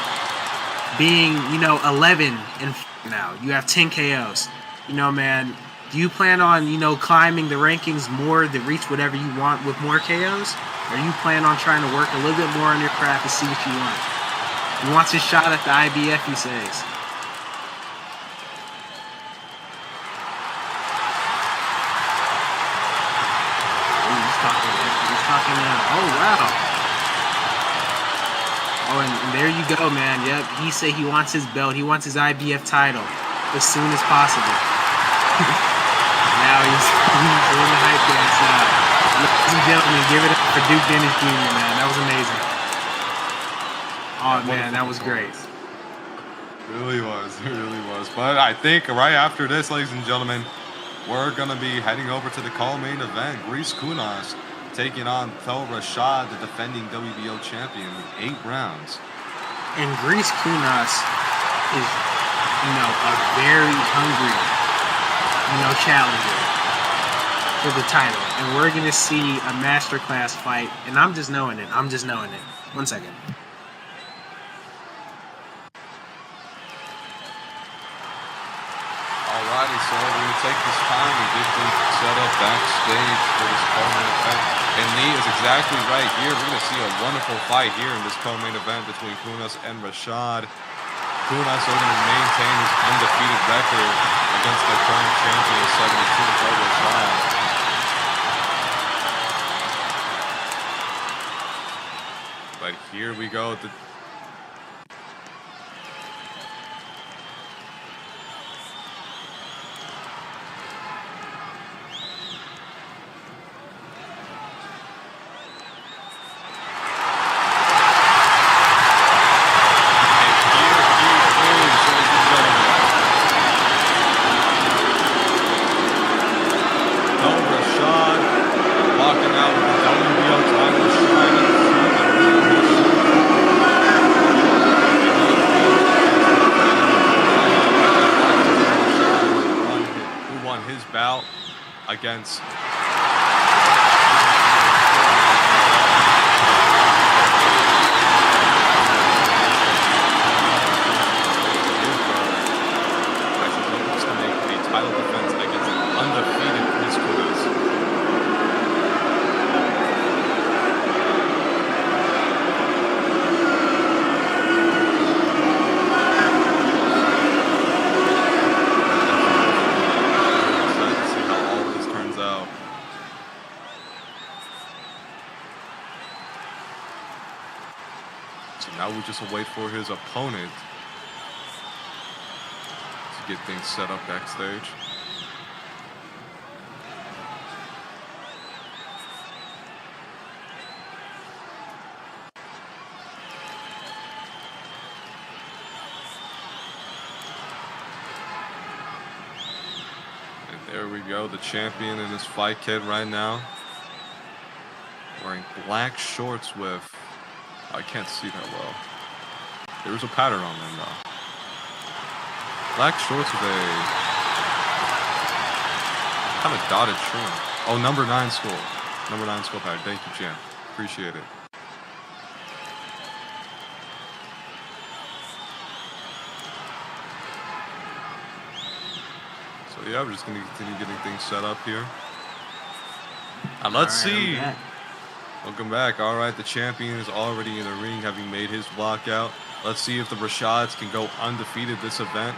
being, 11 and now. You have 10 KOs. Man, do you plan on, climbing the rankings more to reach whatever you want with more KOs? Or you plan on trying to work a little bit more on your craft to see what you want? He wants his shot at the IBF, he says. He's talking oh, wow. Oh, and there you go, man. Yep, he said he wants his belt. He wants his IBF title as soon as possible. Now he's doing the hype dance now. Ladies and gentlemen, give it up for Duke Dennis Jr., man. That was amazing. Oh, man, that was great. It really was. But I think right after this, ladies and gentlemen, we're going to be heading over to the co-main event. Greece Kunas taking on Taurus, the defending WBO champion, with 8 rounds. And Greece Kunas is, a very hungry, challenger for the title. And we're going to see a masterclass fight. And I'm just knowing it. 1 second. Alrighty, so we're going to take this time and get things set up backstage for this co-main event. And Lee is exactly right here. We're going to see a wonderful fight here in this co-main event between Kunas and Rashad. Kunas is going to maintain his undefeated record against the current champion, 72, Rashad. But here we go. Against to make a title defense against undefeated Chris Kunas. Now we just wait for his opponent to get things set up backstage. There we go. The champion in his fight kit right now. Wearing black shorts with... I can't see that well. There's a pattern on them though. Black shorts with a kind of dotted trim. Oh, number 9 skull. Number 9 skull pattern. Thank you, champ. Appreciate it. So yeah, we're just gonna continue getting things set up here. And let's see. Welcome back. All right, the champion is already in the ring, having made his walkout. Let's see if the Rashads can go undefeated this event.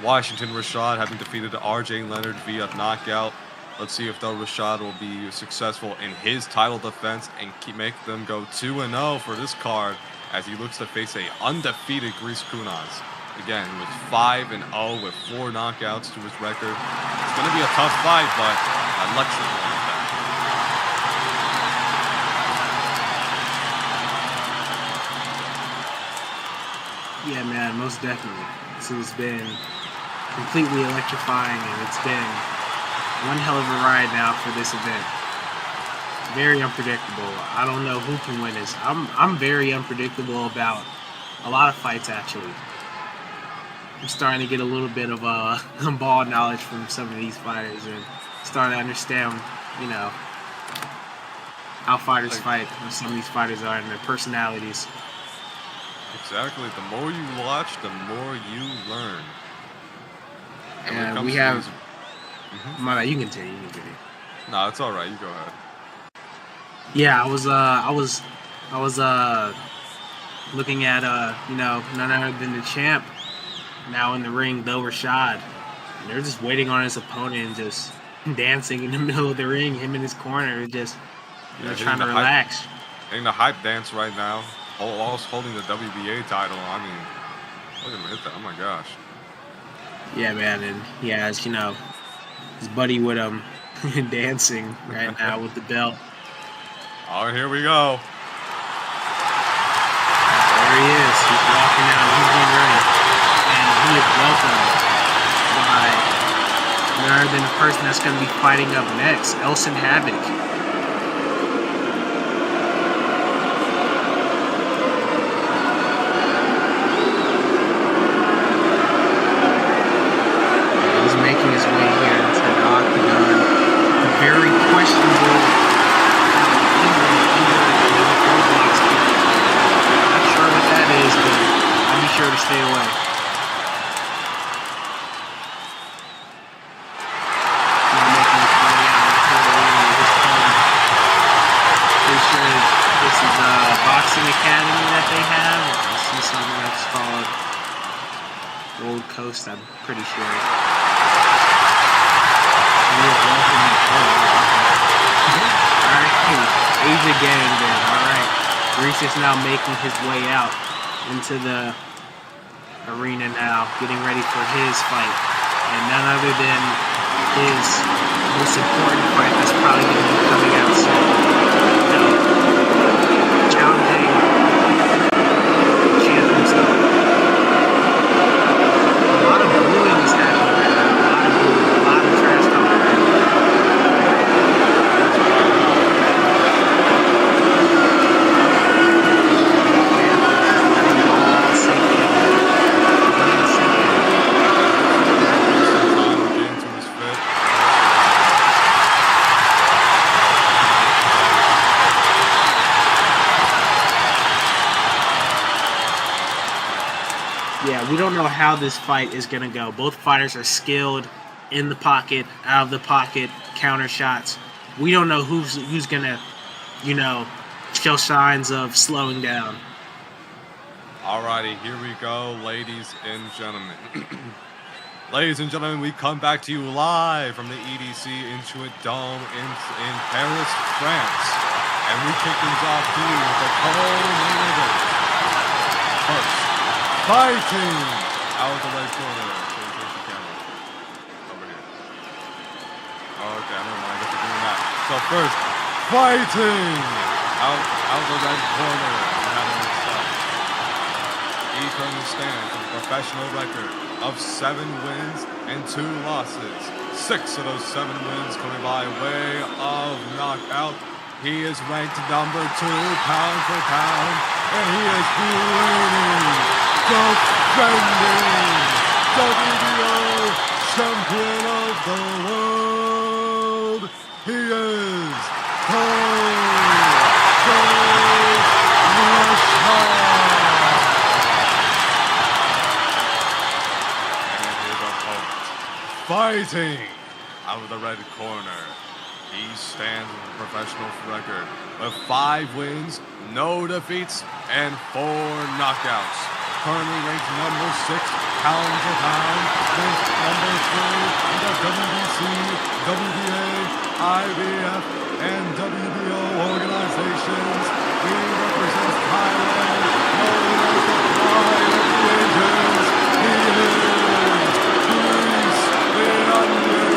Washington Rashad having defeated RJ Leonard via knockout. Let's see if the Rashad will be successful in his title defense and make them go 2-0 for this card as he looks to face a undefeated Grease Kunas. Again, he was 5-0 with 4 knockouts to his record. It's going to be a tough fight, but electric one at that. Yeah, man, most definitely. This has been completely electrifying, and it's been one hell of a ride now for this event. Very unpredictable. I don't know who can win this. I'm very unpredictable about a lot of fights, actually. I'm starting to get a little bit of ball knowledge from some of these fighters and starting to understand, you know, how fighters fight, what some of these fighters are, and their personalities. Exactly. The more you watch, the more you learn. And we have... My bad, you can continue. No, it's all right. You go ahead. Yeah, I was looking at you know, none other than the champ now in the ring, Bill Rashad. And they're just waiting on his opponent and just dancing in the middle of the ring, him in his corner, just trying to relax. Hitting the hype dance right now. Whilst holding the WBA title. I mean, look at him hit that. Oh my gosh. Yeah, man, and he has, you know, his buddy with him dancing right now with the belt. Oh, here we go. There he is. He's walking out. He's getting ready. And he is welcomed by none other than the person that's going to be fighting up next, Elson Havoc. He's making his way here into the octagon. A very questionable. Not sure what that is, but I'll be sure to stay away. Making his way out to the ring at this point. Pretty sure this is a boxing academy that they have. I see something that's called Gold Coast, I'm pretty sure. Alright, Asia gang then, alright. Reese is now making his way out into the arena now, getting ready for his fight. And none other than his most important fight that's probably going to be coming out soon. You know, challenging champ himself. A lot of booing is happening right now. A lot of booing, a lot of trash talking right now. Yeah, we don't know how this fight is going to go. Both fighters are skilled in the pocket, out of the pocket, counter shots. We don't know who's going to, you know, show signs of slowing down. Alrighty, here we go, ladies and gentlemen. Ladies and gentlemen, we come back to you live from the EDC Intuit Dome in Paris, France. And we kick things off to you with the co-main event. First, fighting out of the right corner. Change the camera. Over here. Okay, I don't know. I guess we're doing that. So first, fighting out the right corner. We have it mixed up. He currently stands with a professional record of 7 wins and 2 losses. 6 of those 7 wins coming by way of knockout. He is ranked number 2 pound for pound, and he is the reigning, defending WBO champion of the world. He is fighting out of the red corner. He stands with a professional record with 5 wins, no defeats, and 4 knockouts. Currently ranked number 6 pound for pound, ranked number 3 in the WBC, WBA, IBF, and WBO organizations. He represents Thailand, known as the Pride of the Asians. He is Greece, the Onion,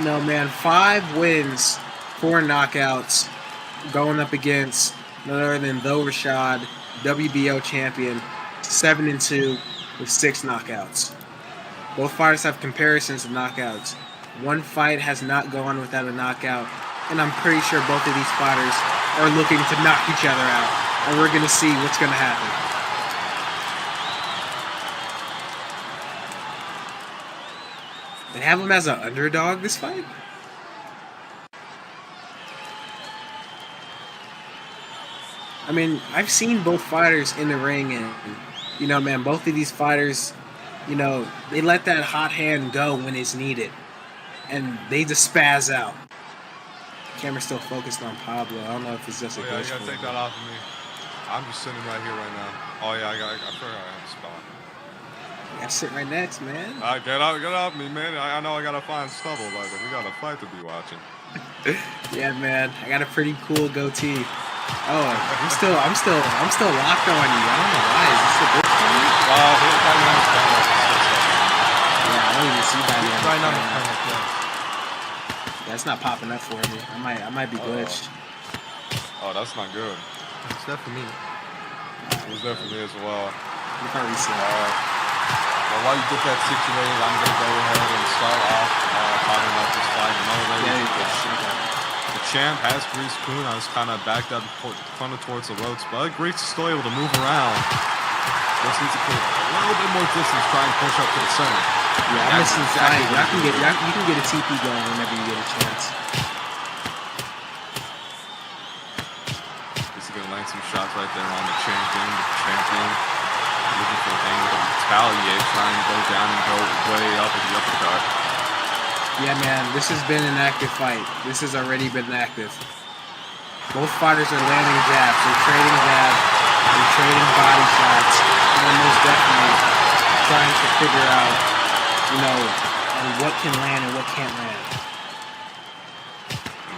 No, man, 5 wins, 4 knockouts, going up against none other than Though Rashad, WBO champion, 7-2 with 6 knockouts. Both fighters have comparisons of knockouts. One fight has not gone without a knockout, and I'm pretty sure both of these fighters are looking to knock each other out, and we're going to see what's going to happen. They have him as an underdog this fight? I mean, I've seen both fighters in the ring, and, you know, man, both of these fighters, you know, they let that hot hand go when it's needed, and they just spaz out. Camera's still focused on Pablo. I don't know if it's just a yeah, glitch. you gotta take that off of me. I'm just sitting right here right now. Oh yeah, I forgot I have a spot. You gotta sit right next, man. Get off me, man. I know I gotta find stubble, but we got a fight to be watching. Yeah, man. I got a pretty cool goatee. Oh, I'm still locked on you. I don't know why. Is this a good for me? Yeah, I don't even see Batman. Right on the camera, yeah. Yeah, it's not popping up for me. I might be glitched. Oh, that's not good. It's there for me. It was there for me as well. Let me probably reset. Well, while you get that situated, I'm gonna go ahead and start off talking about this fight. The champ has Greece Kunas kind of backed up front towards the ropes, but Greece is still able to move around. Just needs to put a little bit more distance, try and push up to the center. Yeah, I'm missing exactly you can get a TP going whenever you get a chance. This is gonna land some shots right there on the champion. Looking for an angle to retaliate, trying to go down and go way up with the uppercut. Yeah, man, this has been an active fight. This has already been active. Both fighters are landing jabs. They're trading jabs. They're trading body shots. And they're most definitely trying to figure out, you know, what can land and what can't land.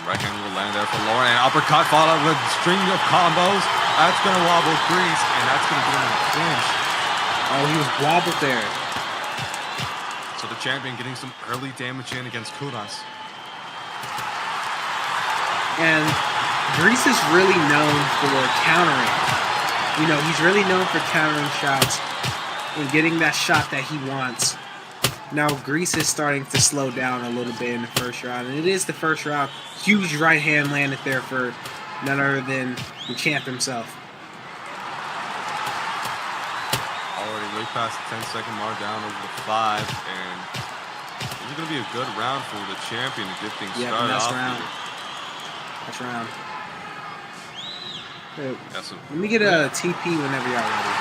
Right hand will land there for Lauren. And uppercut followed with a string of combos. That's going to wobble Greece, and that's going to get him in a clinch. Oh, he was wobbled there. So the champion getting some early damage in against Kunas. And Greece is really known for countering. You know, he's really known for countering shots and getting that shot that he wants. Now, Greece is starting to slow down a little bit in the first round, and it is the first round. Huge right hand landed there for none other than the champ himself. Already way past the 10-second mark, down over the 5, and this is going to be a good round for the champion to get things started off. Next round. So, let me get a TP whenever y'all ready.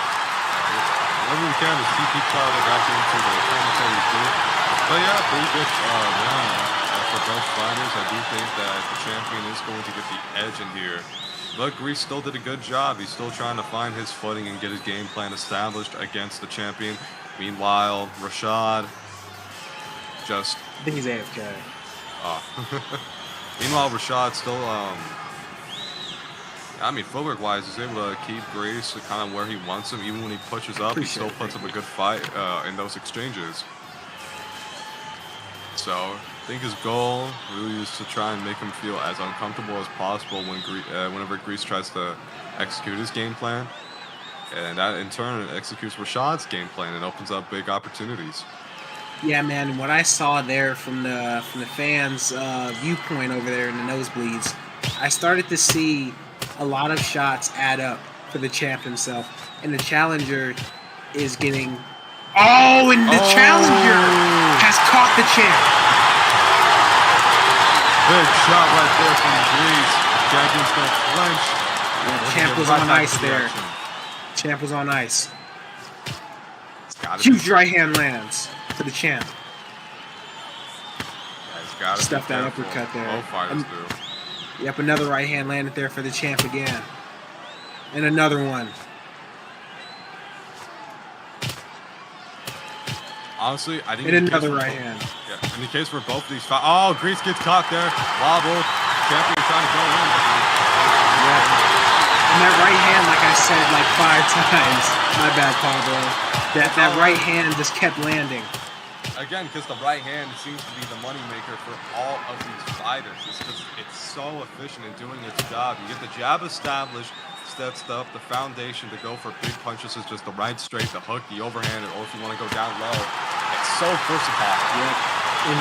Whenever we can, just TP crowd back into the commentary booth. But yeah, pretty good round for both fighters. I do think that the champion is going to get the edge in here. But Greece still did a good job. He's still trying to find his footing and get his game plan established against the champion. Meanwhile, Rashad just... I think he's AFK. Meanwhile, Rashad still... I mean, footwork-wise, he's able to keep Greece kind of where he wants him. Even when he pushes up, he still puts up a good fight in those exchanges. So, I think his goal really is to try and make him feel as uncomfortable as possible whenever Greece tries to execute his game plan. And that, in turn, executes Rashad's game plan and opens up big opportunities. Yeah, man. What I saw there from the fans' viewpoint over there in the nosebleeds, I started to see a lot of shots add up for the champ himself, and the challenger is getting. Oh, and the challenger has caught the champ. Big shot right there from Greece. Champion's gonna flinch. Yeah, champ was on ice there. Champ was on ice. Huge right hand lands to the champ. Yeah, stuff that uppercut there. Both fighters do. Yep, another right hand landed there for the champ again. And another one. Honestly, I think. And another right hand. Yeah, in the case where both of these fight. Oh, Greece gets caught there. Wobble. Champion trying to go in. Yeah. And that right hand, like I said, like 5 times. My bad, Pablo. That right hand just kept landing. Again, because the right hand seems to be the moneymaker for all of these fighters. It's so efficient in doing its job. You get the jab established, sets up the foundation to go for big punches. It's just the right straight, the hook, the overhand, or if you want to go down low. It's so versatile. Yep. And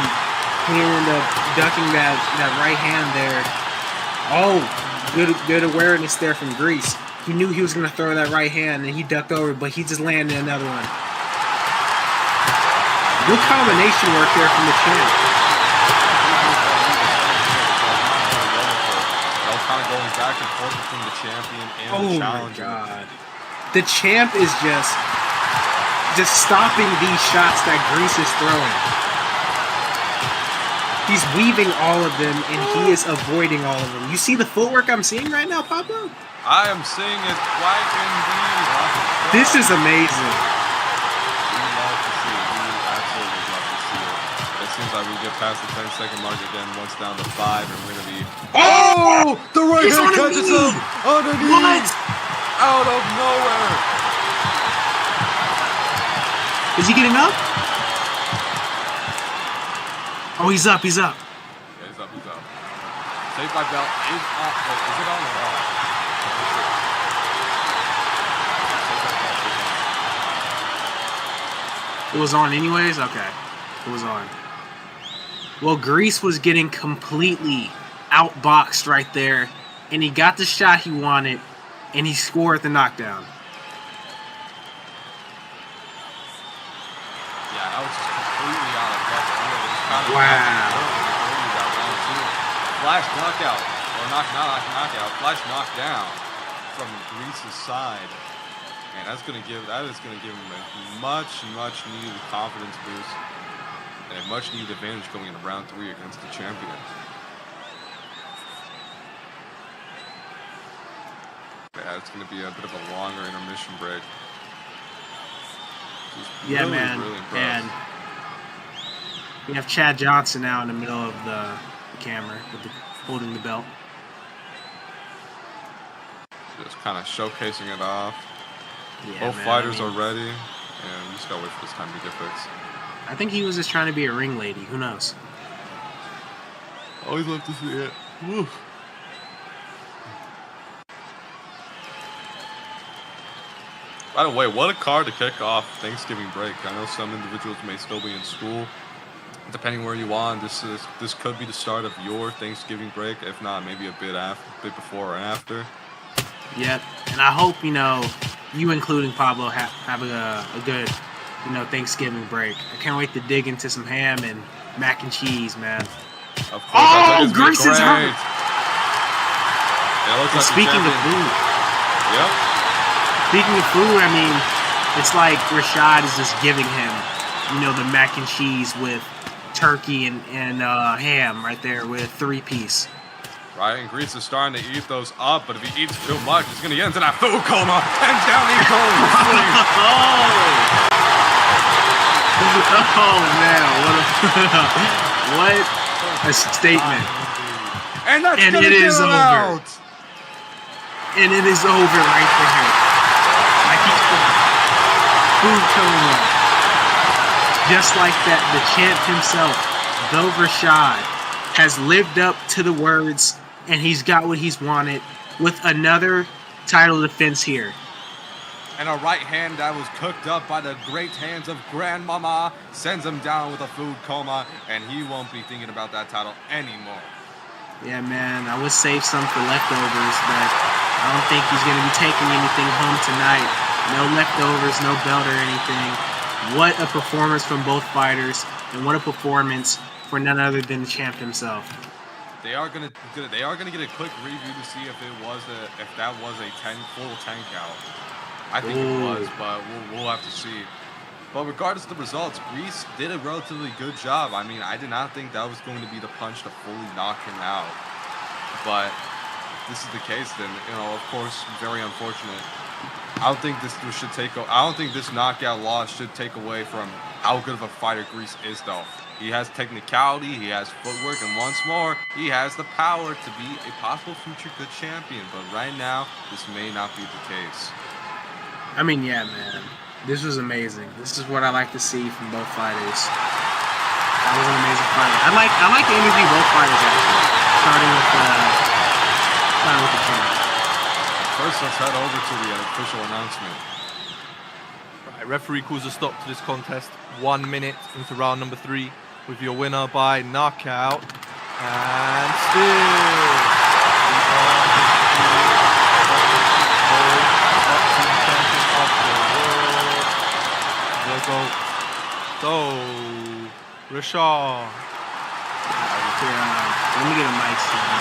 he ended up ducking that right hand there. Oh, good awareness there from Greece. He knew he was going to throw that right hand, and he ducked over, but he just landed another one. Good combination work there from the champ. Kind of going back and forth between the champion and the challenger. Oh my God. The champ is just stopping these shots that Greece is throwing. He's weaving all of them, and he is avoiding all of them. You see the footwork I'm seeing right now, Pablo? I am seeing it quite indeed. This is amazing. We love to see it. We absolutely love to see it. It seems like we get past the 10-second mark again, once down to 5, and we're going to be... Oh! The right hand catches him! Underneath! What? Out of nowhere! Is he getting up? Oh, he's up, he's up. Yeah, he's up. Saved by belt is up. Wait, is it on or off? It was on anyways? Okay. It was on. Well, Greece was getting completely outboxed right there, and he got the shot he wanted, and he scored the knockdown. Yeah, that was just completely out of left field. Wow. Flash knockout, or knockout, flash knockdown from Greece's side. And that is going to give him a much needed confidence boost and a much needed advantage going into round 3 against the champion. Yeah, it's going to be a bit of a longer intermission break. Yeah, really, man. Really and we have Chad Johnson now in the middle of the camera holding the belt. Just kind of showcasing it off. Yeah, Both man, fighters are ready, and we just gotta wait for this time to get fixed. I think he was just trying to be a ring lady. Who knows? Always love to see it. Woo. By the way, what a card to kick off Thanksgiving break. I know some individuals may still be in school. Depending where you are, this could be the start of your Thanksgiving break. If not, maybe a bit before or after. Yep, and I hope you including Pablo have a good Thanksgiving break. I can't wait to dig into some ham and mac and cheese, man. Of course, Greece is hurt. Yeah, looks like speaking of food. Yep. Speaking of food, I mean, it's like Rashad is just giving him, the mac and cheese with turkey and ham right there with 3-piece. Right, and Greece is starting to eat those up, but if he eats too much, he's going to get into that food coma, and down he goes. Oh man, what a statement. And it is over. Out. And it is over right there. Like he's food coma. Just like that, the champ himself though Rashad has lived up to the words, and he's got what he's wanted with another title defense here. And a right hand that was cooked up by the great hands of Grandmama sends him down with a food coma, and he won't be thinking about that title anymore. Yeah, man, I would save some for leftovers, but I don't think he's going to be taking anything home tonight. No leftovers, no belt or anything. What a performance from both fighters, and what a performance for none other than the champ himself. They are gonna get a quick review to see if that was a full 10 count. I think it was, but we'll have to see. But regardless of the results, Grease did a relatively good job. I mean, I did not think that was going to be the punch to fully knock him out. But if this is the case, then of course, very unfortunate. I don't think this knockout loss should take away from how good of a fighter Grease is, though. He has technicality, he has footwork, and once more, he has the power to be a possible future good champion. But right now, this may not be the case. I mean, yeah, man. This was amazing. This is what I like to see from both fighters. That was an amazing fight. I like to interview both fighters, actually. Starting with the champ. First, let's head over to the official announcement. Right, referee calls a stop to this contest. 1 minute into round number 3, with your winner by knockout, and still Rashad. Let me get a mic stand.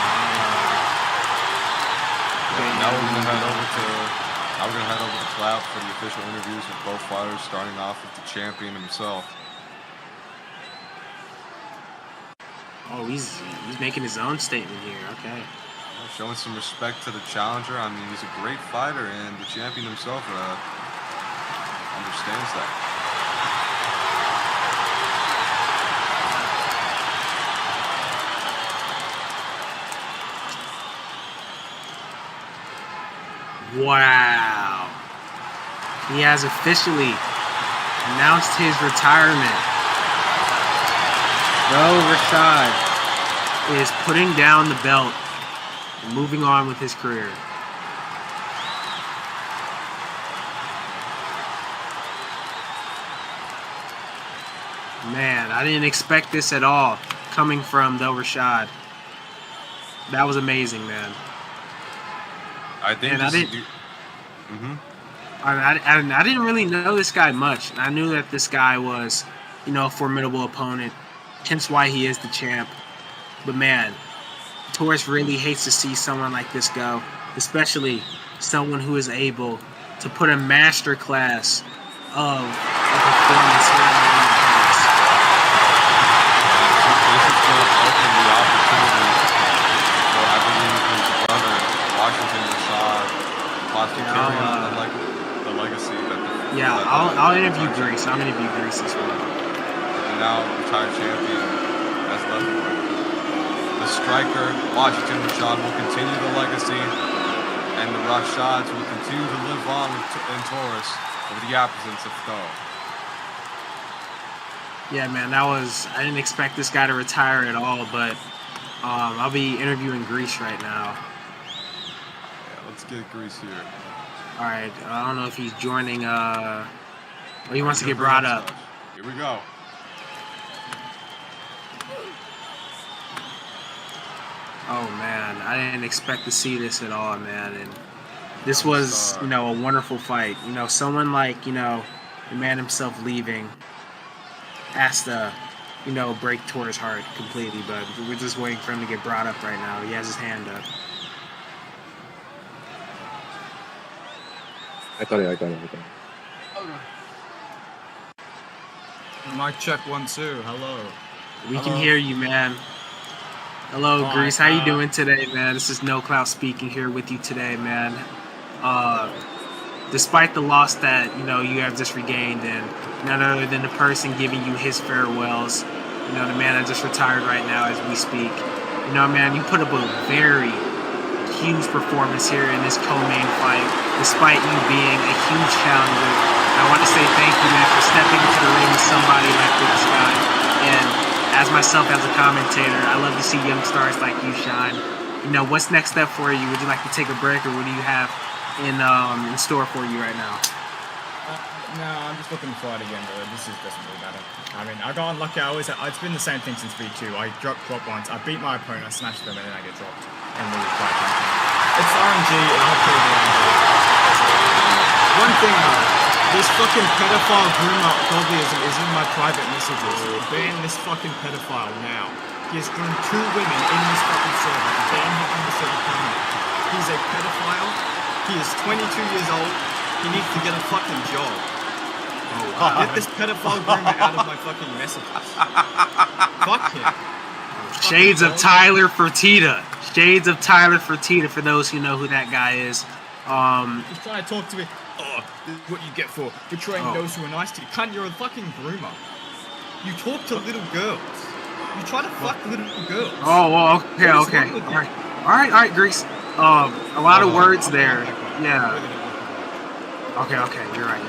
Now we're gonna head over to Cloud for the official interviews with both fighters, starting off with the champion himself. Oh, he's making his own statement here. Okay. Showing some respect to the challenger. I mean, he's a great fighter, and the champion himself understands that. Wow. He has officially announced his retirement. Though Rashad is putting down the belt and moving on with his career. Man, I didn't expect this at all coming from Though Rashad. That was amazing, man. I think I didn't really know this guy much. I knew that this guy was, a formidable opponent, hence why he is the champ. But man, Taurus really hates to see someone like this go, especially someone who is able to put a master class of a performance here in the ring. This is going to open the opportunity for, I believe, his brother, Washington Rashad, to carry on the legacy I'll interview Grease. I'm interview Grease as well. The now retired champion has left for it. The striker, Washington Rashad, will continue the legacy, and the Rashads will continue to live on in Taurus over the absence of Tho. Yeah, man, I didn't expect this guy to retire at all, but I'll be interviewing Grease right now. Yeah, let's get Grease here. All right, I don't know if he's joining, he wants to get brought up. Here we go. Oh, man, I didn't expect to see this at all, man, and this was, a wonderful fight. Someone like, the man himself leaving has to, break Taurus' heart completely, but we're just waiting for him to get brought up right now. He has his hand up. I got it. Okay. Mic check 1 2. Hello. We can hear you, man. Hello, Grease. How you doing today, man? This is No Clout speaking here with you today, man. Despite the loss that, you have just regained, and none other than the person giving you his farewells, the man that just retired right now as we speak. Man, you put up a very huge performance here in this co-main fight, despite you being a huge challenger. I want to say thank you, man, for stepping into the ring with somebody like this guy. And as myself as a commentator, I love to see young stars like you shine. You know, what's next step for you? Would you like to take a break, or what do you have in store for you right now? No, I'm just looking to fight again, but this doesn't really matter. I mean, I got unlucky. It's been the same thing since V2. I drop once, I beat my opponent, I smash them, and then I get dropped. And lose by It's RNG, and I'll kill the RNG. One thing though, this fucking pedophile groomer godlyism is in my private messages. Ban this fucking pedophile now. He has groomed 2 women in this fucking server. Ban him from the server permanently. He's a pedophile. He is 22 years old. He needs to get a fucking job. Get this pedophile groomer out of my fucking messages. Fuck him. Shades of Tyler Fertitta. Shades of Tyler Fertitta, for those who know who that guy is. He's trying to talk to me. Oh, this is what you get for betraying those who are nice to you. Cunt, you're a fucking groomer. You talk to little girls. You try to fuck little girls. Oh, well, okay. All right, Grease. A lot of words there. Yeah. Okay, you're right.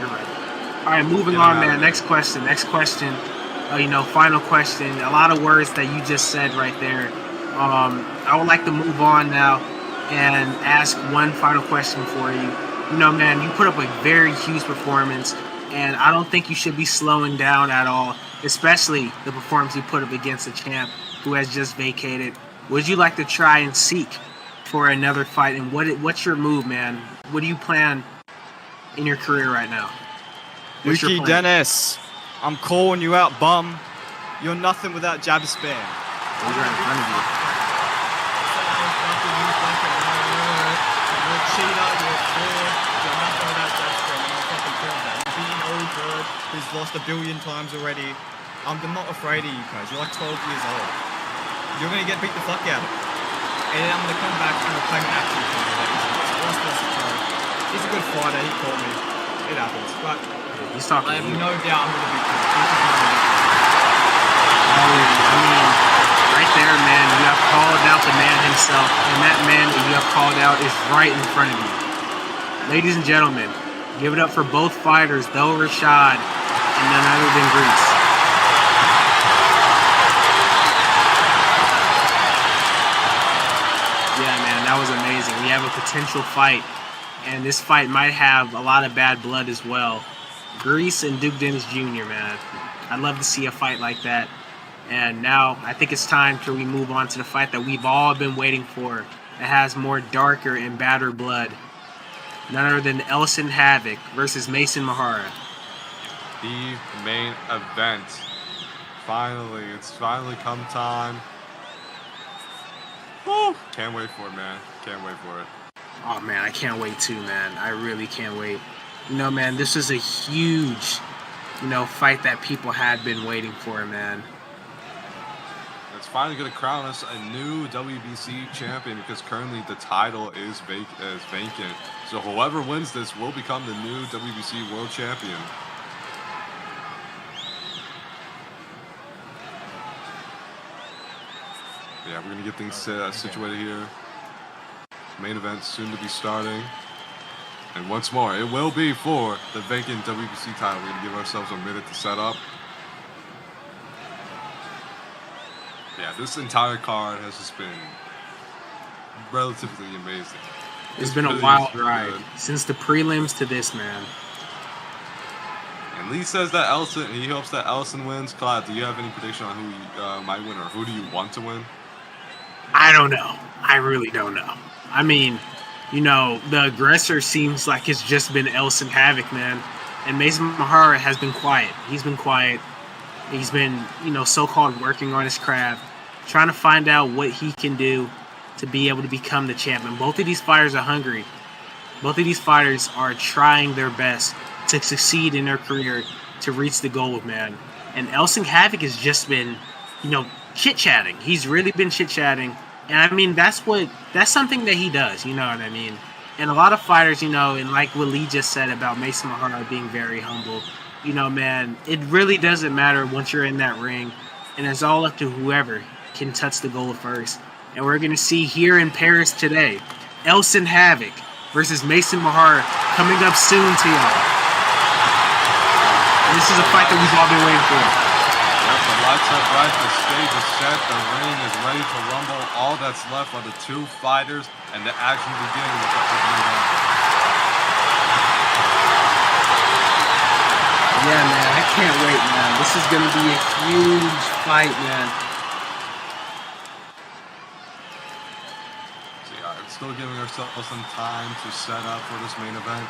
All right, moving on, man. Next question. Final question. A lot of words that you just said right there. I would like to move on now and ask one final question for you. You know, man, you put up a very huge performance, and I don't think you should be slowing down at all, especially the performance you put up against a champ who has just vacated. Would you like to try and seek for another fight, and what's your move, man? What do you plan in your career right now? Wiki Dennis, I'm calling you out, bum. You're nothing without jab spam. He's right in front of you. You're a cheater, you're a fraud, you're nothing without jab spam. I'm fucking proud of that. You're beating old bird who's lost 1 billion times already. I'm not afraid of you guys. You're like 12 years old. You're gonna get beat the fuck out of. And then I'm gonna come back and we'll play an action fighter. He's a good fighter, he caught me. It happens. But he's talking I have to you. no doubt I'm gonna beat him. I mean, right there, man, you have called out the man himself, and that man that you have called out is right in front of you. Ladies and gentlemen, give it up for both fighters, Del Rashad and none other than Grease. Yeah, man, that was amazing. We have a potential fight, and this fight might have a lot of bad blood as well. Grease and Duke Dennis Jr., man. I'd love to see a fight like that. And now I think it's time to move on to the fight that we've all been waiting for, that has more darker and badder blood. None other than Elson Havoc versus Mason Mahara. The main event. Finally, it's finally come time. Woo! Can't wait for it, man. Can't wait for it. Oh, man, I can't wait too, man. I really can't wait. You know, man, this is a huge, fight that people had been waiting for, man. It's finally going to crown us a new WBC champion, because currently the title is vacant. So whoever wins this will become the new WBC world champion. Yeah, we're going to get things situated here. Main event soon to be starting. And once more, it will be for the vacant WBC title. We're going to give ourselves a minute to set up. Yeah, this entire card has just been relatively amazing. It's been a wild ride since the prelims to this, man. And Lee says that he hopes that Ellison wins. Clyde, do you have any prediction on who might win, or who do you want to win? I don't know. I really don't know. I mean, the aggressor seems like it's just been Elson Havoc, man. And Mason Mahara has been quiet. He's been quiet. He's been, so-called working on his craft, trying to find out what he can do to be able to become the champion. Both of these fighters are hungry. Both of these fighters are trying their best to succeed in their career to reach the goal, man. And Elson Havoc has just been, chit-chatting. He's really been chit-chatting. And I mean, that's something that he does, you know what I mean? And a lot of fighters, and like what Lee just said about Mason Mahara being very humble, man, it really doesn't matter once you're in that ring. And it's all up to whoever can touch the goal first. And we're going to see here in Paris today, Elson Havoc versus Mason Mahara coming up soon to y'all. And this is a fight that we've all been waiting for. Yep, the lights right, the stage is set, the ring is ready to rumble. All that's left are the two fighters, and the action begins with the opening round. Yeah, man, I can't wait, man. This is gonna be a huge fight, man. So yeah, I'm still giving ourselves some time to set up for this main event.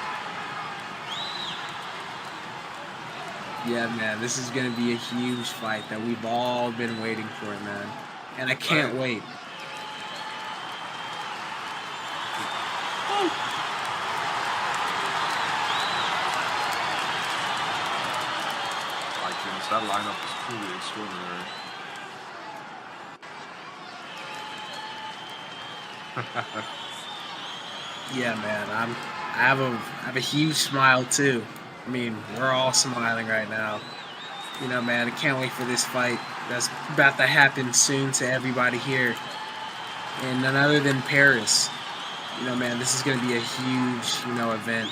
Yeah, man, this is gonna be a huge fight that we've all been waiting for, man. And I can't wait. My goodness, that lineup is truly extraordinary. Yeah, man, I have a huge smile too. I mean, we're all smiling right now. You know, man, I can't wait for this fight that's about to happen soon to everybody here. And none other than Paris. You know, man, this is gonna be a huge, event.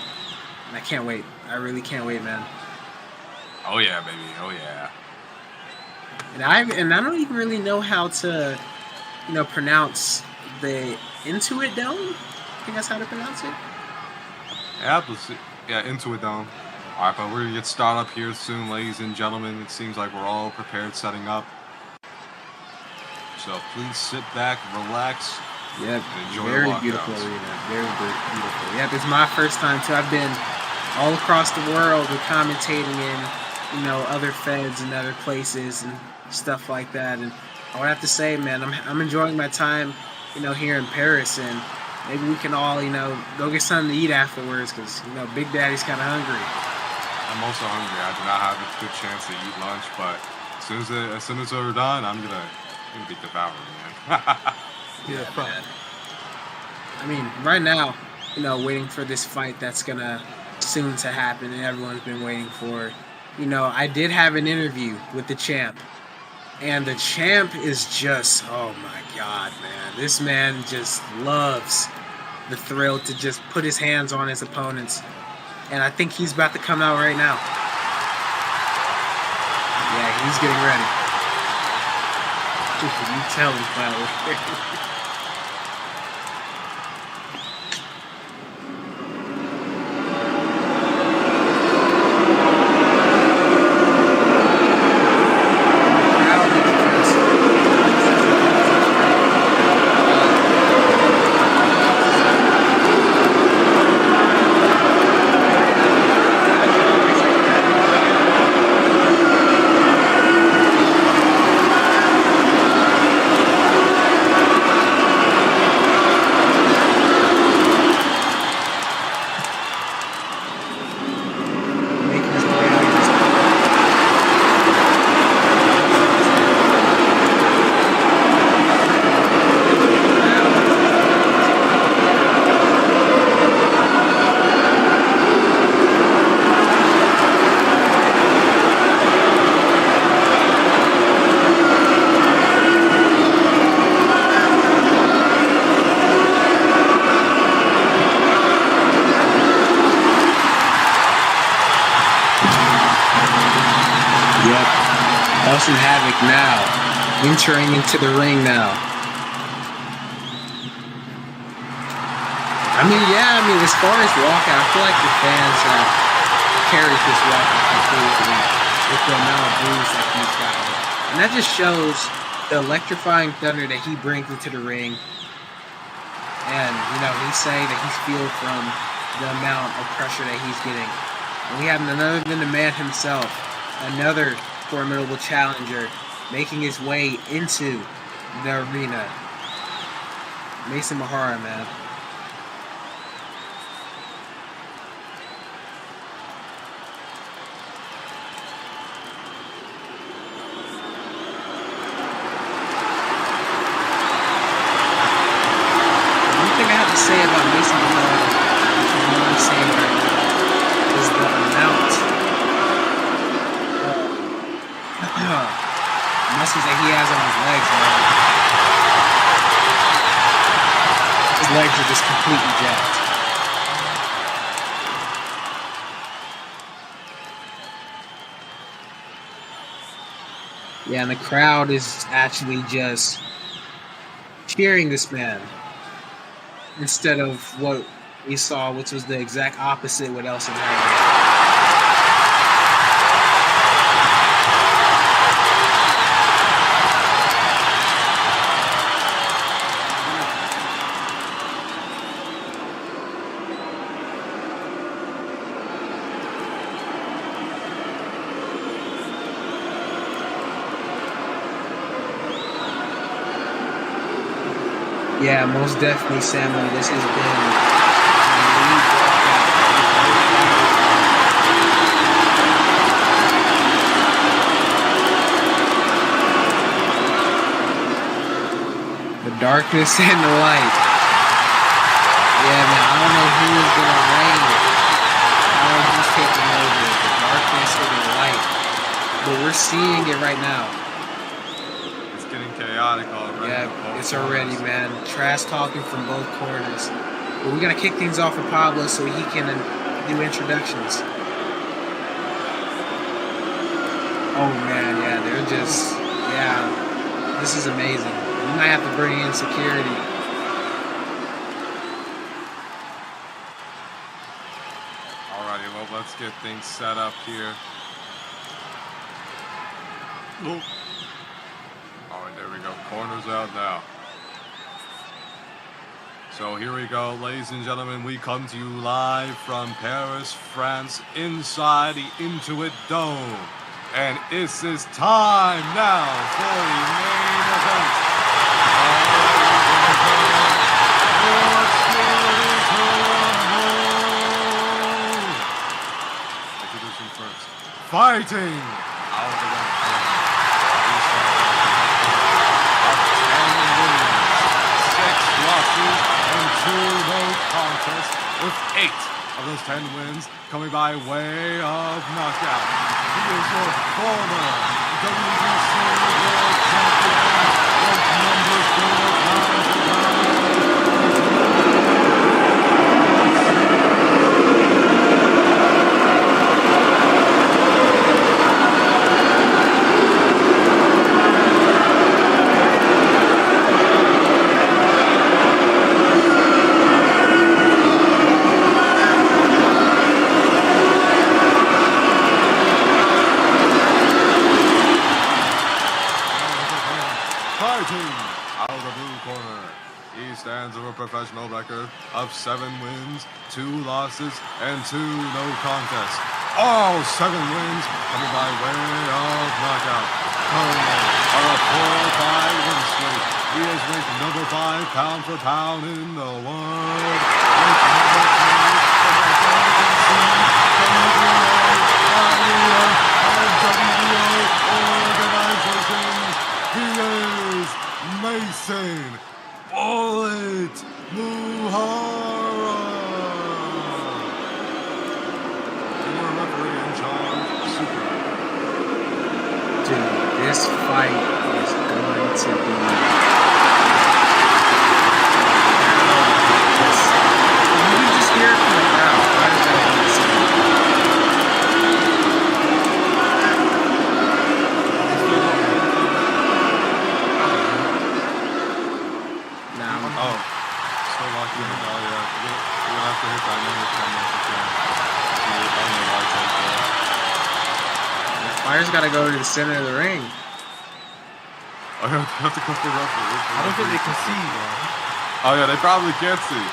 And I can't wait. I really can't wait, man. Oh yeah, baby. Oh yeah. And I don't even really know how to, pronounce the Intuit Dome. I think that's how to pronounce it. Yeah, into it down. All right, but we're gonna get started up here soon, ladies and gentlemen. It seems like we're all prepared, setting up. So please sit back, relax, Yep, and enjoy very the beautiful walkdowns. arena. Very beautiful. Yep, it's my first time too. I've been all across the world with commentating in, other feds and other places and stuff like that. And I would have to say, man, I'm enjoying my time, here in Paris, and maybe we can all, go get something to eat afterwards, because Big Daddy's kind of hungry. I'm also hungry. I do not have a good chance to eat lunch, but as soon as we're done, I'm gonna be devouring, man. Yeah, Man. I mean, right now, waiting for this fight that's gonna soon to happen, and everyone's been waiting for. I did have an interview with the champ, and the champ is just, oh my god, man, this man just loves the thrill to just put his hands on his opponents, and I think he's about to come out right now. Yeah, he's getting ready. You tell him, Tyler. Nelson Havoc now, entering into the ring now. As far as walkout, I feel like the fans have carried this walkout completely with the amount of booze that he's gotten. And that just shows the electrifying thunder that he brings into the ring. And, he's saying that he's fueled from the amount of pressure that he's getting. And we have none other than the man himself, another formidable challenger, making his way into the arena. Mason Mahara, man. One thing I have to say about Mason Mahara, which I'm really saying right now, is the amount muscles that he has on his legs, man. His legs are just completely jacked. Yeah, and the crowd is actually just cheering this man instead of what we saw, which was the exact opposite with Elson Herrera. Yeah, most definitely, Samuel. This has been an elite walkout. The darkness and the light. Yeah, man, I don't know who is going to reign. I don't know who's taking over. The darkness and the light. But we're seeing it right now. It's getting chaotic already. Yeah, it's already, man. Trash talking from both corners. But we're going to kick things off with Pablo so he can do introductions. Oh, man, yeah, they're just, yeah, this is amazing. We might have to bring in security. Alrighty, well, let's get things set up here. Oh. Alright, there we go. Corners out now. So here we go, ladies and gentlemen. We come to you live from Paris, France, inside the Intuit Dome. And this is time now for the main event. Introducing first. Fighting out of the red corner. Losses and 2 no contests, with 8 of those 10 wins coming by way of knockout. He is your former WBC World Champion with number 4 pound for professional record of 7 wins, 2 losses, and 2 no contests. All 7 wins coming by way of knockout. Currently on a 4-5 win streak. He is ranked number 5 pound for pound in the world. Ranked number 2 WBO, WBO, and WBO organizations. He is Mason Bullet Muhara. Your referee in charge, Super. Dude, this fight is going to be... You can just hear it from the crowd. Why is that Still locked in. Oh, yeah. We're gonna have to hit dynamic camera if we can. I don't know why it's like that. The fire's got to go to the center of the ring. I have to go for referee. I don't think they can see, man. Oh, yeah, they probably can't see.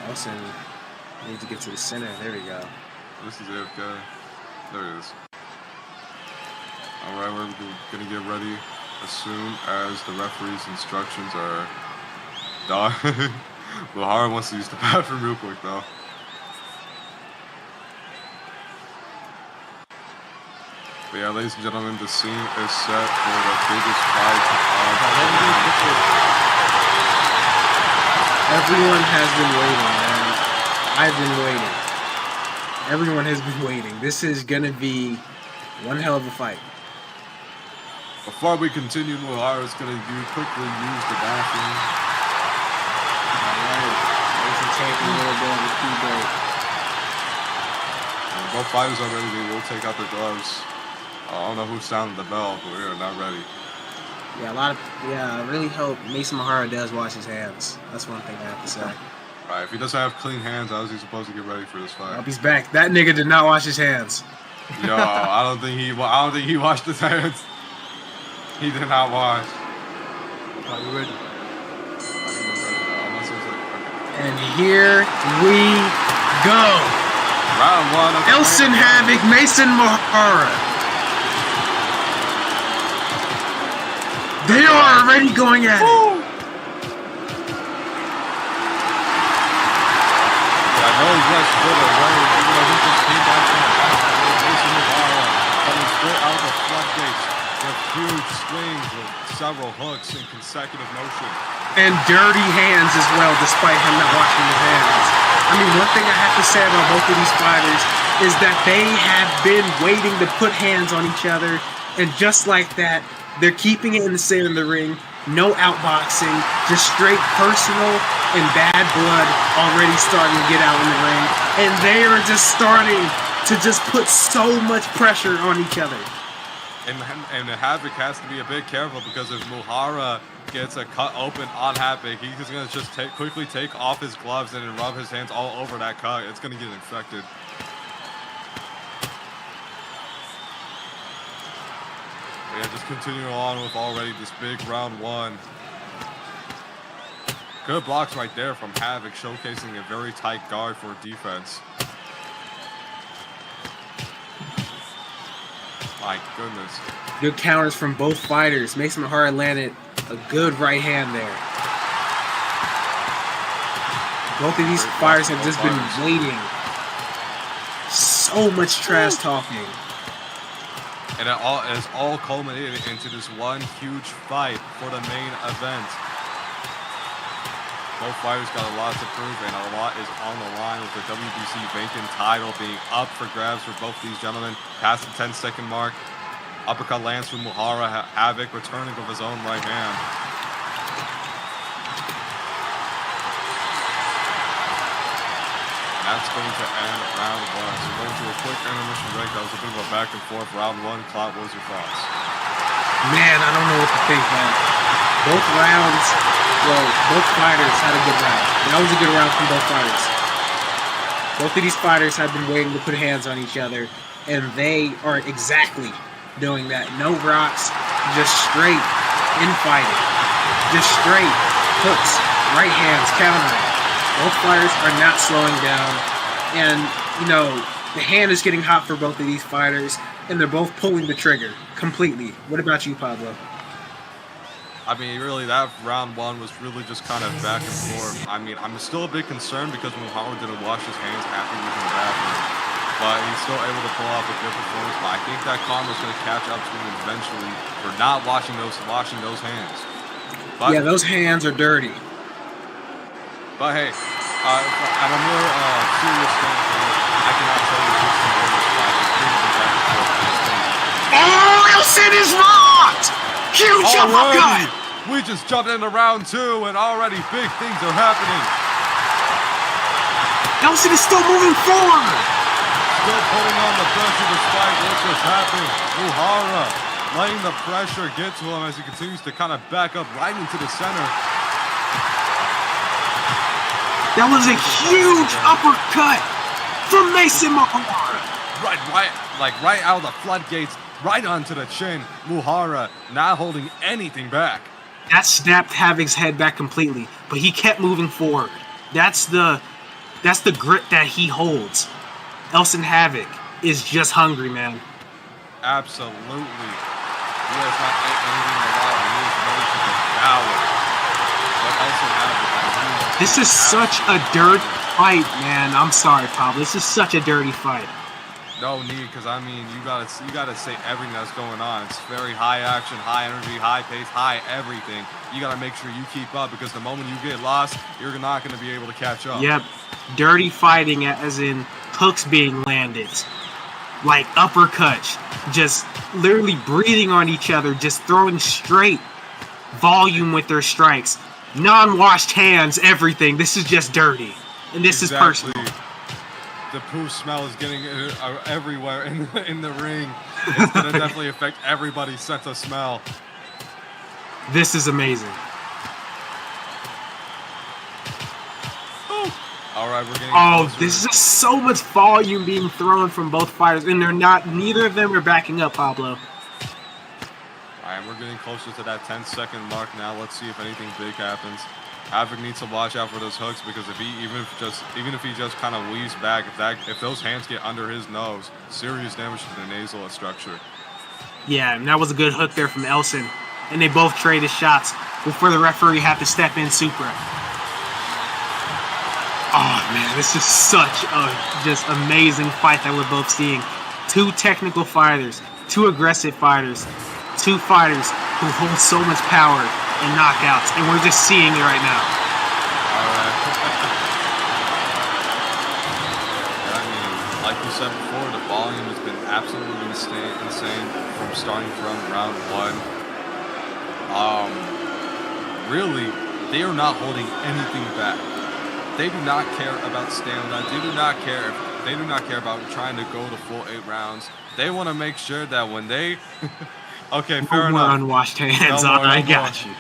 Nelson needs to get to the center. There we go. This is it, okay. There it is. Alright, we're gonna get ready as soon as the referee's instructions are done. Muhara wants to use the bathroom real quick though. But yeah, ladies and gentlemen, the scene is set for the biggest fight of Everyone has been waiting, man. I've been waiting. Everyone has been waiting. This is gonna be one hell of a fight. Before we continue, Muhara's gonna quickly use the bathroom. Alright. Mason taking a little bit of a key break. both fighters are ready. They will take out their gloves. I don't know who's sounding the bell, but we are not ready. Yeah, I really hope Mason Mahara does wash his hands. That's one thing I have to say. Right, if he doesn't have clean hands, how is he supposed to get ready for this fight? Hope he's back. That nigga did not wash his hands. Yo, I don't think he washed his hands. He did not wash. Are you ready? And here we go. Round 1 of Elson Havoc, Mason Mahara. They are already going at it. No rest for the road, even though he just came back from the back. Mason Mahara coming straight out of the floodgates with huge swings with several hooks in consecutive motion. And dirty hands as well, despite him not washing his hands. I mean, one thing I have to say about both of these fighters is that they have been waiting to put hands on each other, and just like that, they're keeping it in the center of the ring. No outboxing, just straight personal and bad blood already starting to get out in the ring. And they are just starting to just put so much pressure on each other. And Havoc has to be a bit careful because if Mahara gets a cut open on Havoc, he's going to just quickly take off his gloves and then rub his hands all over that cut. It's going to get infected. Yeah, just continuing on with already this big round 1. Good blocks right there from Havoc, showcasing a very tight guard for defense. My goodness. Good counters from both fighters. Mason Mahara landed a good right hand there. Both of these fighters have just been waiting. So much trash talking. And it has all culminated into this one huge fight for the main event. Both fighters got a lot to prove, and a lot is on the line with the WBC vacant title being up for grabs for both these gentlemen. Past the 10-second mark. Uppercut lands from Mahara. Havoc returning with his own right hand. That's going to end round 1. So going to a quick intermission break. That was a bit of a back and forth. Round 1. Clout, what was your thoughts? Man, I don't know what to think, man. Both rounds, well, both fighters had a good round. That was a good round from both fighters. Both of these fighters have been waiting to put hands on each other, and they are exactly doing that. No rocks, just straight infighting. Just straight hooks, right hands, countering. Both fighters are not slowing down, and, you know, the hand is getting hot for both of these fighters, and they're both pulling the trigger completely. What about you, Pablo? I mean, really, that round 1 was really just kind of back and forth. I mean, I'm still a bit concerned because Mahara didn't wash his hands after using the bathroom, but he's still able to pull off a good performance. But I think that karma is going to catch up to him eventually for not washing those hands. But, yeah, those hands are dirty. But hey, on a more serious standpoint, I cannot tell you who's going to win this fight. It's going to be back and forth. Oh, Elson is rocked! Huge uppercut! We just jumped into round 2, and already big things are happening. Elson is still moving forward. Still putting on the pressure despite what just happened. Mahara letting the pressure get to him as he continues to kind of back up right into the center. That was a huge uppercut from Mason Mahara. Right out of the floodgates, right onto the chin. Mahara not holding anything back. That snapped Havoc's head back completely, but he kept moving forward. That's the grit that he holds. Elson Havoc is just hungry, man. Absolutely. He has not ate anything in a while, and he is ready to devour. But Elson Havoc, this is such a dirty fight, man. I'm sorry, Pablo. This is such a dirty fight. No need, because I mean, you gotta say everything that's going on. It's very high action, high energy, high pace, high everything. You gotta make sure you keep up, because the moment you get lost, you're not gonna be able to catch up. Yep, dirty fighting, as in hooks being landed, like uppercuts, just literally breathing on each other, just throwing straight volume with their strikes, non-washed hands, everything. This is just dirty, and this is personal. the poo smell is getting everywhere in the ring. It's gonna definitely affect everybody's sense of smell. This is amazing. All right, we're getting. Oh, closer. this is just so much volume being thrown from both fighters, and neither of them are backing up, Pablo. All right, we're getting closer to that 10-second mark now. Let's see if anything big happens. Havoc needs to watch out for those hooks because if he even if he just kind of weaves back, if those hands get under his nose, serious damage to the nasal structure. Yeah, and that was a good hook there from Elson, and they both traded shots before the referee had to step in super. Oh man, this is such a just amazing fight that we're both seeing. Two technical fighters, two aggressive fighters, two fighters who hold so much power and knockouts, and we're just seeing it right now. All right. I mean, like you said before, the volume has been absolutely insane from starting from round 1. Really, they are not holding anything back. They do not care about stamina. They do not care about trying to go the full 8 rounds. They want to make sure that when they okay, fair No more enough. unwashed hands No on. more, I no got more. you.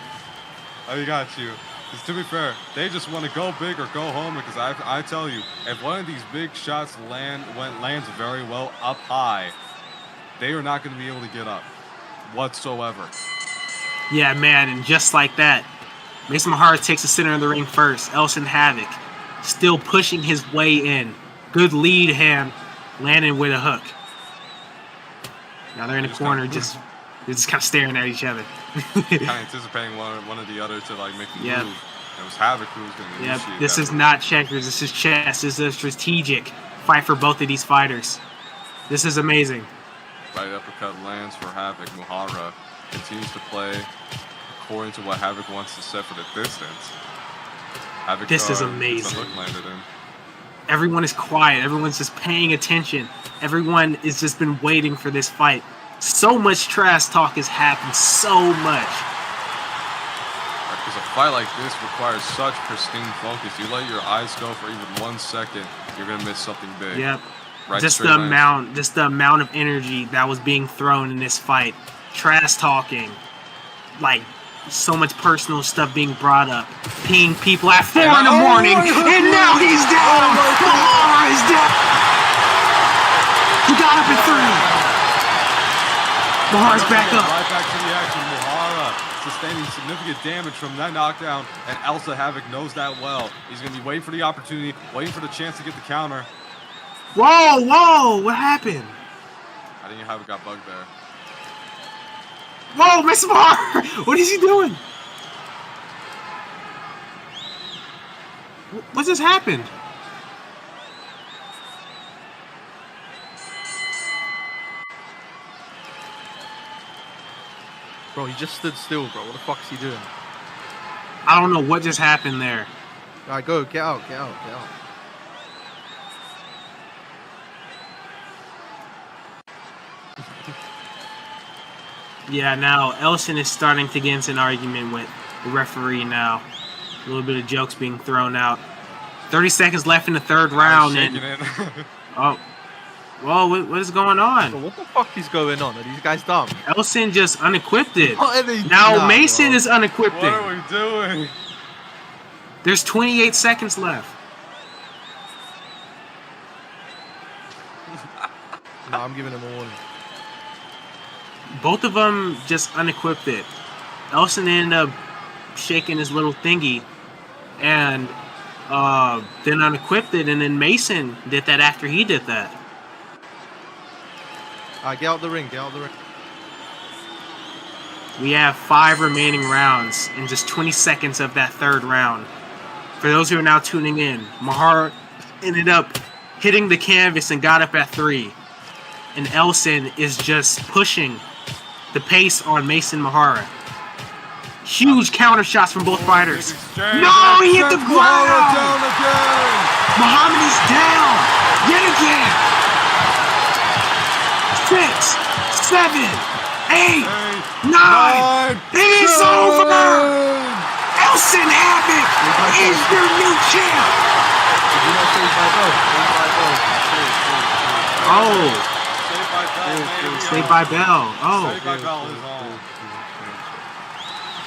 I got you. 'Cause to be fair, they just want to go big or go home. Because I tell you, if one of these big shots lands very well up high, they are not going to be able to get up whatsoever. Yeah, man, and just like that, Mason Mahara takes the center of the ring first. Elson Havoc still pushing his way in. Good lead hand, landing with a hook. Now they're in the corner, they're just kind of staring at each other. Kind of anticipating one or the other to like make the Yep. move. It was Havoc who was going to Yep, initiate this that is move. not checkers. This is chess. This is a strategic fight for both of these fighters. This is amazing. Right uppercut lands for Havoc. Muhara continues to play according to what Havoc wants to set for the distance. Havoc This is gets a amazing. hook landed in. Everyone is quiet. Everyone's just paying attention. Everyone has just been waiting for this fight. So much trash talk has happened. So much. Because a fight like this requires such pristine focus. You let your eyes go for even 1 second, you're gonna miss something big. Yep. Right, Just straight the lines. amount of energy that was being thrown in this fight. Trash talking. Like, so much personal stuff being brought up. Peeing people at 4 in the morning. And now he's down. Mahara is down. He got up at 3. Mahara's back up. Right back to the action. Muhara sustaining significant damage from that knockdown, and Elsa Havoc knows that well. He's gonna be waiting for the opportunity, waiting for the chance to get the counter. Whoa, what happened? I think Havoc got bugged there. Whoa, Mr. Mahara, what is he doing? What just happened? Bro, he just stood still, bro. What the fuck is he doing? I don't know what just happened there. Alright, go. Get out. Get out. Get out. Yeah, now Elson is starting to get into an argument with the referee now. A little bit of jokes being thrown out. 30 seconds left in the third round. Shaking And, it. oh, whoa, what is going Bro, on? what the fuck is going on? Are these guys dumb? Elson just unequipped it. What are they Now doing, Mason bro? is unequipped What it. are we doing? There's 28 seconds left. No, I'm giving him a warning. Both of them just unequipped it. Elson ended up shaking his little thingy and then unequipped it, and then Mason did that after he did that. Alright, get out the ring. Get out the ring. We have 5 remaining rounds and just 20 seconds of that third round. For those who are now tuning in, Mahara ended up hitting the canvas and got up at 3. And Elson is just pushing the pace on Mason Mahara. Huge counter shots from both fighters. No, he hit the ground! Down again. Muhammad is down! Yet again! 6, 7, 8, 9! It is over! Elson Havoc is your new champ! Did you not say 5-0? 5-0. Oh, Saved by Bell, man. Saved by Bell. Oh. Saved by Bell is on.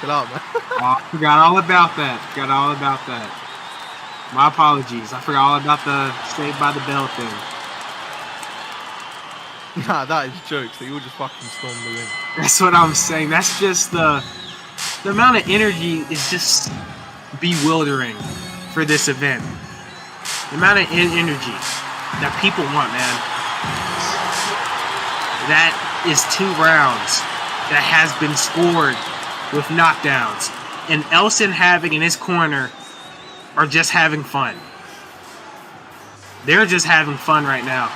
Chill out, man. Oh, I forgot all about that. Forgot all about that. My apologies. I forgot all about the Saved by the Bell thing. Nah, that is jokes. They all just fucking storm the ring. That's what I'm saying. That's just the amount of energy is just bewildering for this event. The amount of energy that people want, man. That is 2 rounds that has been scored with knockdowns. And Elson Havoc in his corner are just having fun. They're just having fun right now.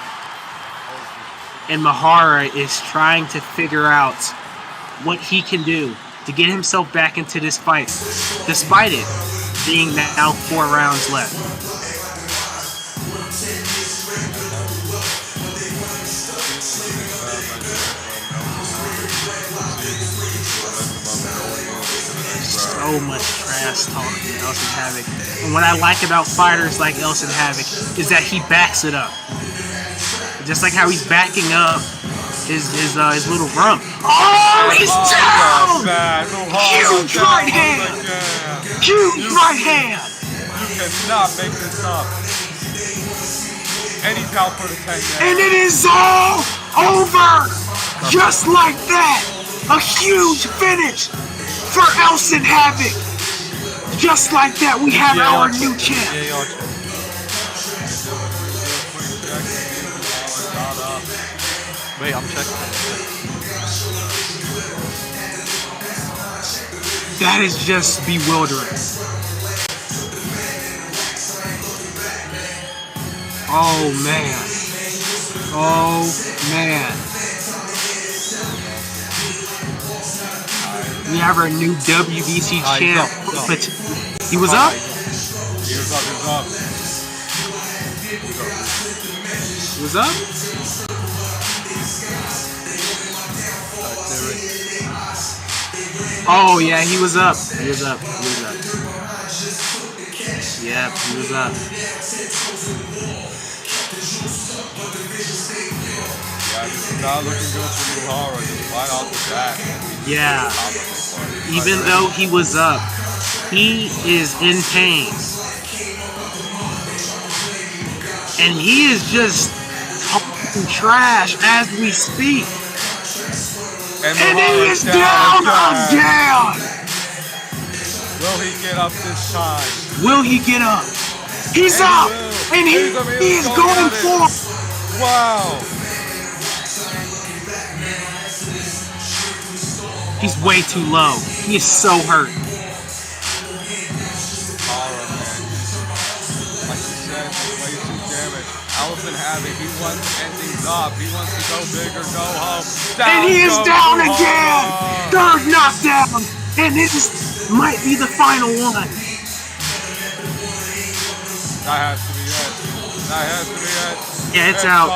And Mahara is trying to figure out what he can do to get himself back into this fight, despite it being now 4 rounds left. So much trash talk from Elson Havoc. And what I like about fighters like Elson Havoc is that he backs it up. Just like how he's backing up his little rump. Oh, he's down! Huge right hand! Huge right hand! You cannot make this up. And he's out for the 10 man. And it is all over! Just like that! A huge finish for Elson Havoc! Just like that, we have our new champ. Wait, I'm checking. That is just bewildering. Oh man. Oh man. We have our new WBC champ. But he was up? He was up. He was up? Oh yeah, he was up. He was up. He was up. Yep, he was up. Yeah, this is not looking good for Nuhara. Just right off the bat. Yeah. Even though he was up, he is in pain. And he is just talking trash as we speak. And he is down again! Will he get up this time? Will he get up? He's up! And he is going for it! Wow! He's way too low. He is so hurt. Elson Havoc, he wants to end things up. He wants to go big or go home. And he is down again! 3rd knockdown! And this might be the final one. That has to be it. That has to be it. Yeah, it's out.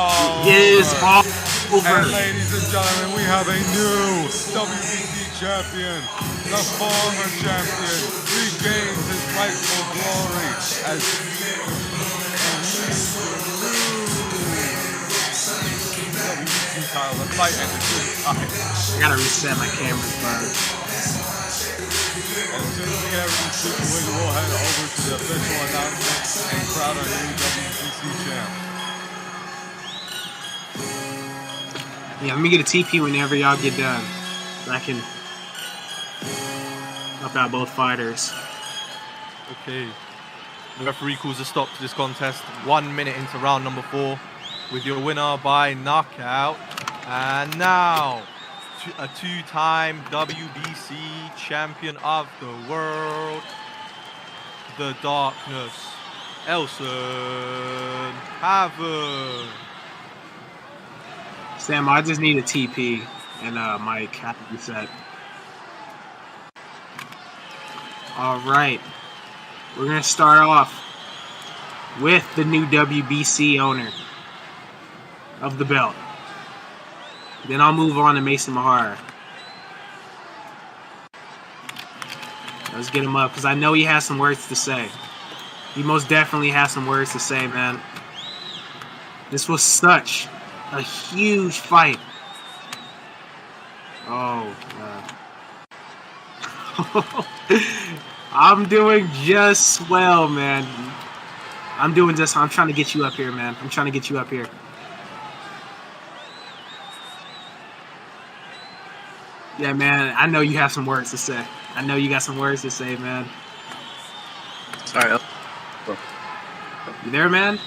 It is all over. And ladies and gentlemen, we have a new WBC champion. The former champion regains his rightful glory as title. The fight ended I gotta reset my cameras, bro. And as soon as we get everything situated, we'll head over to the official announcement and crown our new WBC champ. Yeah, let me get a TP whenever y'all get done. I can help out both fighters. Okay. The referee calls a stop to this contest. 1 minute into round number 4. With your winner by knockout. And now, a 2-time WBC champion of the world, the Darkness, Elson Havoc. Sam, I just need a TP and Mike have to be set. All right, we're gonna start off with the new WBC owner of the belt. Then I'll move on to Mason Mahara. Let's get him up because I know he has some words to say. He most definitely has some words to say, man. This was such a huge fight. Oh, I'm doing just well, man. I'm trying to get you up here, man. I'm trying to get you up here. Yeah, man. I know you have some words to say. I know you got some words to say, man. Sorry. You there, man?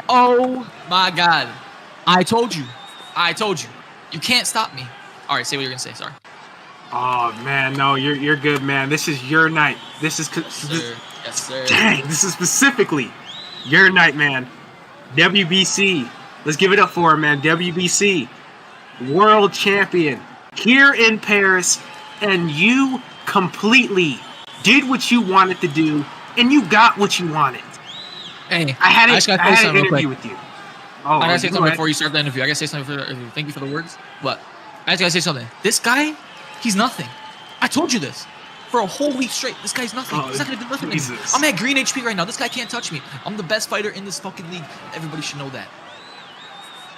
Oh my God! I told you. You can't stop me. All right, say what you're gonna say. Sorry. Oh man, no, you're good, man. This is your night. This is Yes, sir. dang. This is specifically your night, man. WBC. Let's give it up for him, man. WBC world champion here in Paris, and you completely did what you wanted to do, and you got what you wanted. Hey, I had just gotta say an something real interview quick. with you. Oh, I gotta say go something ahead. before you start the interview. I gotta say something thank you for the words. But I just gotta say something. This guy, he's nothing. I told you this. For a whole week straight, this guy's nothing. Oh, He's not gonna do nothing to me. Jesus. I'm at green HP right now. This guy can't touch me. I'm the best fighter in this fucking league. Everybody should know that.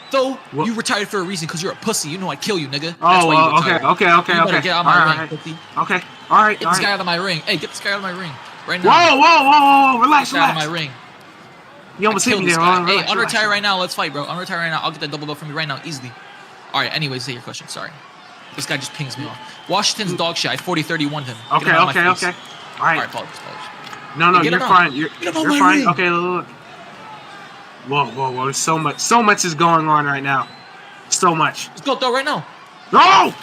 Though, What? you retired for a reason because you're a pussy. You know I'd kill you, nigga. That's Oh, why you retired. okay. You better get out of my ring, Alright. pussy. Okay. All right. Get All this guy right. out of my ring. Hey, get this guy out of my ring. Right now. Whoa. Relax, Get this guy out of my relax. ring. You almost I hit killed me this there. guy. Hold on, Hey, relax, unretire relax. right now. Let's fight, bro. Unretire right now. I'll get that double belt from you right now, easily. All right, anyways, say your question. Sorry. This guy just pings me off. Washington's dog shit. I 40-31 him. Get Okay. him out of my face. All All right, right. apologies. No, Get you're him out. fine. You're Get him out my fine. ring. Okay, look. Whoa. There's so much is going on right now. So much. Let's go, though, right now. No!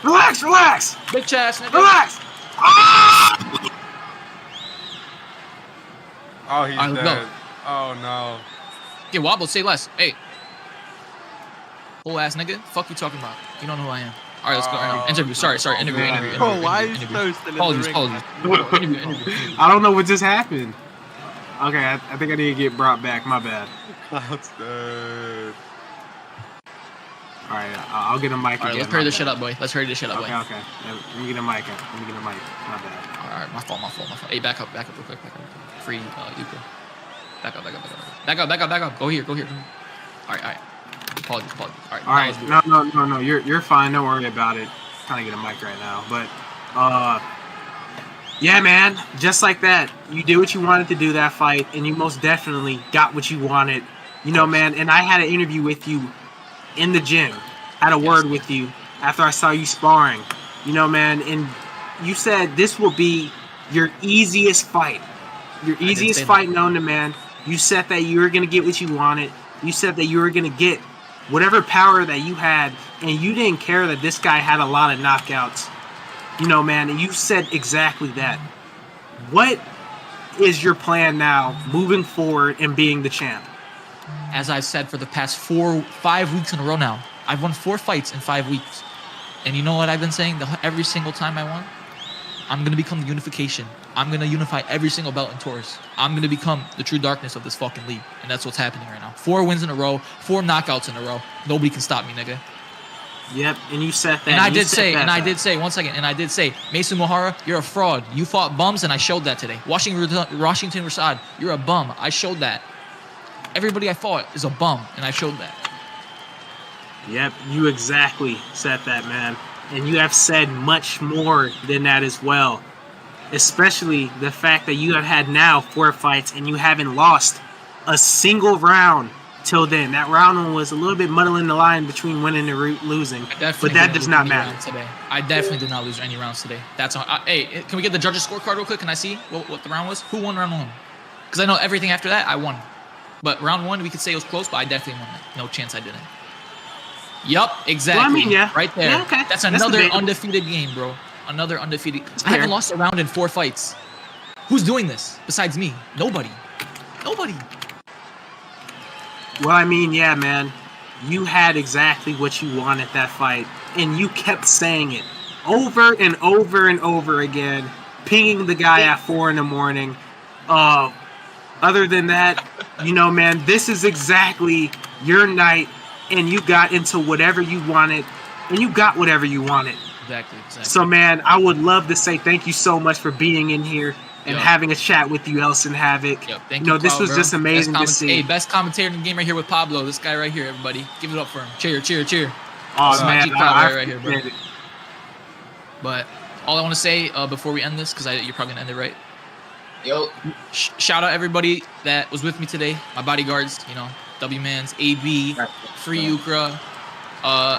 Relax. Big chest, nigga. Relax. Ah! Oh, he's Alright, let's dead. go. Oh no. Get wobbled, say less. Hey. Whole ass nigga. Fuck you talking about? You don't know who I am. All right, let's go right now. Oh, Interview. Sorry. Interview. God. Interview. Bro, why is interview. Snow still in Apologies. the ring? Interview. I don't know what just happened. Okay, I think I need to get brought back. My bad. Cloud's dead. All right, I'll get a mic All right, again. let's hurry my this bad. shit up, boy. Let's hurry this shit up, boy. Okay. Yeah, let me get a mic. My bad. All right, my fault. Hey, back up real quick. Free Yuka. Back up. Go here. All right. Apologies. All right. All right, no. You're fine. Don't worry about it. Trying to get a mic right now, but yeah, man. Just like that, you did what you wanted to do that fight, and you most definitely got what you wanted. You know, man. And I had an interview with you in the gym. Had a word with you after I saw you sparring. You know, man. And you said this will be your easiest fight. Your easiest say fight known to man. You said that you were going to get what you wanted. You said that you were going to get whatever power that you had, and you didn't care that this guy had a lot of knockouts. You know, man, and you said exactly that. What is your plan now moving forward and being the champ? As I've said for the past 5 weeks in a row now, I've won 4 fights in 5 weeks. And you know what I've been saying every single time I won? I'm going to become the unification. I'm going to unify every single belt in Taurus. I'm going to become the true darkness of this fucking league. And that's what's happening right now. 4 wins in a row, 4 knockouts in a row. Nobody can stop me, nigga. Yep, and you said that. And I did say, one second, Mason Mohara, you're a fraud. You fought bums, and I showed that today. Washington Rasad, you're a bum. I showed that. Everybody I fought is a bum, and I showed that. Yep, you exactly said that, man. And you have said much more than that as well. Especially the fact that you have had now 4 fights and you haven't lost a single round till then. That round one was a little bit muddling the line between winning and losing. But that does not matter. Today. I definitely did not lose any rounds today. That's on. Hey, can we get the judges' scorecard real quick? Can I see what the round was? Who won round 1? Because I know everything after that, I won. But round 1, we could say it was close, but I definitely won that. No chance I didn't. Yup, exactly. Well, I mean, yeah. Right there. Yeah, okay. That's That's another debatable. undefeated game, bro. Another undefeated. I fair. haven't lost a round in 4 fights. Who's doing this besides me? Nobody. Well, I mean, yeah, man. You had exactly what you wanted that fight. And you kept saying it over and over and over again. Pinging the guy at 4 in the morning. Other than that, you know, man, this is exactly your night. And you got into whatever you wanted. And you got whatever you wanted. Exactly. So, man, I would love to say thank you so much for being in here and Yup. having a chat with you, Elson Havoc. Yep, thank You you. know, this Cloud, was bro. just amazing to see. Hey, best commentator in the game right here with Pablo. This guy right here, everybody. Give it up for him. Cheer, cheer, cheer. Oh, That's my man, G Cloud I right here, bro. appreciate it. But all I want to say before we end this, because you're probably gonna end it right. Yo, Shout out everybody that was with me today. My bodyguards, you know, W-Mans, AB, Free Ukra,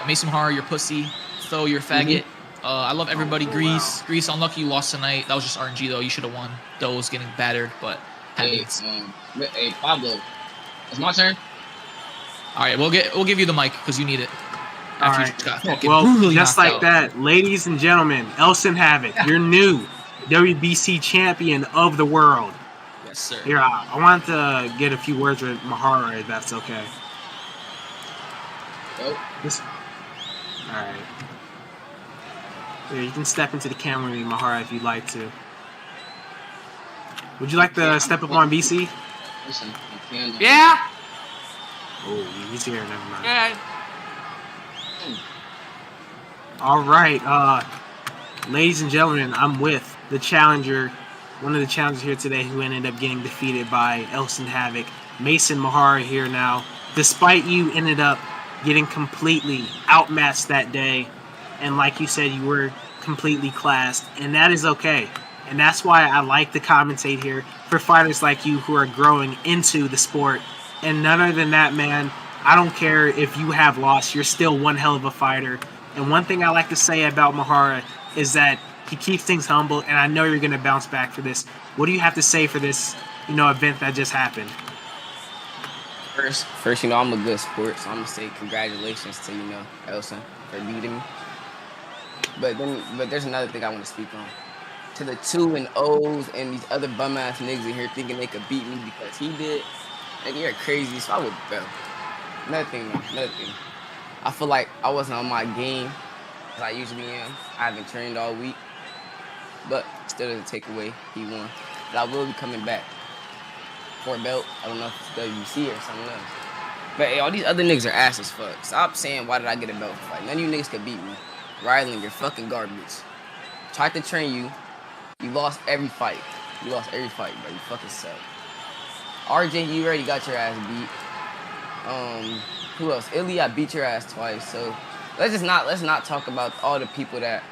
Mason Har, your pussy, Tho, your faggot. I love everybody. Grease, unlucky you lost tonight. That was just RNG though. You should have won. Tho was getting battered, but hey, happens. hey, Pablo, it's my turn. All right, we'll give you the mic because you need it. All After right. you got fucking Well, brutally just knocked like out. that, ladies and gentlemen, Elson Havoc, your new WBC champion of the world. Yes, sir. Here, I want to get a few words with Mahara, if that's okay. Yo, All right. Here, you can step into the camera with me, Mahara, if you'd like to. Would you like to step up on BC? listen, I can't. Yeah. Oh, he's here. Never mind. Yeah. All right, ladies and gentlemen, I'm with the challenger, one of the challengers here today who ended up getting defeated by Elson Havoc. Mason Mahara here now. Despite you ended up getting completely outmatched that day, and like you said, you were completely classed, and that is okay. And that's why I like to commentate here for fighters like you who are growing into the sport. And none other than that, man, I don't care if you have lost, you're still one hell of a fighter. And one thing I like to say about Mahara is that he keeps things humble, and I know you're going to bounce back for this. What do you have to say for this, event that just happened? First, I'm a good sport, so I'm gonna say congratulations to Elson for beating me. But there's another thing I want to speak on. To the 2-0s and these other bum ass niggas in here thinking they could beat me because he did, nigga, you're crazy. So I would bro. Another thing. I feel like I wasn't on my game as I usually am. I haven't trained all week, but still doesn't take away he won. But I will be coming back for a belt. I don't know if it's WBC or something else. But hey, all these other niggas are ass as fuck. Stop saying why did I get a belt fight? None of you niggas could beat me. Ryland, you're fucking garbage. Tried to train you. You lost every fight. You lost every fight, bro. You fucking suck. RJ, you already got your ass beat. Who else? Illy, I beat your ass twice. So let's not talk about all the people that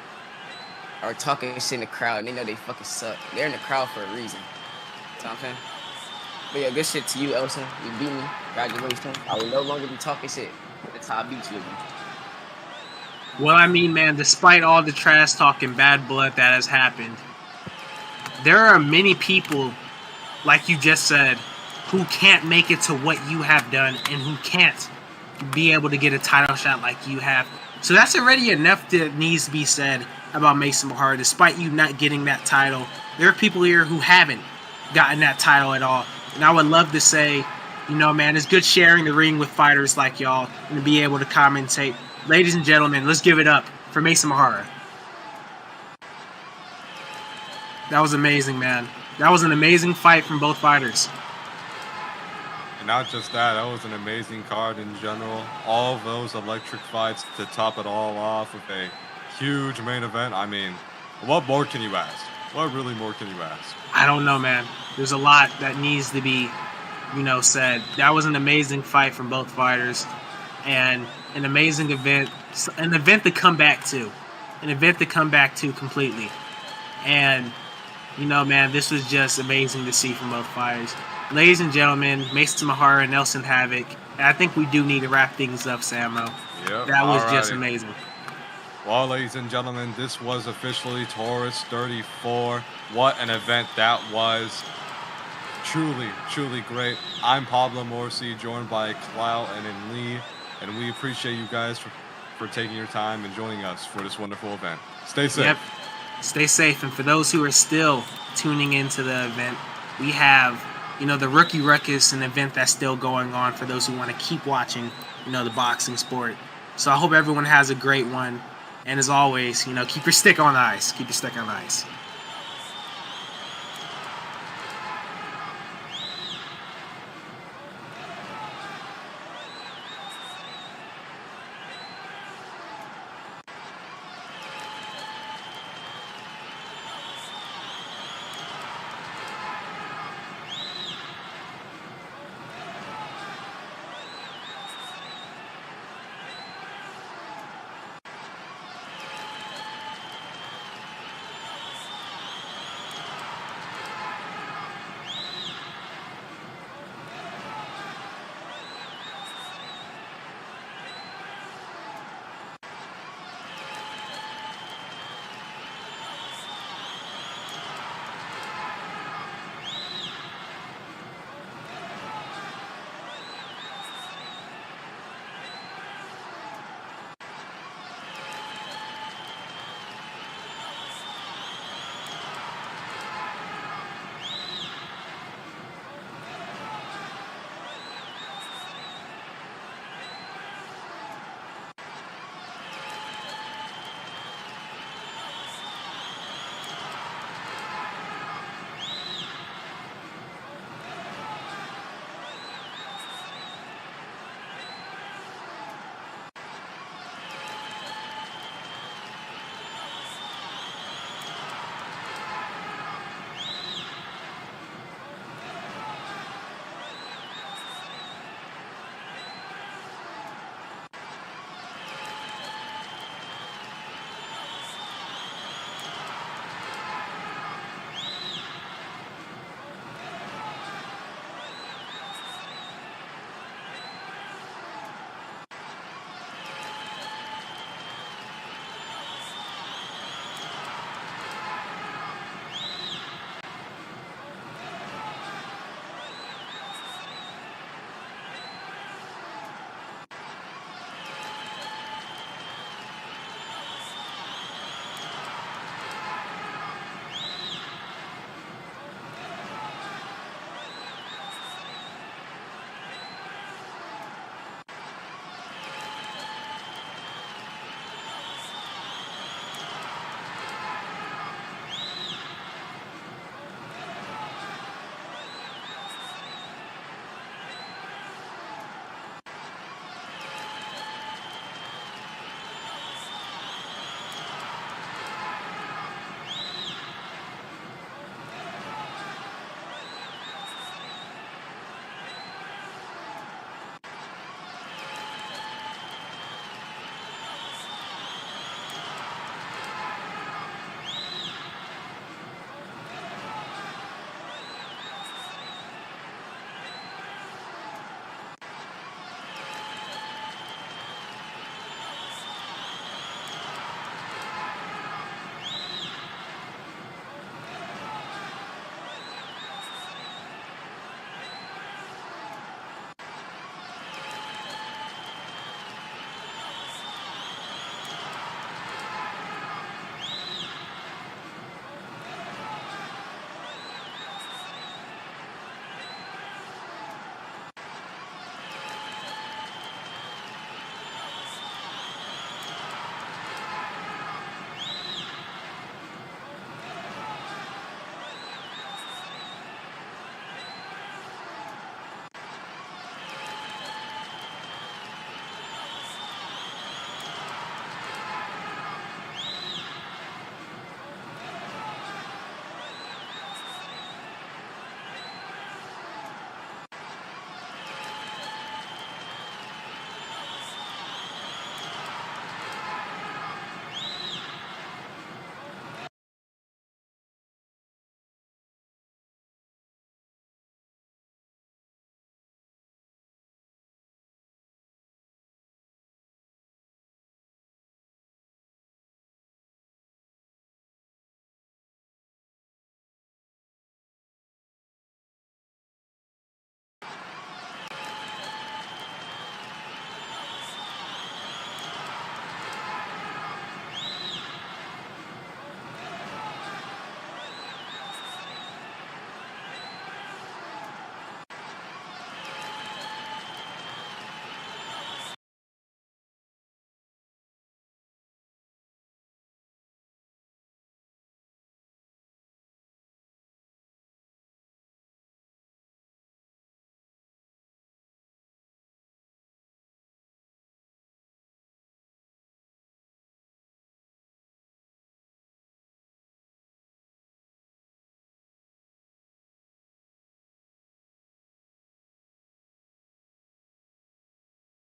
are talking shit in the crowd and they know they fucking suck. They're in the crowd for a reason. You know what I'm saying? But yeah, good shit to you, Elson. You beat me. Congratulations. I will no longer be talking shit. That's how I beat you again. Well, I mean, man, despite all the trash talk and bad blood that has happened, there are many people, like you just said, who can't make it to what you have done and who can't be able to get a title shot like you have. So that's already enough that needs to be said about Mason Mahara. Despite you not getting that title, there are people here who haven't gotten that title at all. And I would love to say, man, it's good sharing the ring with fighters like y'all and to be able to commentate. Ladies and gentlemen, let's give it up for Mason Mahara. That was amazing, man. That was an amazing fight from both fighters. And not just that was an amazing card in general. All of those electric fights to top it all off with a huge main event. I mean, what more can you ask? What really more can you ask? I don't know, man. There's a lot that needs to be, said. That was an amazing fight from both fighters. And an amazing event. An event to come back to. An event to come back to completely. And, man, this was just amazing to see from both fighters. Ladies and gentlemen, Mason Mahara and Elson Havoc. And I think we do need to wrap things up, Samo. Yep. That was Alrighty. just amazing. Well, ladies and gentlemen, this was officially Taurus 34. What an event that was. Truly, truly great. I'm Pablo Morsi, joined by Clout and Lee, and we appreciate you guys for taking your time and joining us for this wonderful event. Stay safe. Yep. Stay safe. And for those who are still tuning into the event, we have, the Rookie Ruckus, an event that's still going on for those who want to keep watching, the boxing sport. So I hope everyone has a great one. And as always, keep your stick on the ice. Keep your stick on the ice.